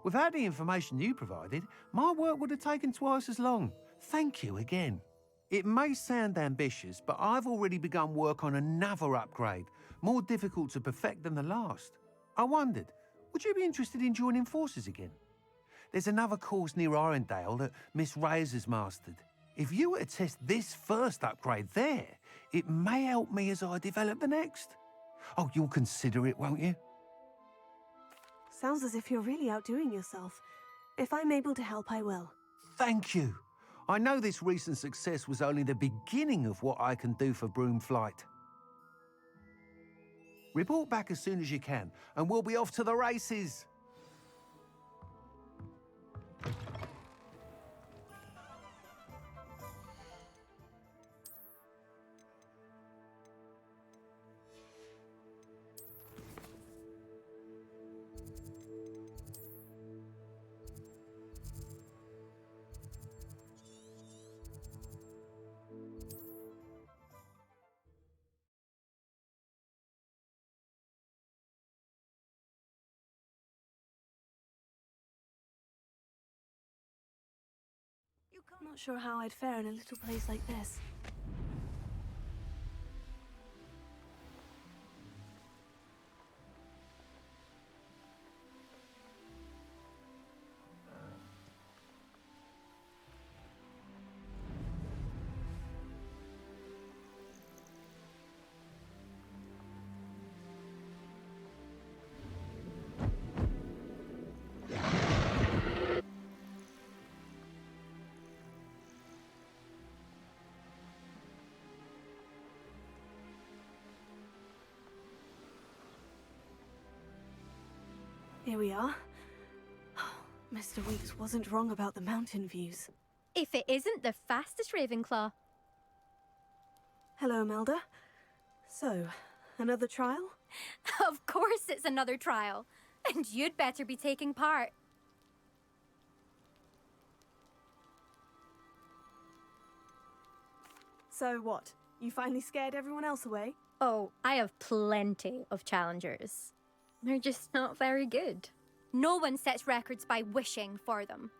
Speaker 14: Without the information you provided, my work would have taken twice as long. Thank you again. It may sound ambitious, but I've already begun work on another upgrade, more difficult to perfect than the last. I wondered, would you be interested in joining forces again? There's another course near Arendale that Miss Reyes has mastered. If you were to test this first upgrade there, it may help me as I develop the next. Oh, you'll consider it, won't you?
Speaker 16: Sounds as if you're really outdoing yourself. If I'm able to help, I will.
Speaker 14: Thank you. I know this recent success was only the beginning of what I can do for Broomflight. Report back as soon as you can, and we'll be off to the races.
Speaker 16: Not sure how I'd fare in a little place like this. Here we are. Mr. Weeks wasn't wrong about the mountain views.
Speaker 5: If it isn't the fastest Ravenclaw.
Speaker 16: Hello, Melda. So, another trial?
Speaker 5: Of course it's another trial. And you'd better be taking part.
Speaker 16: So what? You finally scared everyone else away?
Speaker 5: Oh, I have plenty of challengers. They're just not very good. No one sets records by wishing for them.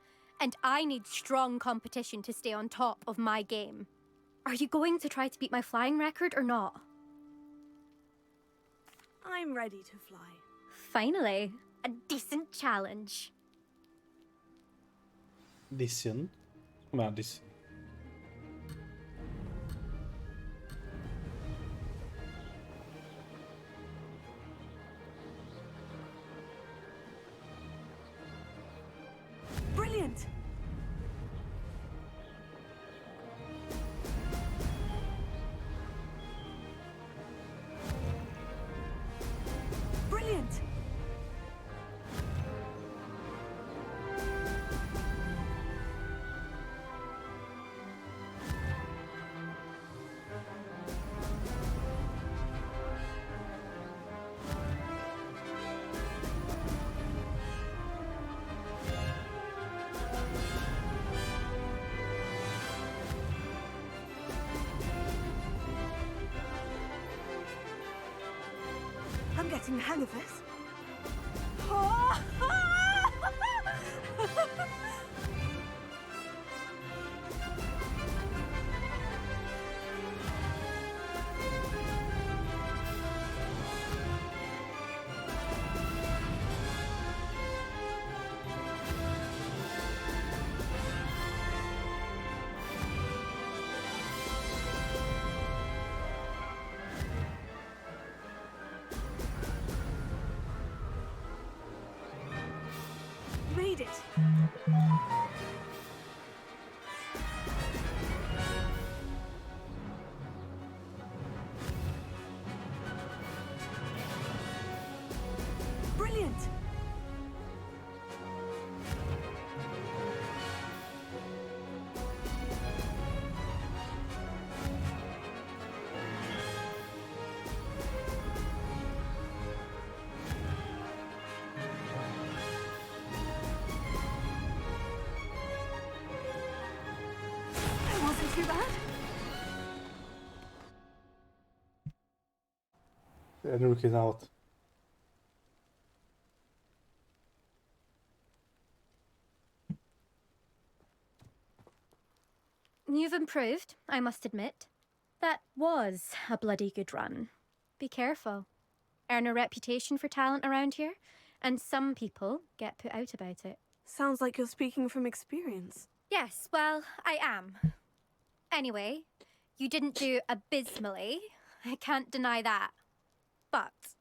Speaker 5: And I need strong competition to stay on top of my game. Are you going to try to beat my flying record or not?
Speaker 16: I'm ready to fly.
Speaker 5: Finally, a decent challenge.
Speaker 1: Decent? Como é decent?
Speaker 16: Brilliant! Brilliant! I'm getting the hang of this. Made it! Brilliant! Wasn't too bad.
Speaker 1: Jednoduchý závod.
Speaker 5: You've improved, I must admit. That was a bloody good run. Be careful. Earn a reputation for talent around here, and some people get put out about it.
Speaker 16: Sounds like you're speaking from experience.
Speaker 5: Yes, well, I am. Anyway, you didn't do abysmally. I can't deny that. But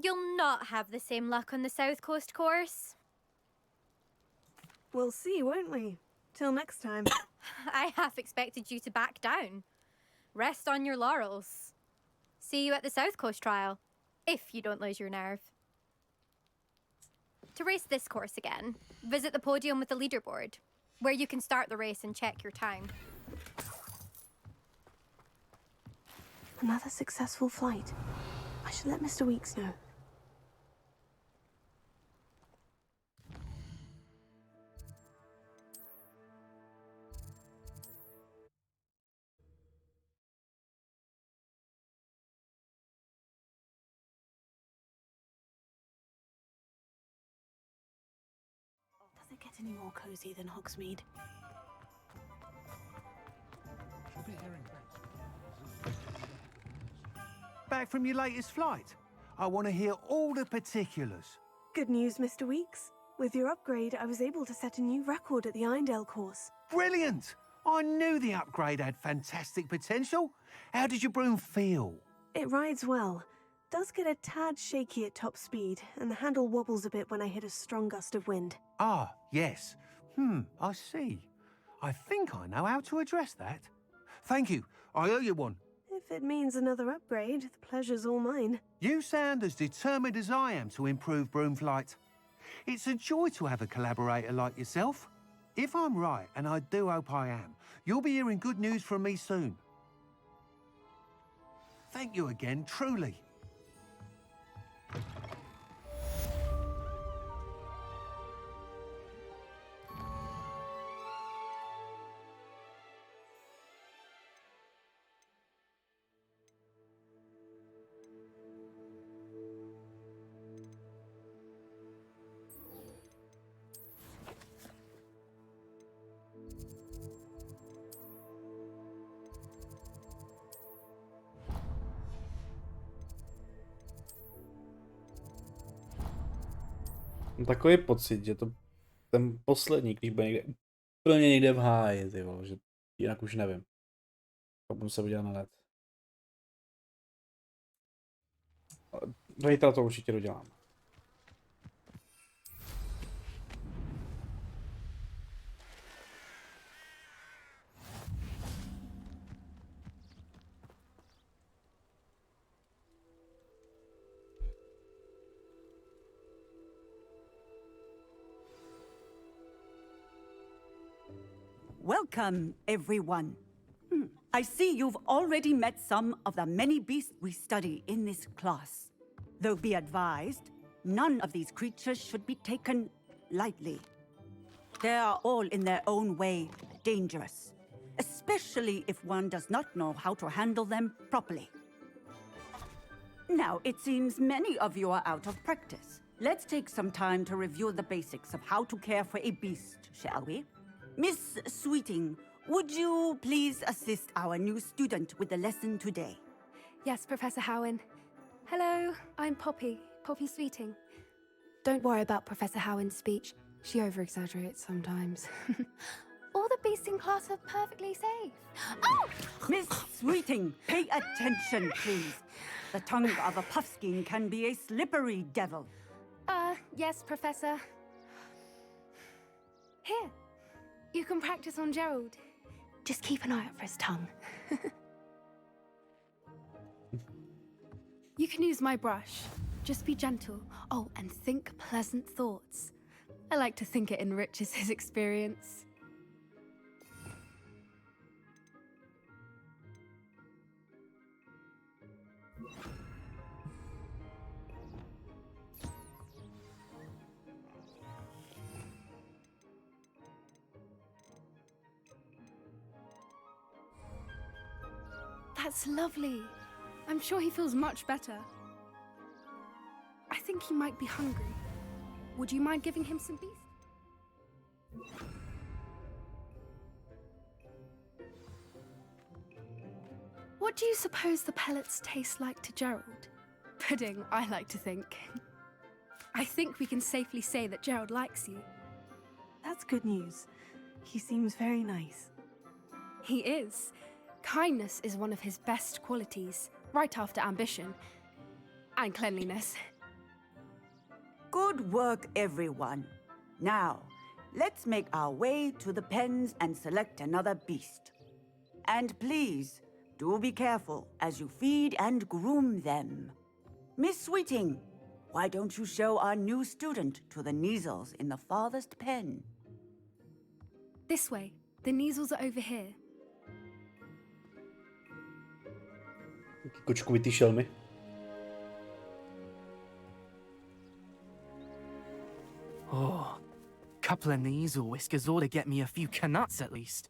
Speaker 5: you'll not have the same luck on the South Coast course.
Speaker 16: We'll see, won't we? Till next time.
Speaker 5: I half expected you to back down. Rest on your laurels. See you at the South Coast trial, if you don't lose your nerve. To race this course again, visit the podium with the leaderboard, where you can start the race and check your time.
Speaker 16: Another successful flight. I should let Mr. Weeks know. Does it get any more cozy than Hogsmeade?
Speaker 21: back from your latest flight? I want to hear all the particulars.
Speaker 16: Good news, Mr. Weeks. With your upgrade, I was able to set a new record at the Irondale course.
Speaker 21: Brilliant! I knew the upgrade had fantastic potential. How did your broom feel?
Speaker 16: It rides well. Does get a tad shaky at top speed, and the handle wobbles a bit when I hit a strong gust of wind.
Speaker 21: Ah, yes. I see. I think I know how to address that. Thank you. I owe you one.
Speaker 16: If it means another upgrade, the pleasure's all mine.
Speaker 21: You sound as determined as I am to improve broom flight. It's a joy to have a collaborator like yourself. If I'm right, and I do hope I am, you'll be hearing good news from me soon. Thank you again, truly.
Speaker 1: Takový pocit, že to ten poslední, když bude někde úplně někde v háji, tyvo, že jinak už nevím. Budu se udělat na let. Zítra to určitě dodělám.
Speaker 22: Welcome, everyone. I see you've already met some of the many beasts we study in this class. Though be advised, none of these creatures should be taken lightly. They are all in their own way dangerous, especially if one does not know how to handle them properly. Now, it seems many of you are out of practice. Let's take some time to review the basics of how to care for a beast, shall we? Miss Sweeting, would you please assist our new student with the lesson today?
Speaker 23: Yes, Professor Howen. Hello, I'm Poppy Sweeting. Don't worry about Professor Howen's speech. She over-exaggerates sometimes. All the beasts in class are perfectly safe.
Speaker 22: Oh! Miss Sweeting, pay attention, please. The tongue of a puffskein can be a slippery devil.
Speaker 23: Yes, Professor. Here. You can practice on Gerald. Just keep an eye out for his tongue. You can use my brush. Just be gentle. Oh, and think pleasant thoughts. I like to think it enriches his experience. That's lovely. I'm sure he feels much better. I think he might be hungry. Would you mind giving him some beef? What do you suppose the pellets taste like to Gerald? Pudding, I like to think. I think we can safely say that Gerald likes you.
Speaker 16: That's good news. He seems very nice.
Speaker 23: He is. Kindness is one of his best qualities, right after ambition. And cleanliness.
Speaker 22: Good work, everyone. Now, let's make our way to the pens and select another beast. And please, do be careful as you feed and groom them. Miss Sweeting, why don't you show our new student to the Neasels in the farthest pen?
Speaker 23: This way. The Neasels are over here.
Speaker 1: Kočkovitý šelmy.
Speaker 24: Oh, couple of Neasel whiskers ought to get me a few canuts at least.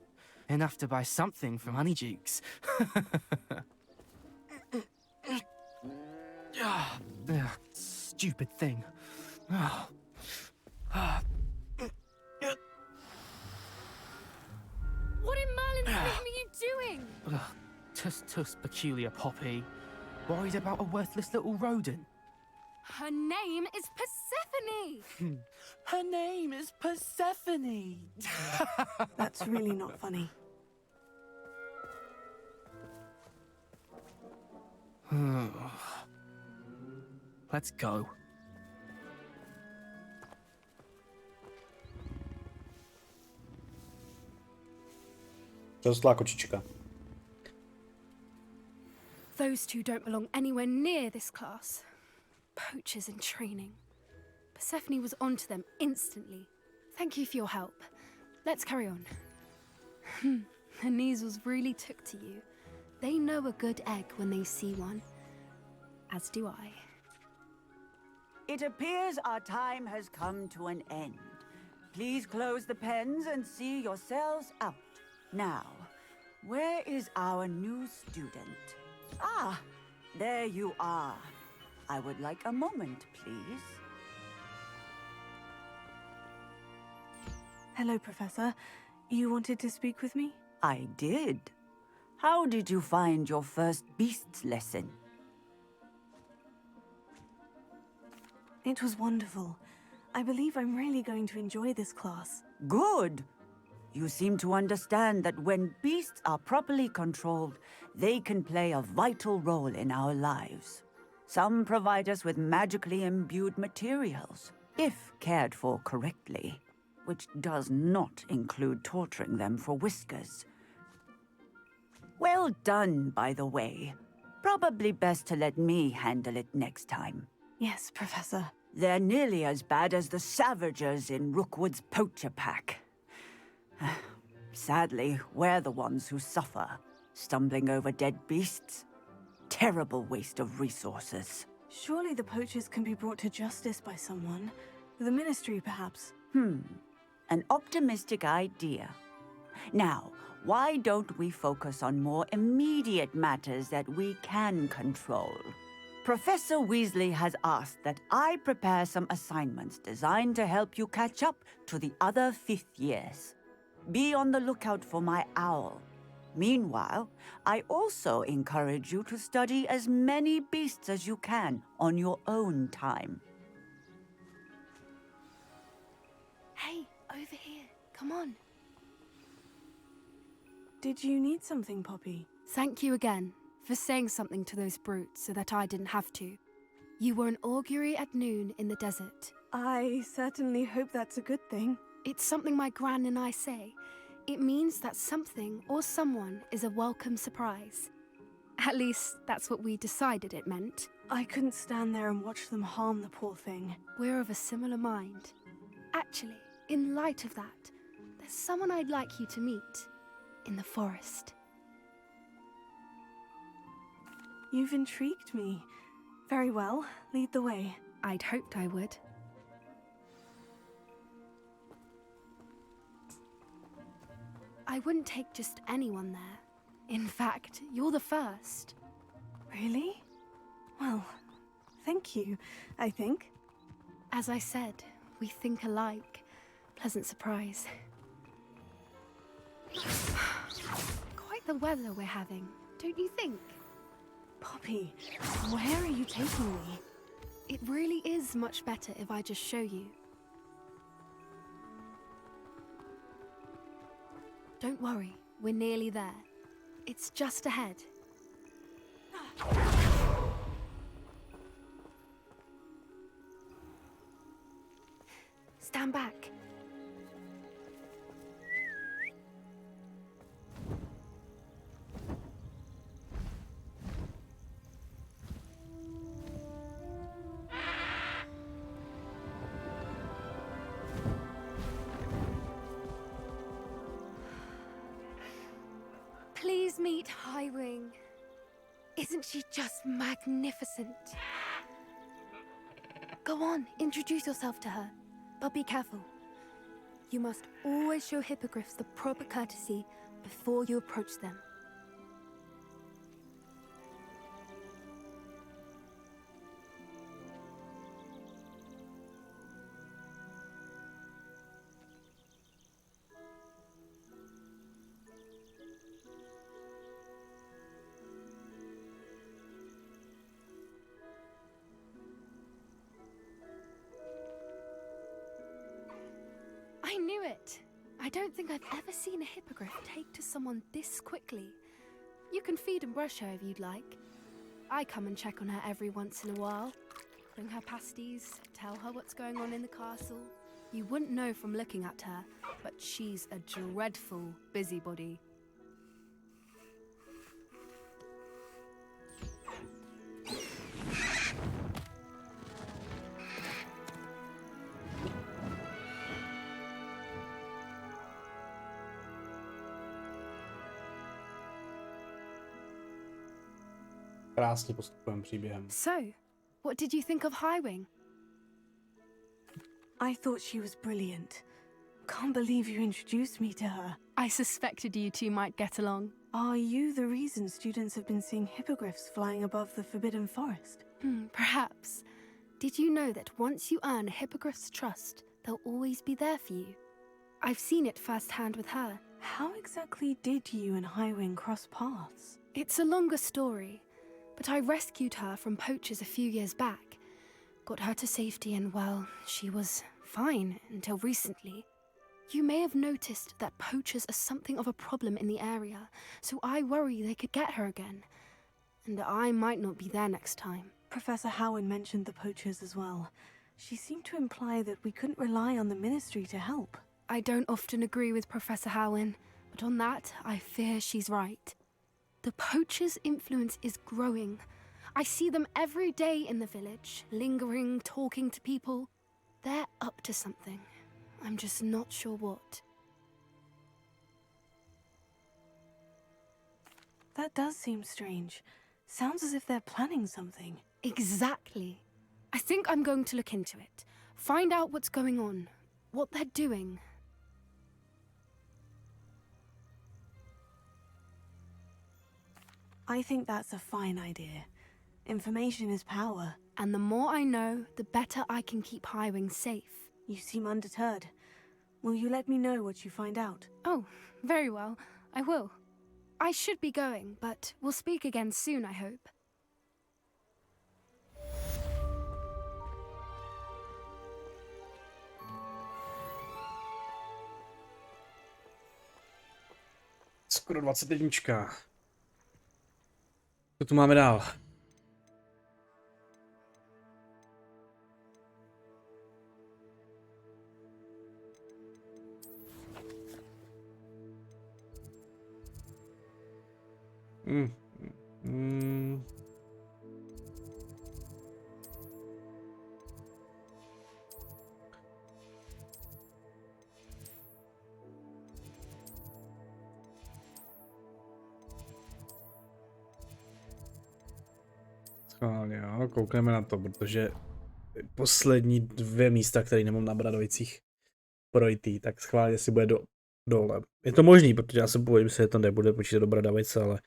Speaker 24: Enough to buy something from Honeydukes. Stupid thing.
Speaker 23: What in Merlin's name are you doing?
Speaker 24: Tuss, peculiar Poppy. Worried about a worthless little rodent?
Speaker 23: Her name is Persephone!
Speaker 24: Her name is Persephone!
Speaker 16: That's really not funny.
Speaker 24: Let's go.
Speaker 1: Přerostlá kočička.
Speaker 23: Those two don't belong anywhere near this class. Poachers in training. Persephone was onto them instantly. Thank you for your help. Let's carry on. The Neasels really took to you. They know a good egg when they see one. As do I.
Speaker 2: It appears our time has come to an end. Please close the pens and see yourselves out. Now, where is our new student? Ah, there you are. I would like a moment, please.
Speaker 16: Hello, Professor. You wanted to speak with me?
Speaker 2: I did. How did you find your first beasts lesson?
Speaker 16: It was wonderful. I believe I'm really going to enjoy this class.
Speaker 2: Good. You seem to understand that when beasts are properly controlled, they can play a vital role in our lives. Some provide us with magically imbued materials, if cared for correctly, which does not include torturing them for whiskers. Well done, by the way. Probably best to let me handle it next time.
Speaker 16: Yes, Professor.
Speaker 2: They're nearly as bad as the Savagers in Rookwood's poacher pack. Sadly, we're the ones who suffer, stumbling over dead beasts. Terrible waste of resources.
Speaker 16: Surely the poachers can be brought to justice by someone. The Ministry, perhaps.
Speaker 2: An optimistic idea. Now, why don't we focus on more immediate matters that we can control? Professor Weasley has asked that I prepare some assignments designed to help you catch up to the other 5th years. Be on the lookout for my owl. Meanwhile, I also encourage you to study as many beasts as you can on your own time.
Speaker 23: Hey, over here. Come on.
Speaker 16: Did you need something, Poppy?
Speaker 23: Thank you again for saying something to those brutes so that I didn't have to. You were an augury at noon in the desert.
Speaker 16: I certainly hope that's a good thing.
Speaker 23: It's something my gran and I say. It means that something or someone is a welcome surprise. At least, that's what we decided it meant.
Speaker 16: I couldn't stand there and watch them harm the poor thing.
Speaker 23: We're of a similar mind. Actually, in light of that, there's someone I'd like you to meet. In the forest.
Speaker 16: You've intrigued me. Very well, lead the way.
Speaker 23: I'd hoped I would. I wouldn't take just anyone there. In fact, you're the first.
Speaker 16: Really? Well, thank you, I think.
Speaker 23: As I said, we think alike. Pleasant surprise. Quite the weather we're having, don't you think?
Speaker 16: Poppy, where are you taking me?
Speaker 23: It really is much better if I just show you. Don't worry, we're nearly there. It's just ahead. Stand back. Please meet Highwing. Isn't she just magnificent? Go on, introduce yourself to her. But be careful. You must always show hippogriffs the proper courtesy before you approach them. knew it. I don't think I've ever seen a hippogriff take to someone this quickly. You can feed and brush her if you'd like. I come and check on her every once in a while. Bring her pasties, tell her what's going on in the castle. You wouldn't know from looking at her, but she's a dreadful busybody.
Speaker 1: Krásně postupujeme příběhem.
Speaker 23: So, what did you think of Highwing?
Speaker 16: I thought she was brilliant. Can't believe you introduced me to her.
Speaker 23: I suspected you two might get along.
Speaker 16: Are you the reason students have been seeing hippogriffs flying above the Forbidden Forest?
Speaker 23: Perhaps. Did you know that once you earn a hippogriff's trust, they'll always be there for you? I've seen it firsthand with her.
Speaker 16: How exactly did you and Highwing cross paths?
Speaker 23: It's a longer story, but I rescued her from poachers a few years back. Got her to safety and, well, she was fine until recently. You may have noticed that poachers are something of a problem in the area, so I worry they could get her again. And I might not be there next time.
Speaker 16: Professor Howen mentioned the poachers as well. She seemed to imply that we couldn't rely on the Ministry to help.
Speaker 23: I don't often agree with Professor Howen, but on that, I fear she's right. The poachers' influence is growing. I see them every day in the village, lingering, talking to people. They're up to something. I'm just not sure what.
Speaker 16: That does seem strange. Sounds as if they're planning something.
Speaker 23: Exactly. I think I'm going to look into it. Find out what's going on, what they're doing.
Speaker 16: I think that's a fine idea. Information is power.
Speaker 23: And the more I know, the better I can keep Highwing safe.
Speaker 16: You seem undeterred. Will you let me know what you find out?
Speaker 23: Oh, very well. I will. I should be going, but we'll speak again soon, I hope.
Speaker 1: Skoro 21. Co tu máme dál? Schválně, jo, koukneme na to, protože poslední 2 místa, které nemám na Bradovicích projitý, tak schválně si bude dole. Je to možný, protože já se bojím, že to nebude počítat do Bradavice, ale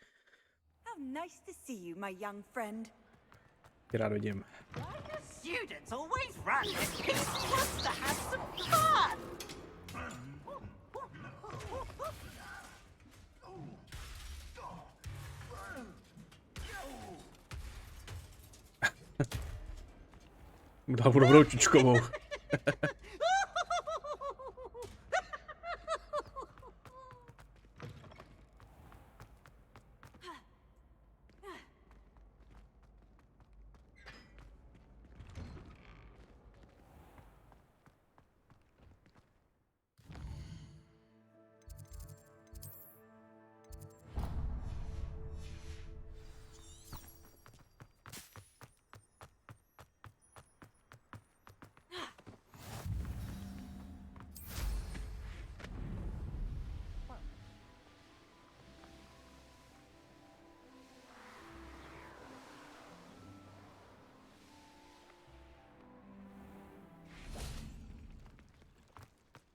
Speaker 1: rád vidím. Dám dobrou čičkovou.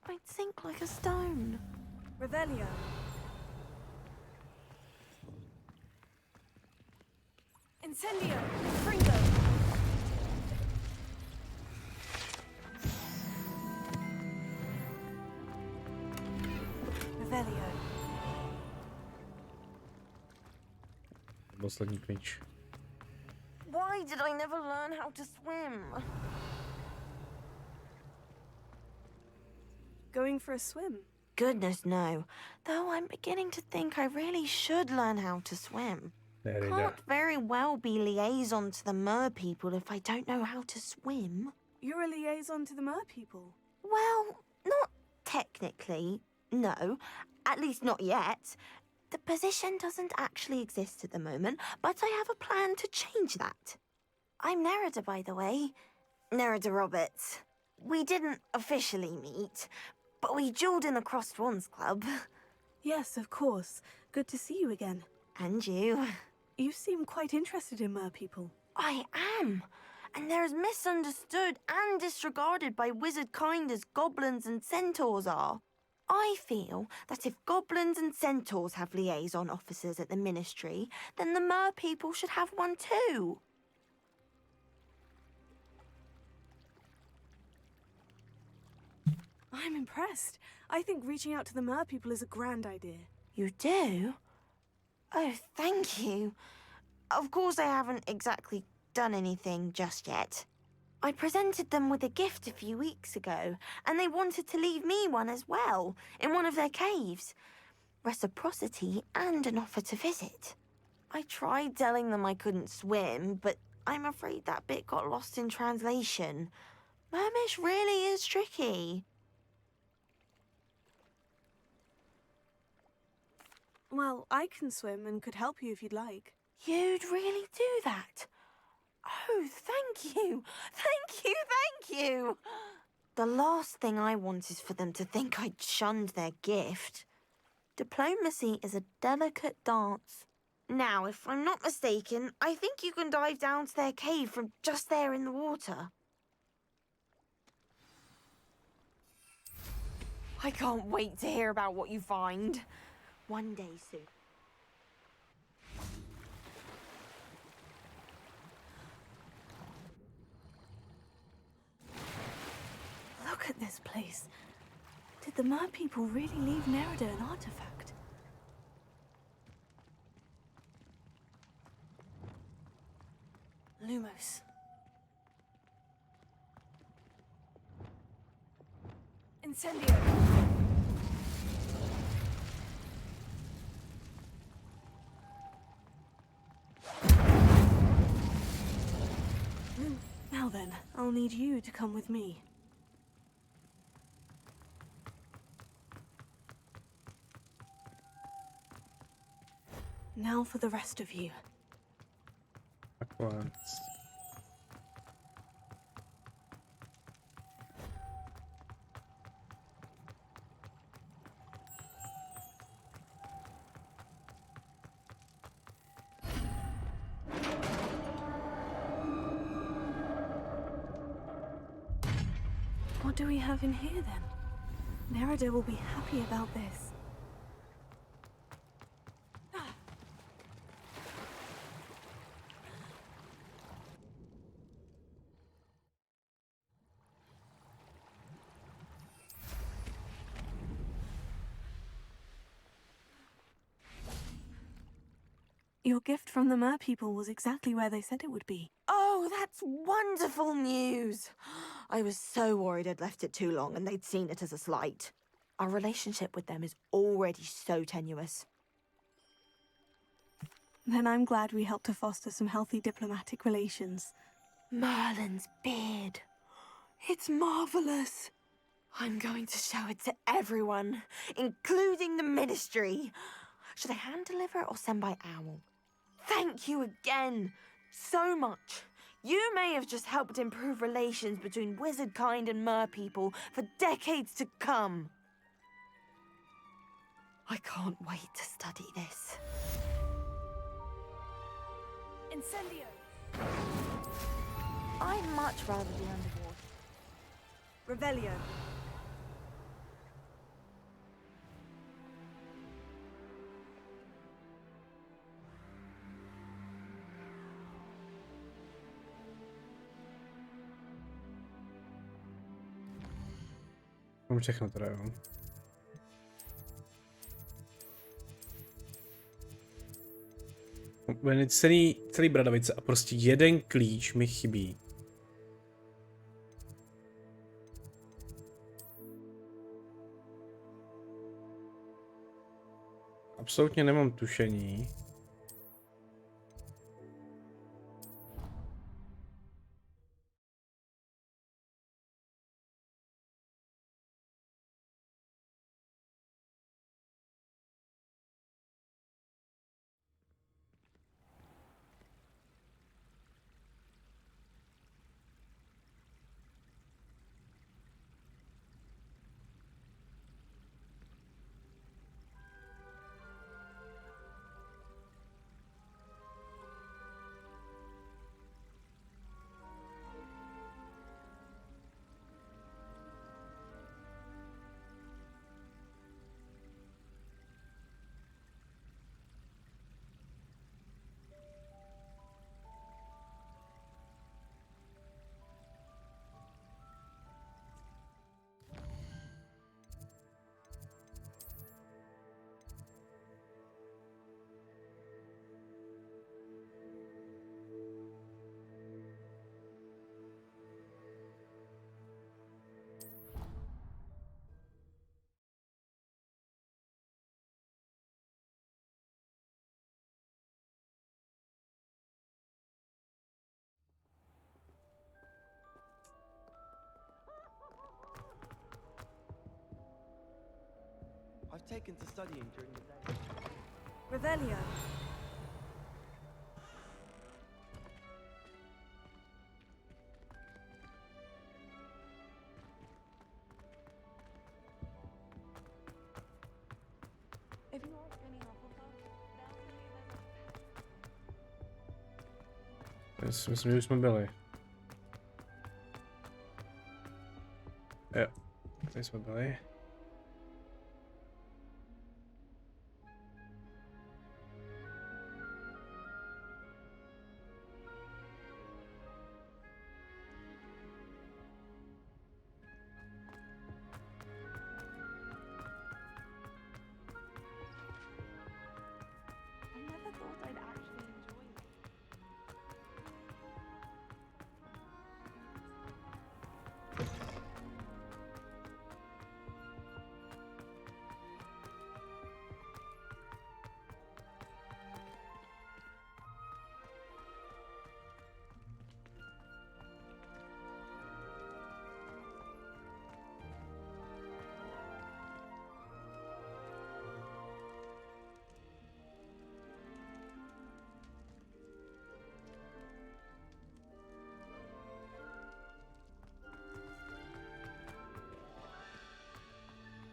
Speaker 16: I'd sink like a stone.
Speaker 6: Revelio.
Speaker 16: Incendio! Fringo! Revelio.
Speaker 1: Poslední klíč.
Speaker 3: Why did I never learn how to swim?
Speaker 16: Going for a swim?
Speaker 3: Goodness, no. Though I'm beginning to think I really should learn how to swim. Can't very well be liaison to the mer people if I don't know how to swim.
Speaker 16: You're a liaison to the mer people?
Speaker 3: Well, not technically, no. At least not yet. The position doesn't actually exist at the moment, but I have a plan to change that. I'm Nerida, by the way. Nerida Roberts. We didn't officially meet, but we duelled in the Crossed Wands Club.
Speaker 16: Yes, of course. Good to see you again.
Speaker 3: And you.
Speaker 16: You seem quite interested in mer people.
Speaker 3: I am. And they're as misunderstood and disregarded by wizard kind as goblins and centaurs are. I feel that if goblins and centaurs have liaison officers at the Ministry, then the mer people should have one too.
Speaker 16: I'm impressed. I think reaching out to the mer people is a grand idea.
Speaker 3: You do? Oh, thank you. Of course I haven't exactly done anything just yet. I presented them with a gift a few weeks ago, and they wanted to leave me one as well, in one of their caves. Reciprocity and an offer to visit. I tried telling them I couldn't swim, but I'm afraid that bit got lost in translation. Mermish really is tricky.
Speaker 16: Well, I can swim and could help you if you'd like.
Speaker 3: You'd really do that? Oh, thank you! Thank you, thank you! The last thing I want is for them to think I'd shunned their gift. Diplomacy is a delicate dance. Now, if I'm not mistaken, I think you can dive down to their cave from just there in the water. I can't wait to hear about what you find. One day soon.
Speaker 16: Look at this place. Did the mer people really leave Nerida an artifact? Lumos. Incendio. Now then, I'll need you to come with me. Now for the rest of you.
Speaker 1: Takhle.
Speaker 16: What do we have in here then? Nerida will be happy about this. Your gift from the mer people was exactly where they said it would be.
Speaker 3: Oh, that's wonderful news! I was so worried I'd left it too long and they'd seen it as a slight. Our relationship with them is already so tenuous.
Speaker 16: Then I'm glad we helped to foster some healthy diplomatic relations.
Speaker 3: Merlin's beard. It's marvelous. I'm going to show it to everyone, including the Ministry. Should I hand deliver it or send by owl? Thank you again so much. You may have just helped improve relations between wizard kind and mer people for decades to come. I can't wait to study this.
Speaker 16: Incendio!
Speaker 3: I'd much rather be underwater.
Speaker 16: Revelio.
Speaker 1: Mám všechno teda, jo. Celý bradavice a prostě jeden klíč mi chybí. . Absolutně nemám tušení.
Speaker 8: I've taken to studying during the day.
Speaker 16: Revelio.
Speaker 3: If you ask any Hufflepuff, they'll tell you there's a
Speaker 1: Myslím, že už jsme byli. Jo, tady jsme byli.
Speaker 3: I never thought I'd actually enjoy it.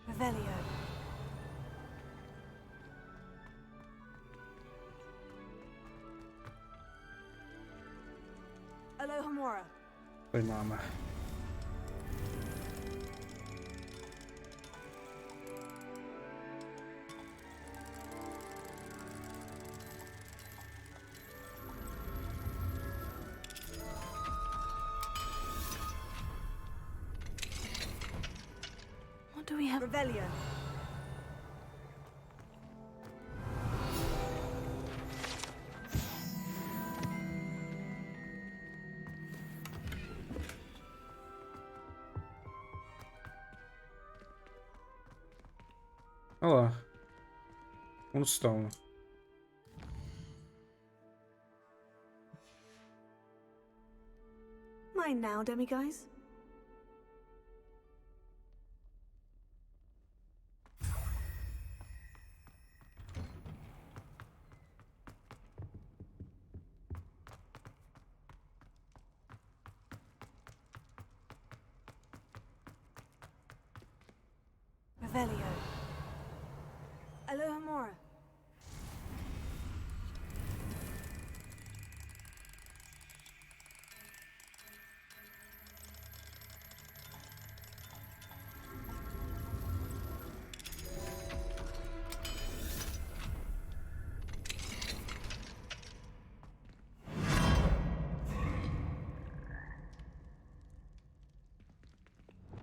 Speaker 16: Revelio. Alohomora.
Speaker 1: Tady máme.
Speaker 16: What do we have? Revelio.
Speaker 1: Ale. Moonstone.
Speaker 16: Mine now, demiguise. Revelio. Alohomora.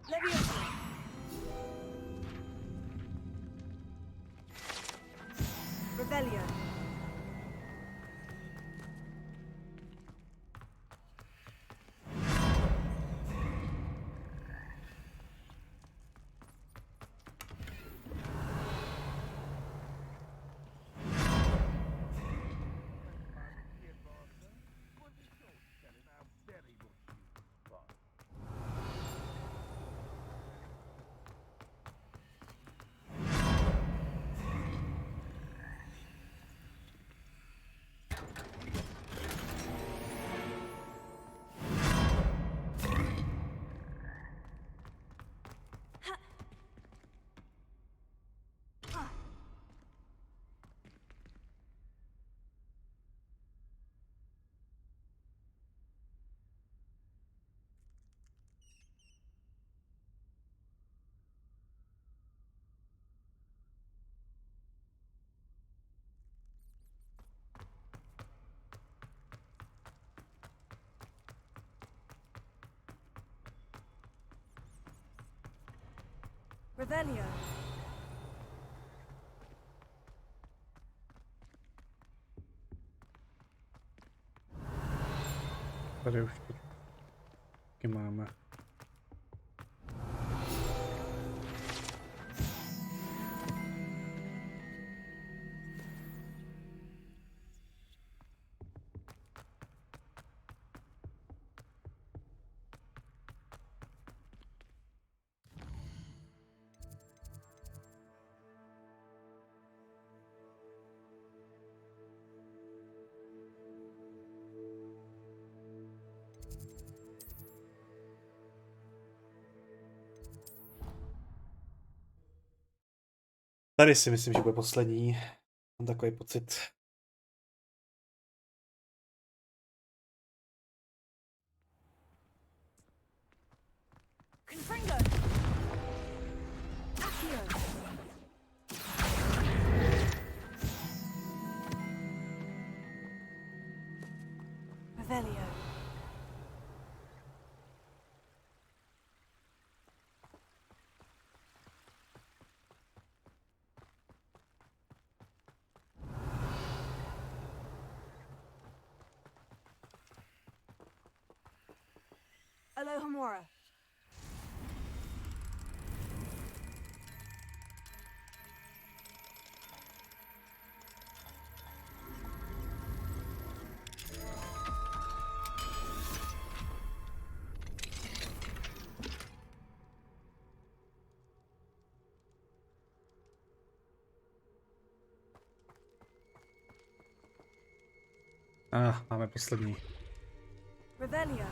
Speaker 16: Leviosa. Revelio.
Speaker 6: Revelio.
Speaker 1: Tady už taky máme. Tady si myslím, že bude poslední. Mám takový pocit.
Speaker 6: Confringo. Accio. Revelio. Alohomora.
Speaker 1: Máme poslední.
Speaker 6: Revelio.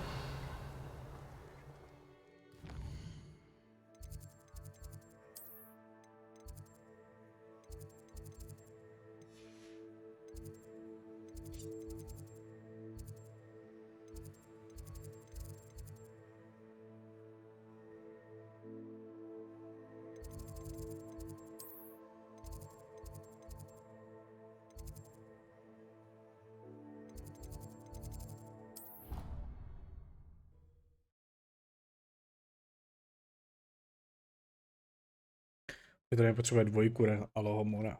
Speaker 1: My tady potřebuje dvojku Alohomora.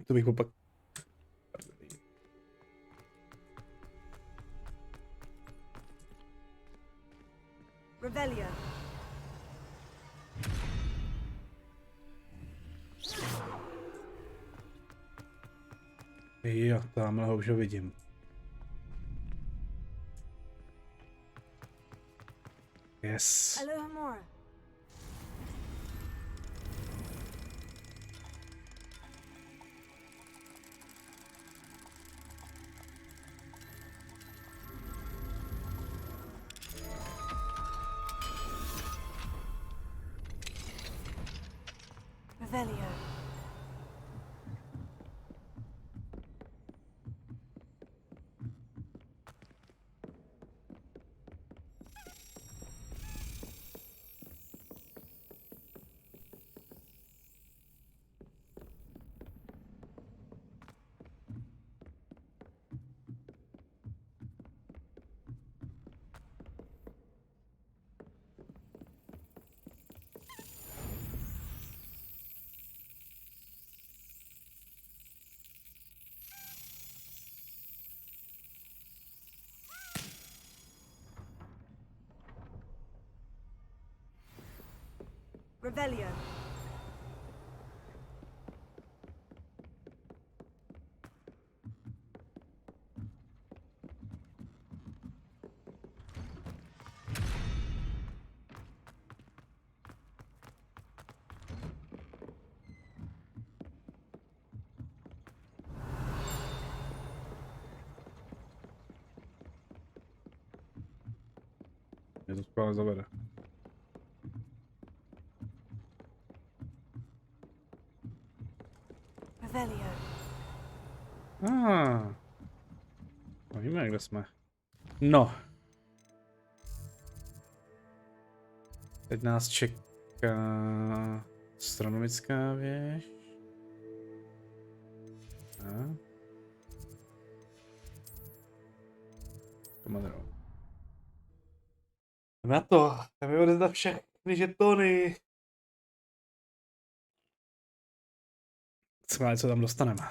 Speaker 1: To bych opak...
Speaker 6: Revelio.
Speaker 1: Jo, tamhle ho už ho vidím. Yes.
Speaker 6: Alohomora. Revelio. Revelio.
Speaker 1: Mě to skvěle zavede.
Speaker 6: Revelio.
Speaker 1: No víme, kde jsme. No. Teď nás čeká astronomická věž. Komadro. Na to, tam je odezdat všechny žetony. Schválně se tam dostaneme.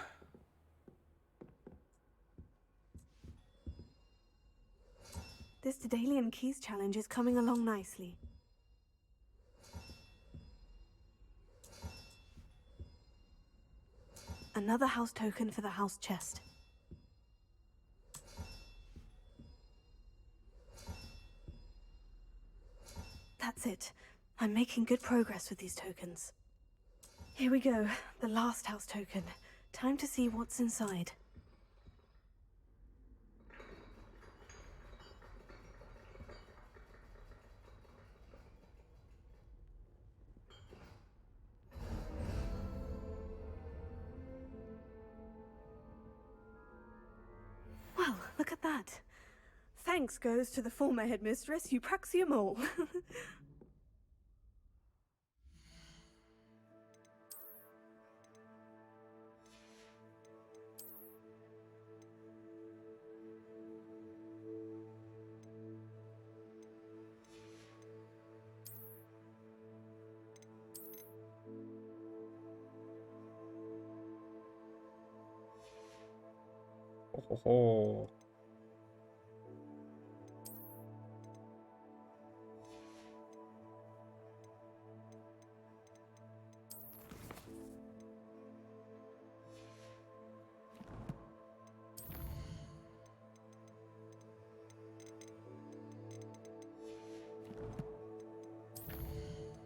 Speaker 16: This Daedalian Keys challenge is coming along nicely. Another house token for the house chest. That's it. I'm making good progress with these tokens. Here we go, the last house token. Time to see what's inside. Well, look at that. Thanks goes to the former headmistress, Eupraxia Mole.
Speaker 1: Ohoho.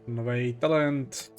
Speaker 1: Nový talent.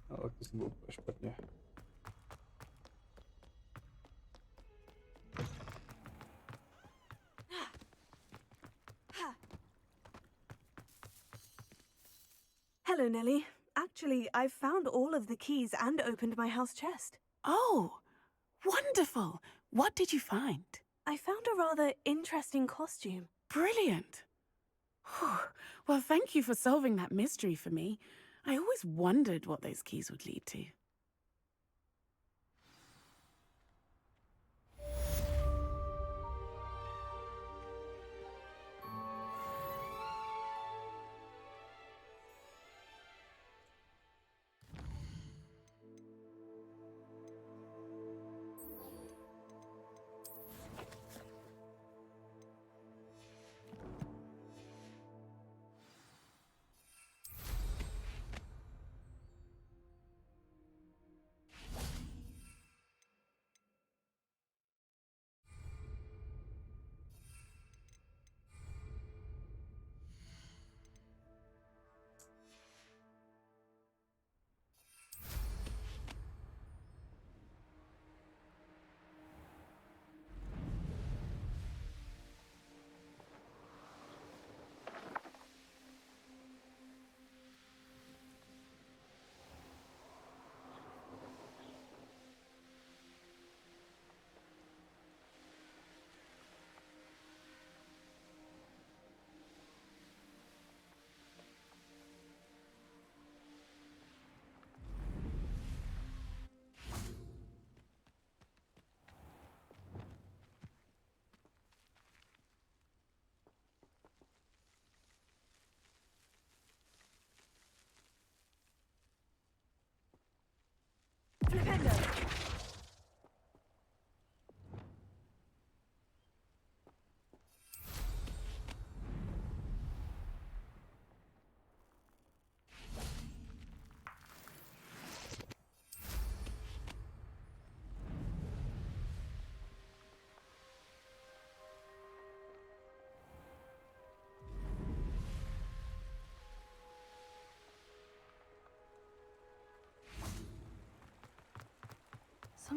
Speaker 1: Ale to jsem byl úplně špatně.
Speaker 16: Hello, Nellie. Actually, I've found all of the keys and opened my house chest.
Speaker 17: Oh, wonderful. What did you find?
Speaker 16: I found a rather interesting costume.
Speaker 17: Brilliant. Whew. Well, thank you for solving that mystery for me. I always wondered what those keys would lead to.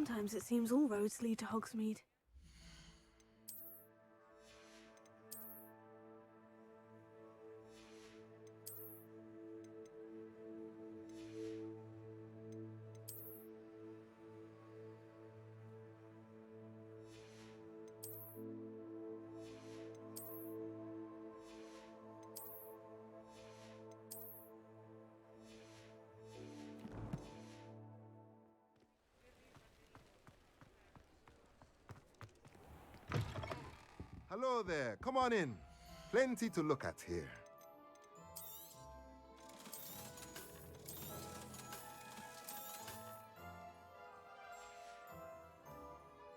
Speaker 16: Sometimes it seems all roads lead to Hogsmeade.
Speaker 7: Hello there. Come on in. Plenty to look at here.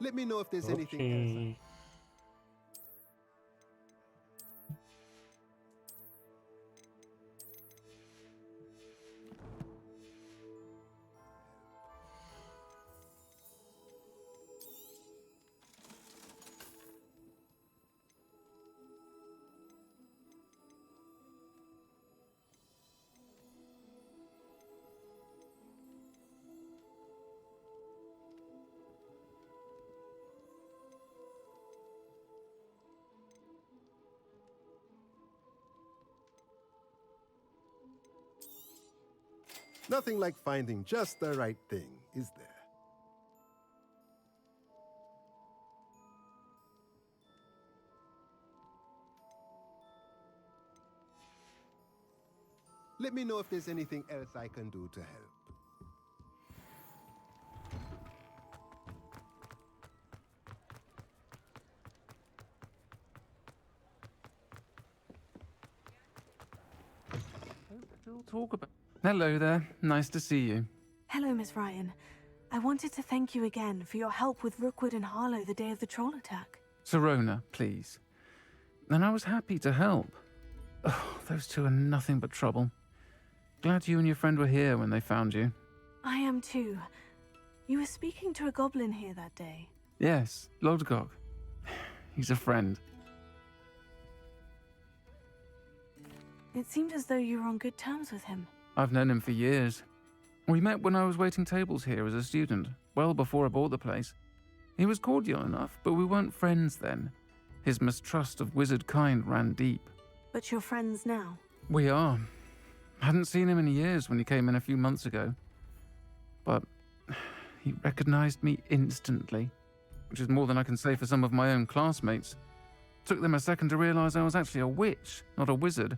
Speaker 7: Let me know if there's anything else. Nothing like finding just the right thing, is there? Let me know if there's anything else I can do to help.
Speaker 24: Still talk about... Hello there. Nice to see you.
Speaker 16: Hello, Miss Ryan. I wanted to thank you again for your help with Rookwood and Harlow the day of the troll attack.
Speaker 24: Sirona, please. And I was happy to help. Oh, those two are nothing but trouble. Glad you and your friend were here when they found you.
Speaker 16: I am too. You were speaking to a goblin here that day.
Speaker 24: Yes, Lodgok. He's a friend.
Speaker 16: It seemed as though you were on good terms with him.
Speaker 24: I've known him for years. We met when I was waiting tables here as a student, well before I bought the place. He was cordial enough, but we weren't friends then. His mistrust of wizard kind ran deep.
Speaker 16: But you're friends now?
Speaker 24: We are. Hadn't seen him in years when he came in a few months ago. But he recognized me instantly, which is more than I can say for some of my own classmates. Took them a second to realize I was actually a witch, not a wizard.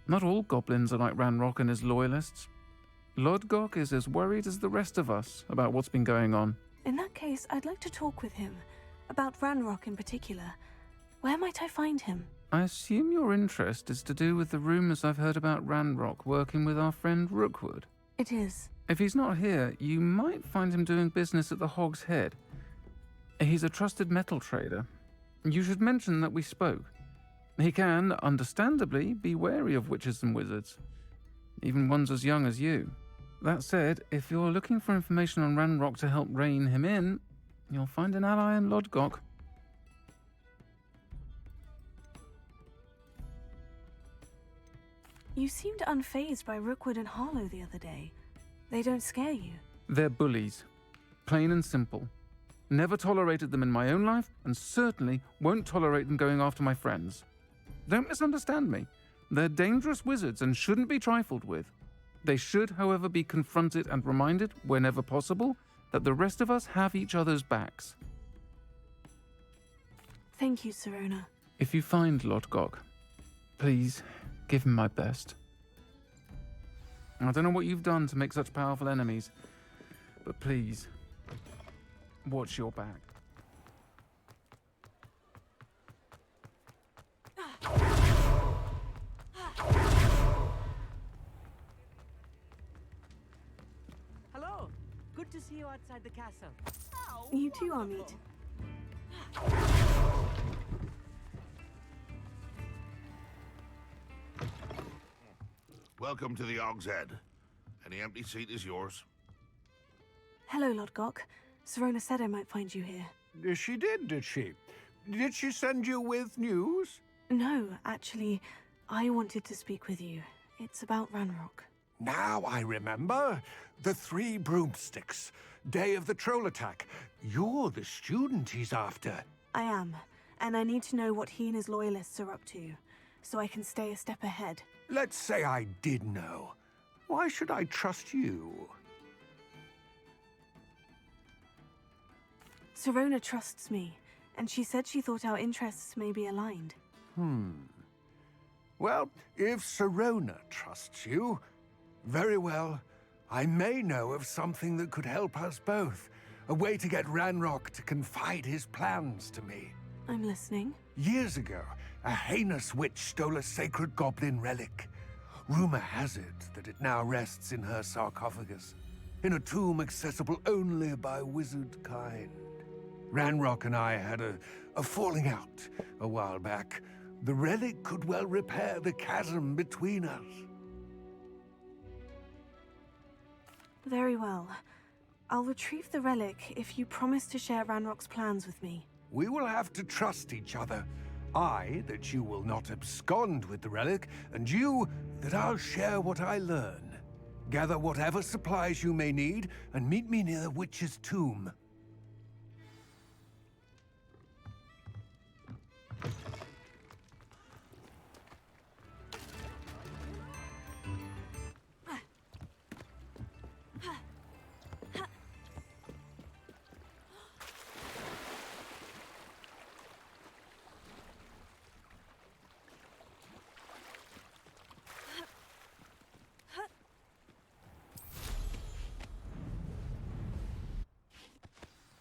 Speaker 24: Not all goblins are like Ranrock and his loyalists. Lodgok is as worried as the rest of us about what's been going on.
Speaker 16: In that case, I'd like to talk with him. About Ranrock in particular. Where might I find him?
Speaker 24: I assume your interest is to do with the rumors I've heard about Ranrock working with our friend Rookwood.
Speaker 16: It is.
Speaker 24: If he's not here, you might find him doing business at the Hog's Head. He's a trusted metal trader. You should mention that we spoke. He can, understandably, be wary of witches and wizards, even ones as young as you. That said, if you're looking for information on Ranrock to help rein him in, you'll find an ally in Lodgok.
Speaker 16: You seemed unfazed by Rookwood and Harlow the other day. They don't scare you.
Speaker 24: They're bullies. Plain and simple. Never tolerated them in my own life, and certainly won't tolerate them going after my friends. Don't misunderstand me. They're dangerous wizards and shouldn't be trifled with. They should, however, be confronted and reminded, whenever possible, that the rest of us have each other's backs.
Speaker 16: Thank you, Sirona.
Speaker 24: If you find Lodgok, please give him my best. I don't know what you've done to make such powerful enemies, but please, watch your back.
Speaker 22: Hello. Good to see you outside the castle.
Speaker 16: You too, Amit.
Speaker 20: Welcome to the Hog's Head. Any empty seat is yours.
Speaker 16: Hello, Lodgok. Sirona said I might find you here.
Speaker 4: She did she? Did she send you with news?
Speaker 16: No, actually, I wanted to speak with you. It's about Ranrock.
Speaker 21: Now I remember. The 3 broomsticks. Day of the troll attack. You're the student he's after.
Speaker 16: I am, and I need to know what he and his loyalists are up to, so I can stay a step ahead.
Speaker 21: Let's say I did know. Why should I trust you?
Speaker 16: Sirona trusts me, and she said she thought our interests may be aligned.
Speaker 21: Well, if Sirona trusts you, very well. I may know of something that could help us both. A way to get Ranrock to confide his plans to me.
Speaker 16: I'm listening.
Speaker 21: Years ago, a heinous witch stole a sacred goblin relic. Rumor has it that it now rests in her sarcophagus, in a tomb accessible only by wizard kind. Ranrock and I had a falling out a while back. The relic could well repair the chasm between us.
Speaker 16: Very well. I'll retrieve the relic if you promise to share Ranrock's plans with me.
Speaker 21: We will have to trust each other. I, that you will not abscond with the relic, and you, that I'll share what I learn. Gather whatever supplies you may need, and meet me near the witch's tomb.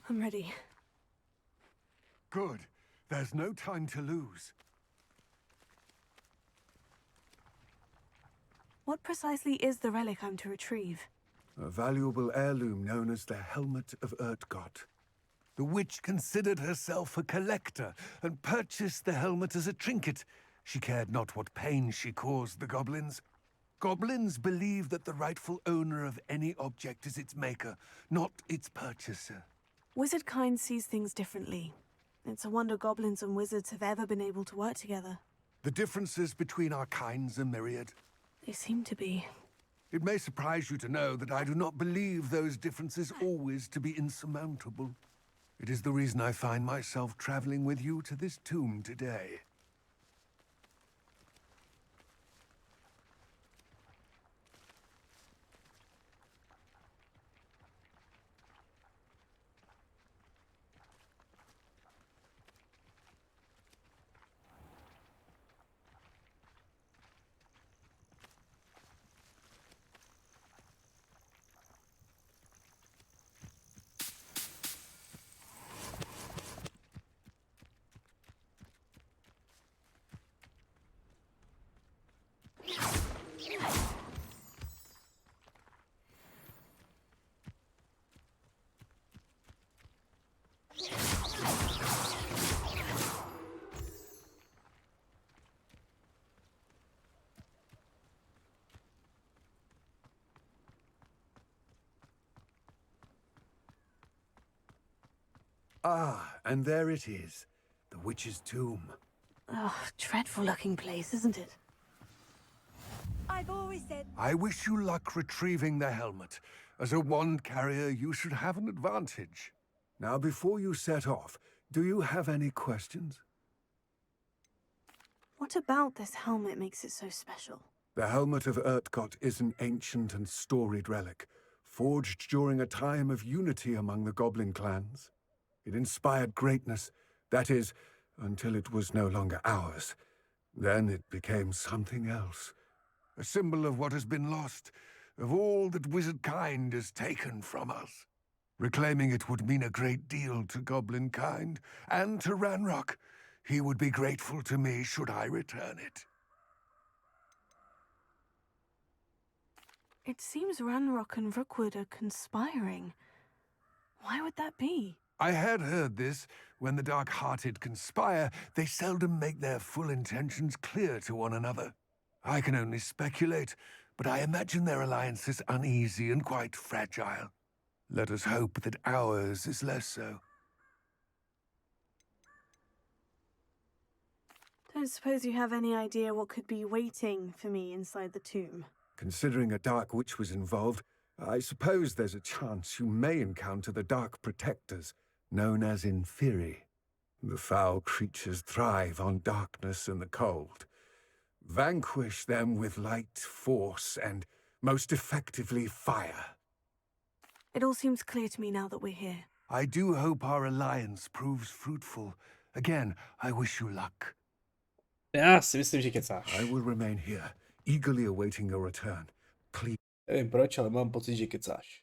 Speaker 16: I'm ready.
Speaker 21: Good. There's no time to lose.
Speaker 16: What precisely is the relic I'm to retrieve?
Speaker 21: A valuable heirloom known as the Helmet of Urtgott. The witch considered herself a collector and purchased the helmet as a trinket. She cared not what pain she caused the goblins. Goblins believe that the rightful owner of any object is its maker, not its purchaser.
Speaker 16: Wizard kind sees things differently. It's a wonder goblins and wizards have ever been able to work together.
Speaker 21: The differences between our kinds are myriad.
Speaker 16: They seem to be.
Speaker 21: It may surprise you to know that I do not believe those differences always to be insurmountable. It is the reason I find myself traveling with you to this tomb today. Ah, and there it is. The witch's tomb.
Speaker 16: Oh, dreadful looking place, isn't it?
Speaker 6: I've always said...
Speaker 21: I wish you luck retrieving the helmet. As a wand carrier, you should have an advantage. Now, before you set off, do you have any questions?
Speaker 16: What about this helmet makes it so special?
Speaker 21: The Helmet of Urtgott is an ancient and storied relic, forged during a time of unity among the goblin clans. It inspired greatness, that is, until it was no longer ours. Then it became something else. A symbol of what has been lost, of all that wizard kind has taken from us. Reclaiming it would mean a great deal to goblin kind, and to Ranrock. He would be grateful to me should I return it.
Speaker 16: It seems Ranrock and Rookwood are conspiring. Why would that be?
Speaker 21: I had heard this. When the dark-hearted conspire, they seldom make their full intentions clear to one another. I can only speculate, but I imagine their alliance is uneasy and quite fragile. Let us hope that ours is less so.
Speaker 16: Don't suppose you have any idea what could be waiting for me inside the tomb?
Speaker 21: Considering a Dark Witch was involved, I suppose there's a chance you may encounter the Dark Protectors, known as Inferi. The foul creatures thrive on darkness and the cold. Vanquish them with light, force, and most effectively fire.
Speaker 16: It all seems clear to me now that we're here.
Speaker 21: I do hope our alliance proves fruitful. Again, I wish you luck.
Speaker 1: Já si myslím, že kecáš.
Speaker 21: I will remain here, eagerly awaiting your return. Please.
Speaker 1: Nevím proč, ale mám pocit, že kecáš.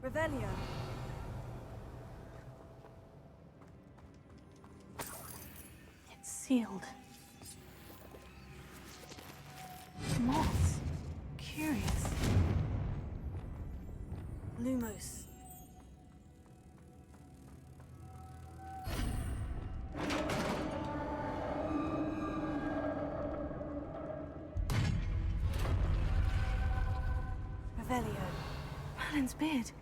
Speaker 16: Revelio. It's sealed. Moths. Curious. Lumos. Revelio. Merlin's beard.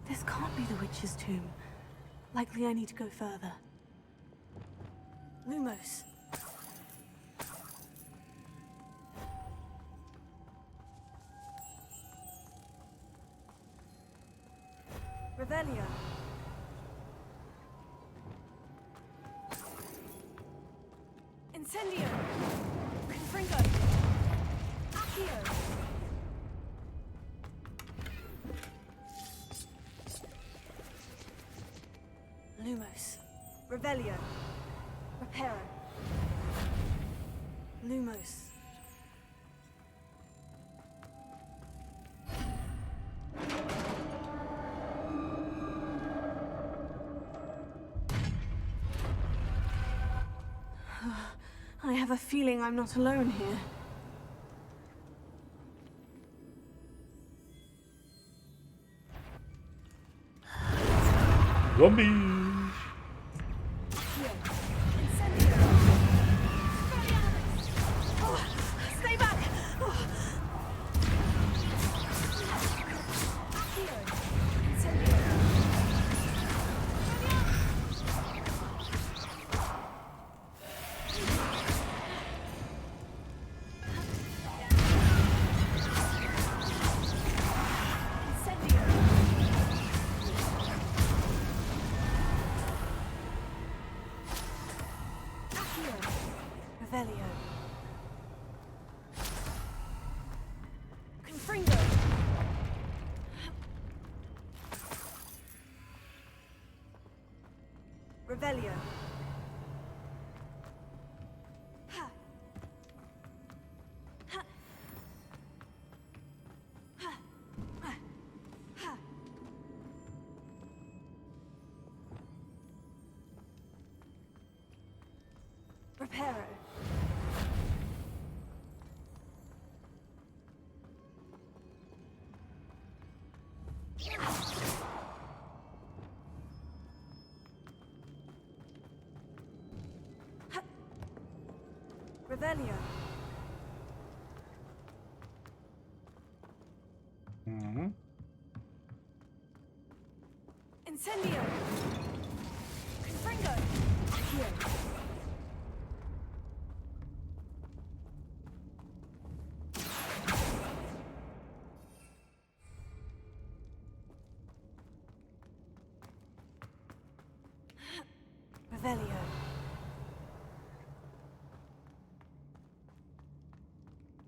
Speaker 16: This can't be the witch's tomb. Likely I need to go further. Lumos. Revelio. Incendio. Confringo. Accio. Lumos. Revelio. Reparo. Lumos. I have a feeling I'm not alone here.
Speaker 1: Zombie!
Speaker 16: Stay back! Revelio. Confringo. Revelio. Ha. Ha. Ha. Ha. Ha. Reparo. Revelio. Incendio. Confringo. Accio. Revelio.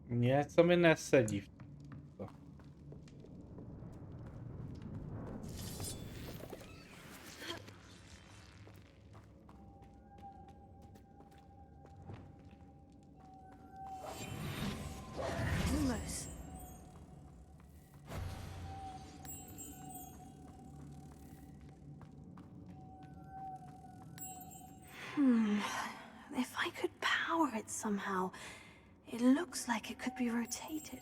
Speaker 1: Něco mi nesedí v to.
Speaker 16: Lumos. If I could power it somehow, it looks like it could be rotated.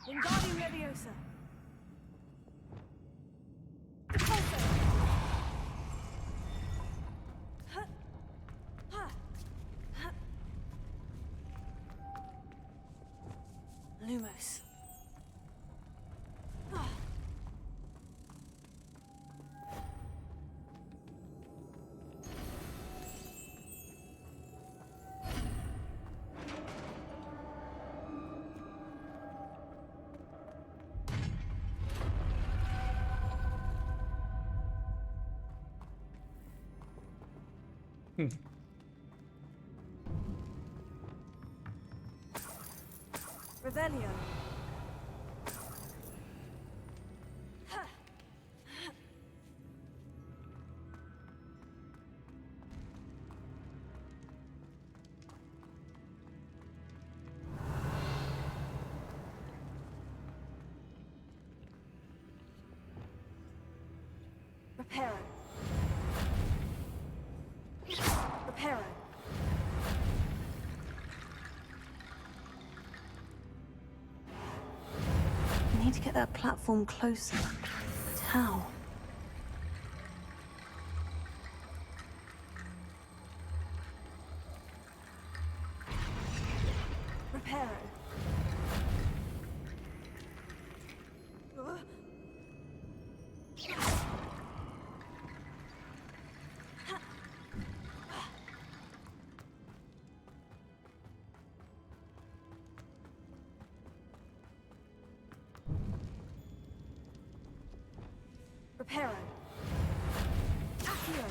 Speaker 16: Wingardium Leviosa. Lumos. Revelio. Reparo. Reparo. I need to get that platform closer. But how? Reparo. Reparo. Accio.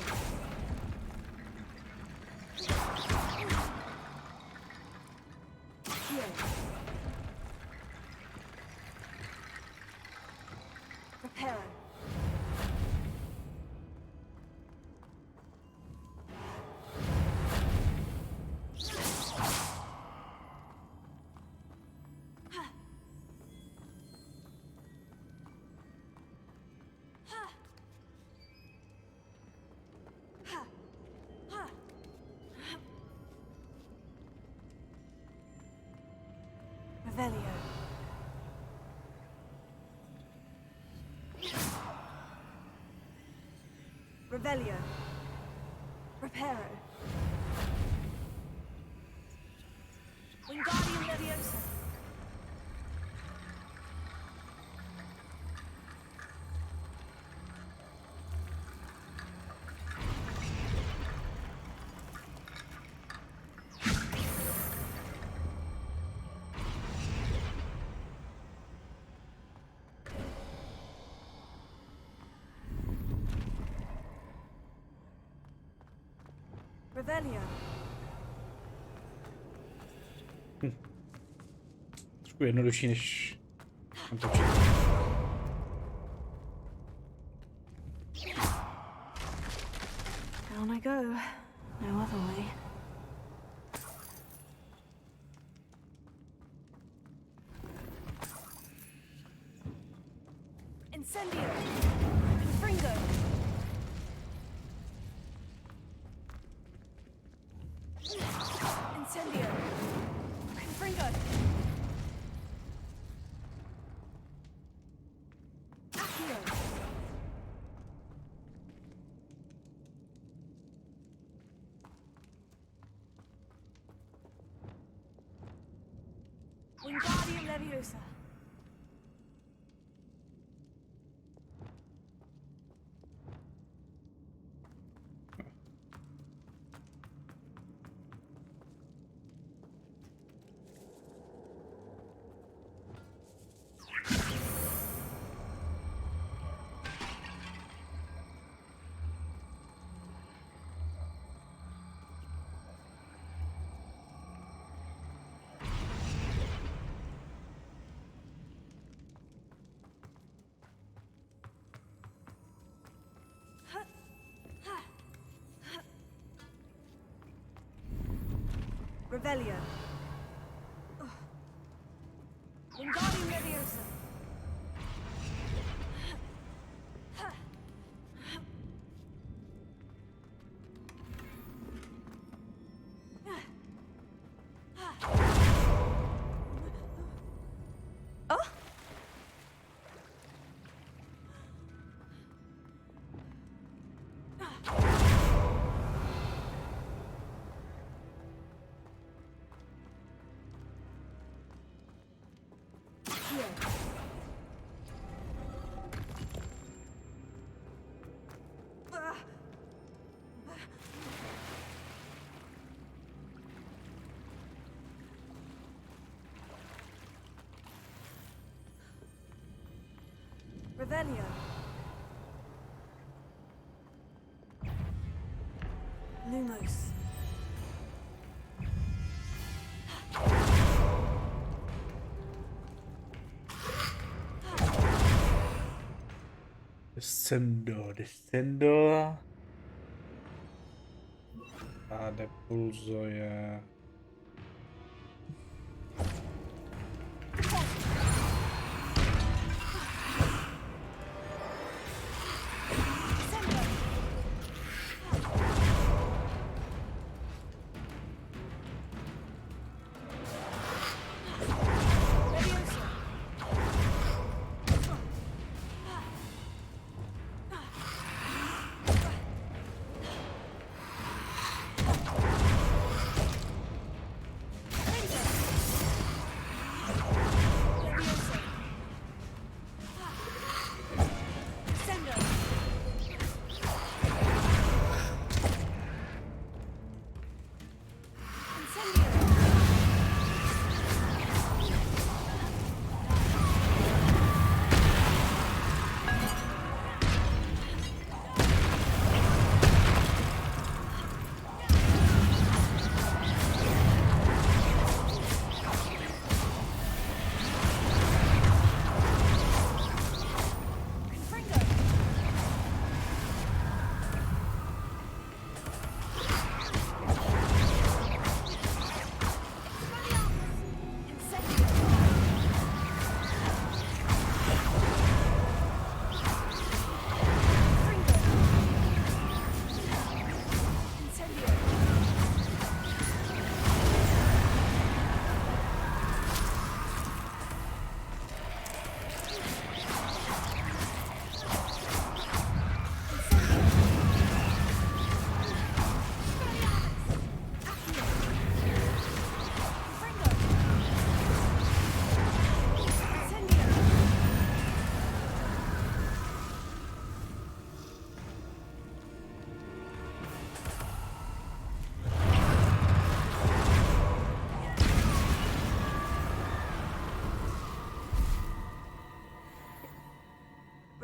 Speaker 16: Accio. Reparo. Revelio. Revelio. Reparo. Wingardium Leviosa. Revelio.
Speaker 1: Trošku jednodušší než tam to všechno.
Speaker 16: Down I go. No other way. Incendio. Fringo. Incendio. Confringo. Accio. Wingardium Leviosa. Revelio. Wingardium Leviosa. Oh! Revelio. Lumos.
Speaker 1: Descendo. A depulzuje.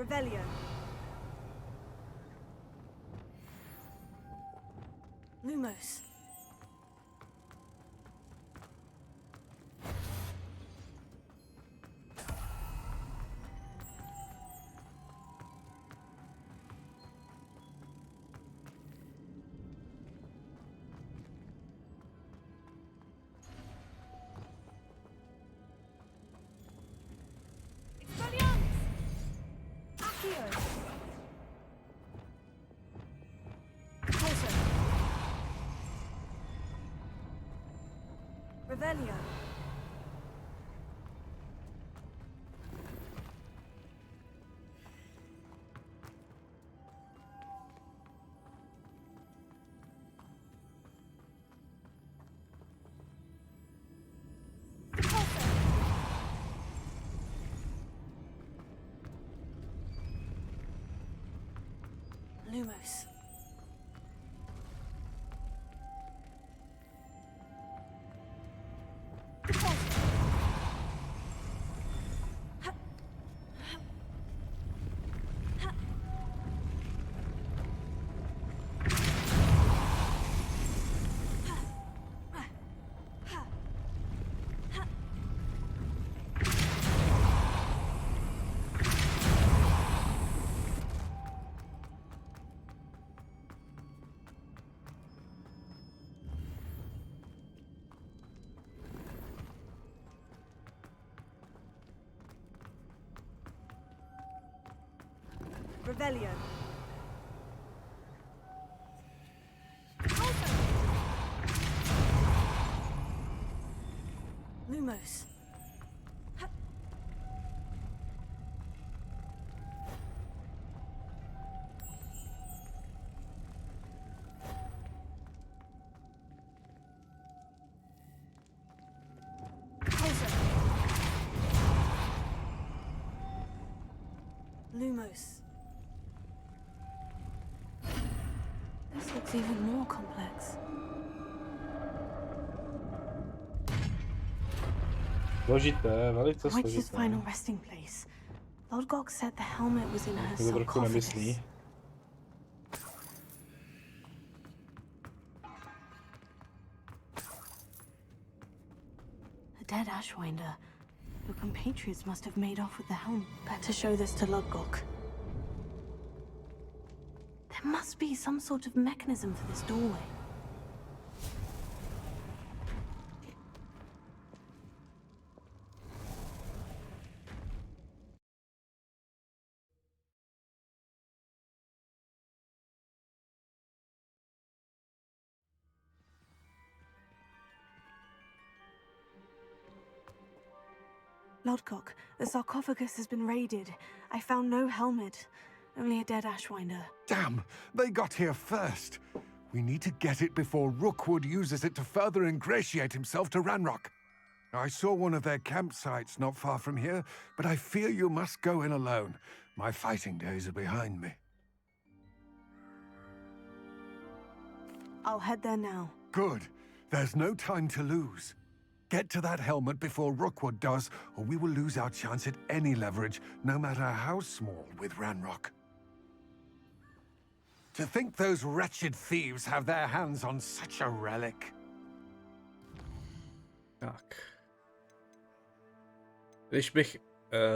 Speaker 16: Revelio. Lumos. Revelio. Lumos. Revelio. Lumos. Lumos. This looks even more complex.
Speaker 1: Složité, velice
Speaker 16: The witch's
Speaker 1: složité.
Speaker 16: final resting place. Lodgok said the helmet was in her
Speaker 1: To trochu
Speaker 16: sarcophagus.
Speaker 1: nemyslí.
Speaker 16: A dead Ashwinder. Your compatriots must have made off with the helmet. Better show this to Lodgok. There must be some sort of mechanism for this doorway. Lodgok, the sarcophagus has been raided. I found no helmet, only a dead Ashwinder.
Speaker 21: Damn! They got here first. We need to get it before Rookwood uses it to further ingratiate himself to Ranrock. I saw one of their campsites not far from here, but I fear you must go in alone. My fighting days are behind me.
Speaker 16: I'll head there now.
Speaker 21: Good. There's no time to lose. Get to that helmet before Rookwood does, or we will lose our chance at any leverage, no matter how small, with Ranrock. To think those wretched thieves have their hands on such a relic.
Speaker 1: Tak. Když bych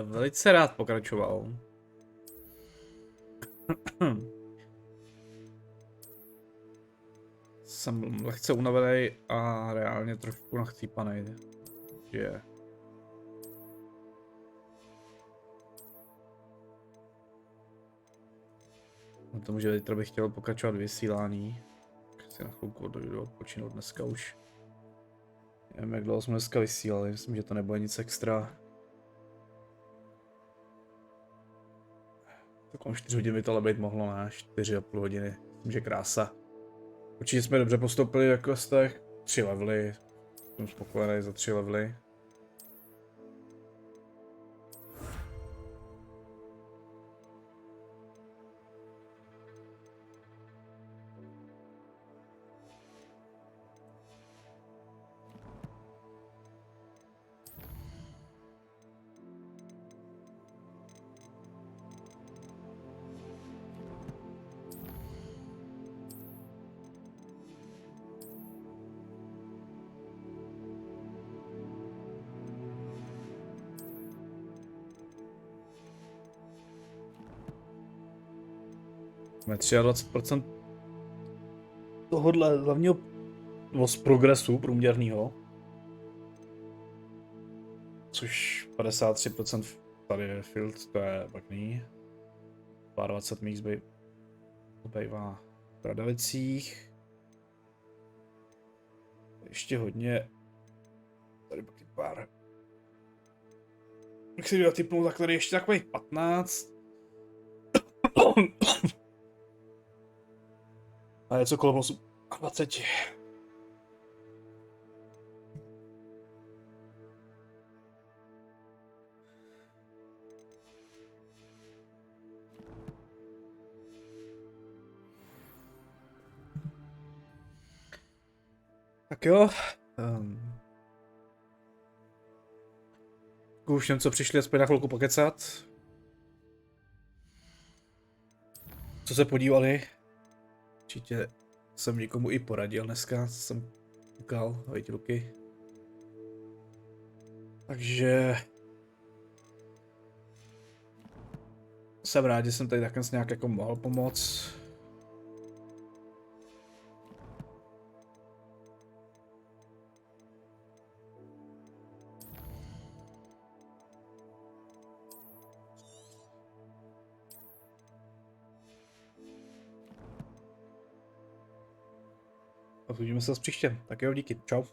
Speaker 1: velice rád pokračoval. Jsem lehce unavený a reálně trošku nachcípaný. Že... Na tomu, že teď bych chtěl pokračovat vysílání. Tak si na chvilku dojdu odpočinout dneska už. Nevím, jak dlouho jsme dneska vysílali, myslím, že to nebude nic extra. Tak 4 hodiny by to ale být mohlo, ne? 4,5 hodiny, myslím, že krása. Určitě jsme dobře postoupili ve questech, 3 levely, jsem spokojený za 3 levely. Máme 23% tohohle hlavního z progresu průměrného. Což 53% tady je field, to je pěkný. 22 míst bývá v Bradavicích. Ještě hodně. Tady pak je pár. Jak si typnul, tak tady ještě takových 15. A něco kolem 20. Tak jo. Už těm, co přišli aspoň na chvilku pokecat. Co se podívali. Určitě jsem někomu i poradil dneska, co jsem koukal, hejď ruky. Takže... jsem rád, že jsem tady takhle nějak jako mohl pomoct. A uvidíme se zase příště. Tak jo, díky, čau.